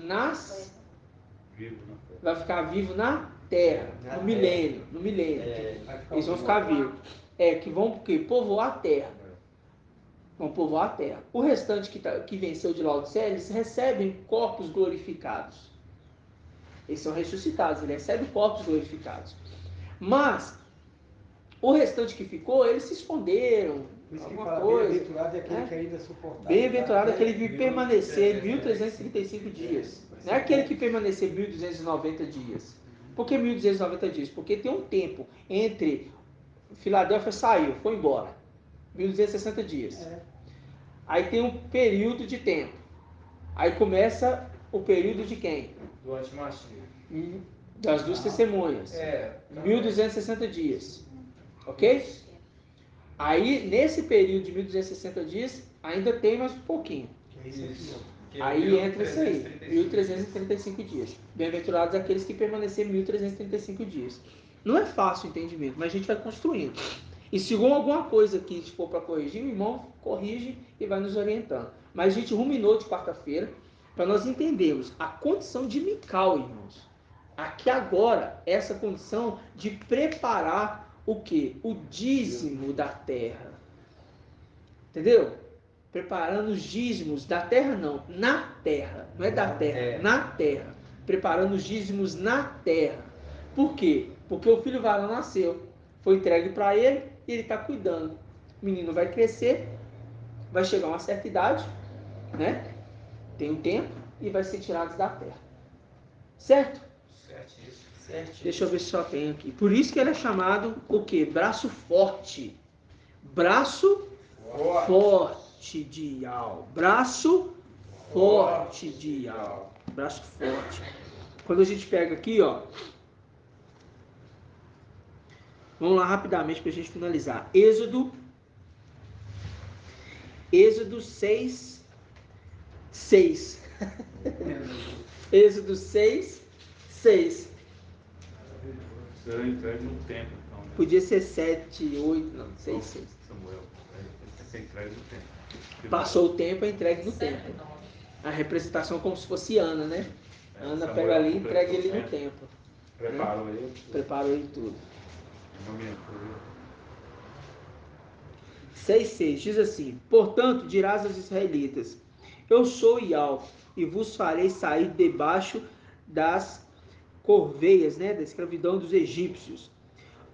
vai ficar vivo na terra, no milênio. Eles vão ficar vivos. Que vão povoar a terra. Vão povoar a terra. O restante que venceu de Laodiceia, eles recebem corpos glorificados. Eles são ressuscitados, eles recebem corpos glorificados. Mas o restante que ficou, eles se esconderam. Alguma coisa. Bem-aventurado é aquele que ainda suportar. Bem-aventurado é aquele que permanecer 1335 dias. Não é aquele que permanecer 1290 dias. Por que 1290 dias? Porque tem um tempo entre Filadélfia saiu, foi embora. 1260 dias. Aí tem um período de tempo. Aí começa o período de quem? Do antimachia. Das duas testemunhas. 1260 dias. Ok? Aí, nesse período de 1260 dias, ainda tem mais um pouquinho. Aí entra isso aí, 1335 dias. Bem-aventurados aqueles que permaneceram 1335 dias. Não é fácil o entendimento, mas a gente vai construindo. E se alguma coisa que for para corrigir, o irmão corrige e vai nos orientando. Mas a gente ruminou de quarta-feira para nós entendermos a condição de Mical, irmãos. Aqui agora, essa condição de preparar o quê? O dízimo da terra. Entendeu? Preparando os dízimos da terra, não. Na terra. Não é da terra. Na terra. Preparando os dízimos na terra. Por quê? Porque o filho varão nasceu. foi entregue para ele e ele está cuidando. O menino vai crescer, vai chegar a uma certa idade, né? Tem um tempo e vai ser tirado da terra. Certo? Certíssimo. Deixa eu ver se só tem aqui. Por isso que ele é chamado o quê? Braço forte. Braço forte de Iau. Braço forte de Iau. Braço forte. Quando a gente pega aqui, ó. Vamos lá rapidamente para a gente finalizar. Êxodo 6. Êxodo 6. Será entregue no tempo, então. Né? Podia ser 7, 8, não, 6. Samuel, tem que ser entregue no tempo. Passou o tempo, é entregue no tempo. A representação como se fosse Ana, né? Ana pega ali e entrega ele no tempo. Preparou né? ele. Preparou ele tudo. 6,6 diz assim: portanto, dirás aos israelitas: eu sou Iau, e vos farei sair debaixo das corveias, né, da escravidão dos egípcios.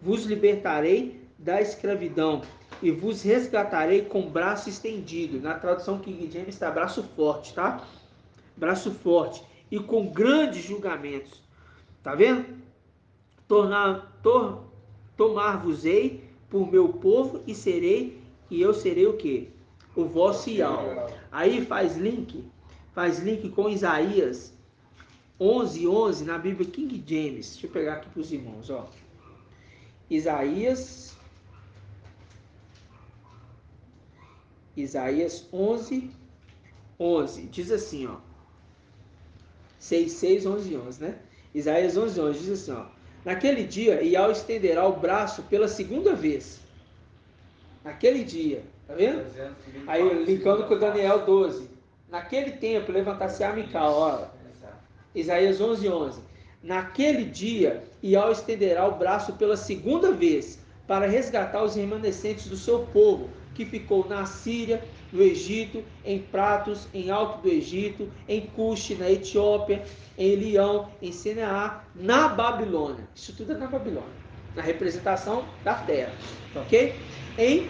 Vos libertarei da escravidão e vos resgatarei com braço estendido. Na tradução King James está braço forte, tá? Braço forte e com grandes julgamentos. Tá vendo? Tomar-vos-ei por meu povo e eu serei o quê? O vosso Iau. Aí faz link com Isaías 11:11 na Bíblia King James. Deixa eu pegar aqui para os irmãos, ó. Isaías 11:11 diz assim, ó. 6:6, 11:11, né? Isaías 11:11 diz assim, ó. Naquele dia, Iau estenderá o braço pela segunda vez. Naquele dia, tá vendo? Aí, linkando com Daniel 12. Naquele tempo, levantar-se-á Mical, ó. Isaías 11:11. Naquele dia, Iau estenderá o braço pela segunda vez para resgatar os remanescentes do seu povo, que ficou na Síria, no Egito, em Pratos, em Alto do Egito, em Cuxi, na Etiópia, em Elião, em Senear, na Babilônia. Isso tudo é na Babilônia, na representação da terra, ok? Em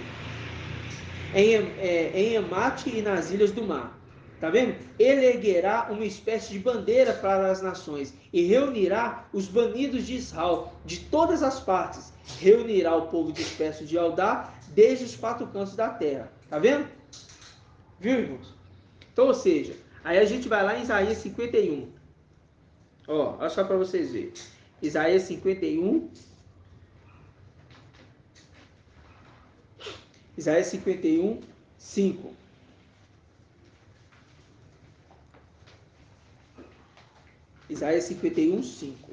Emate e nas ilhas do mar. Tá vendo? Ele erguerá uma espécie de bandeira para as nações e reunirá os banidos de Israel de todas as partes. Reunirá o povo disperso de Eldá desde os 4 cantos da terra. Tá vendo? Viu, irmãos? Então, ou seja, aí a gente vai lá em Isaías 51. Ó, olha só para vocês verem. Isaías 51. Isaías 51, 5. Isaías 51, 5.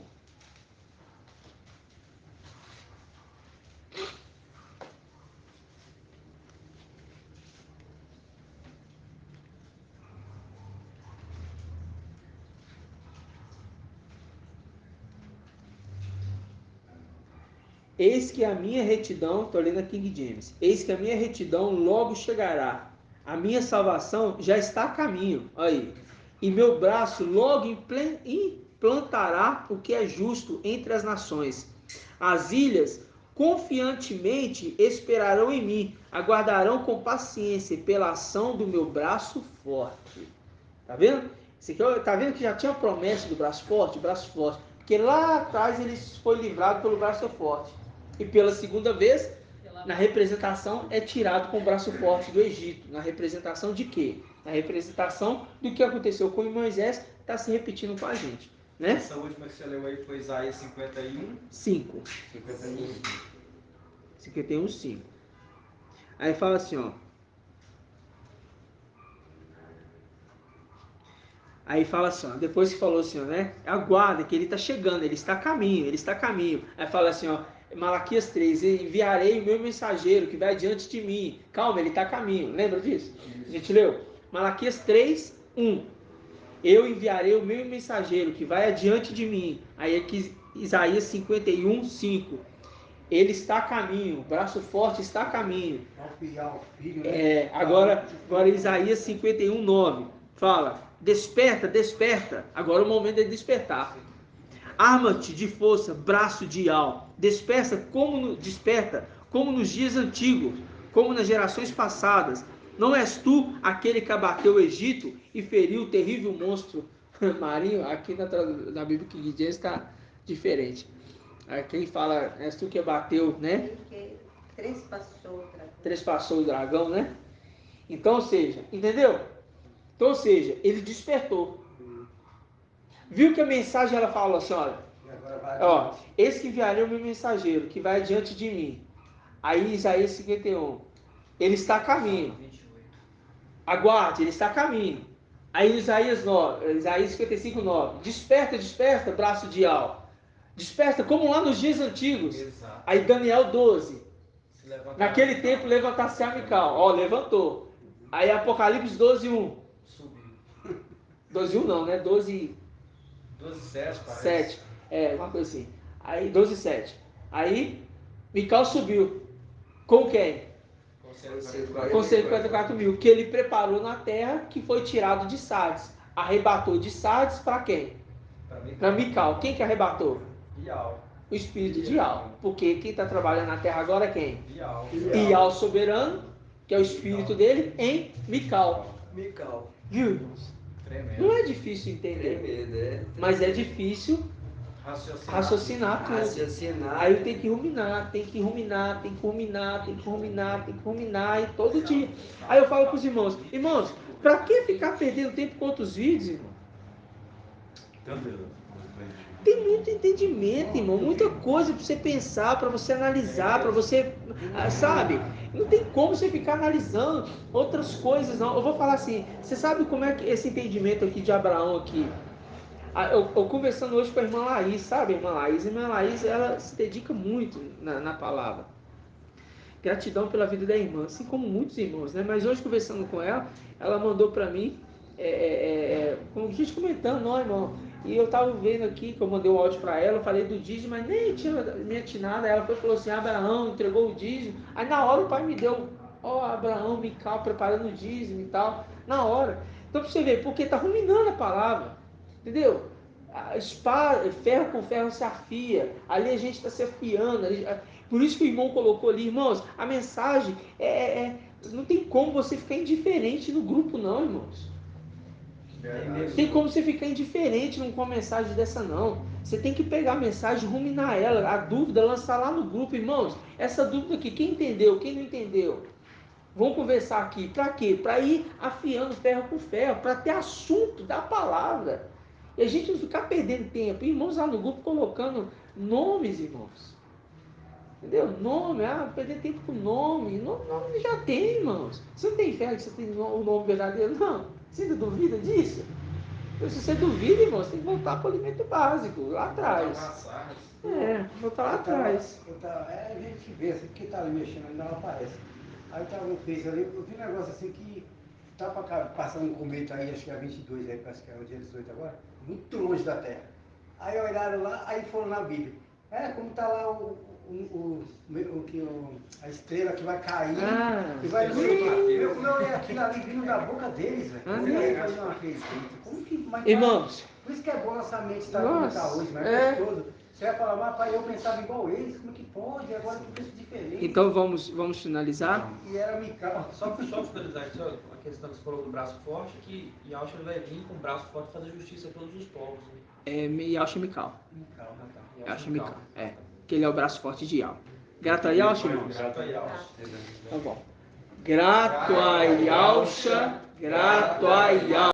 Eis que a minha retidão, estou lendo a King James, eis que a minha retidão logo chegará, a minha salvação já está a caminho, aí, e meu braço logo implantará o que é justo entre as nações. As ilhas confiantemente esperarão em mim, aguardarão com paciência pela ação do meu braço forte. Tá vendo? Tá vendo que já tinha a promessa do braço forte? Porque lá atrás ele foi livrado pelo braço forte. E pela segunda vez, na representação, é tirado com o braço forte do Egito. Na representação de quê? Na representação do que aconteceu com Moisés, está se repetindo com a gente. Né? Essa última que você leu aí foi Isaías 51? 5. 51, 5. Aí fala assim, ó. Aí fala assim, ó, depois que falou assim, ó, né? Aguarda que ele está chegando, ele está a caminho. Aí fala assim, ó, Malaquias 3, enviarei o meu mensageiro que vai diante de mim. Calma, ele está a caminho. Lembra disso? A gente leu? Malaquias 3, 1. Eu enviarei o meu mensageiro que vai adiante de mim. Aí aqui Isaías 51, 5. Ele está a caminho, o braço forte está a caminho. Agora Isaías 51, 9. Fala, desperta, desperta. Agora é o momento de despertar. Arma-te de força, braço de Ial. Desperta como nos dias antigos, como nas gerações passadas. Não és tu aquele que abateu o Egito e feriu o terrível monstro marinho? Aqui na Bíblia King James está diferente. Quem fala, és tu que abateu, né? Trespassou o dragão, né? Então, ou seja, entendeu? Então, ou seja, ele despertou. Viu que a mensagem ela fala assim, olha, ó, esse que enviarei o meu mensageiro, que vai adiante de mim. Aí Isaías 51, ele está a caminho. Aguarde, ele está a caminho. Aí Isaías 55, 9, desperta, desperta, braço de Ial. Desperta, como lá nos dias antigos. Exato. Aí Daniel 12, naquele tempo levantar-se-á Mical. Ó, levantou. Aí Apocalipse 12, 1. Subiu. 12, 1 não, né? 12, 7, parece. 7. Uma coisa assim. Aí 12, 7. Aí Mical subiu. Com quem? Com 144 mil. Que ele preparou na terra, que foi tirado de Sardes. Arrebatou de Sardes para quem? Para Mical. Quem que arrebatou? Ial. O espírito de Ial. Porque quem está trabalhando na terra agora é quem? Ial. Ial soberano, que é o espírito dele, em Mical. Viu, irmãos? Tremendo. Não é difícil entender. Mas é difícil raciocinar tudo. Aí eu tenho que ruminar, e todo dia. Aí eu falo para os irmãos, para que ficar perdendo tempo com outros vídeos, irmão? Tem muito entendimento, irmão, muita coisa para você pensar, para você analisar, para você, sabe? Não tem como você ficar analisando outras coisas, não. Eu vou falar assim, você sabe como é que esse entendimento aqui de Abraão aqui? Eu conversando hoje com a irmã Laís, sabe, irmã Laís? A irmã Laís, ela se dedica muito na palavra. Gratidão pela vida da irmã, assim como muitos irmãos, né? Mas hoje, conversando com ela, ela mandou para mim, como a gente comentando, ó, irmão, e eu tava vendo aqui, que eu mandei um áudio para ela, eu falei do dízimo, mas nem tinha me atinado. Ela falou assim, Abraão entregou o dízimo. Aí na hora o pai me deu, Abraão, Mical, preparando o dízimo e tal, na hora. Então pra você ver, porque tá ruminando a palavra, entendeu? A espada, ferro com ferro se afia, ali a gente está se afiando, por isso que o irmão colocou ali, irmãos, a mensagem não tem como você ficar indiferente no grupo não, irmãos. Tem como você ficar indiferente com uma mensagem dessa não. Você tem que pegar a mensagem, ruminar ela, a dúvida, lançar lá no grupo, irmãos. Essa dúvida aqui, quem entendeu, quem não entendeu? Vamos conversar aqui, para quê? Para ir afiando ferro com ferro, para ter assunto da palavra. E a gente não ficar perdendo tempo. Irmãos lá no grupo colocando nomes, irmãos. Entendeu? Nome, perder tempo com nome. Nome já tem, irmãos. Você não tem fé que você tem o nome verdadeiro? Não. Você ainda duvida disso? Então, se você duvida, irmão, você tem que voltar para o alimento básico, lá atrás. Voltar lá atrás. A gente vê assim, porque está ali mexendo, ainda não aparece. Aí eu estava no Face ali, eu vi um negócio assim que está passando um cometa aí, acho que é 22, aí, parece que é o dia 18 agora, muito longe da Terra. Aí olharam lá, aí foram na Bíblia. Como está lá a estrela que vai cair, e vai eu olhei aquilo ali vindo da boca deles, velho. Eu não acredito. Como que, irmãos, por isso que é bom nossa mente estar como está hoje, mas é gostoso. Você vai falar, mas pai, eu pensava igual eles, como é que pode? Agora eu penso diferente. Então vamos finalizar? E era Mical. Só finalizar aqui, a questão que você falou do braço forte, que Yahshua vai vir com o braço forte fazer justiça a todos os povos. Yahshua Mical. Yahshua Mical, que ele é o braço forte de Yahweh. Grato a Yahshua, irmãos? Grato a Yahshua. Tá bom. Grato a Yahshua, grato a Yahweh.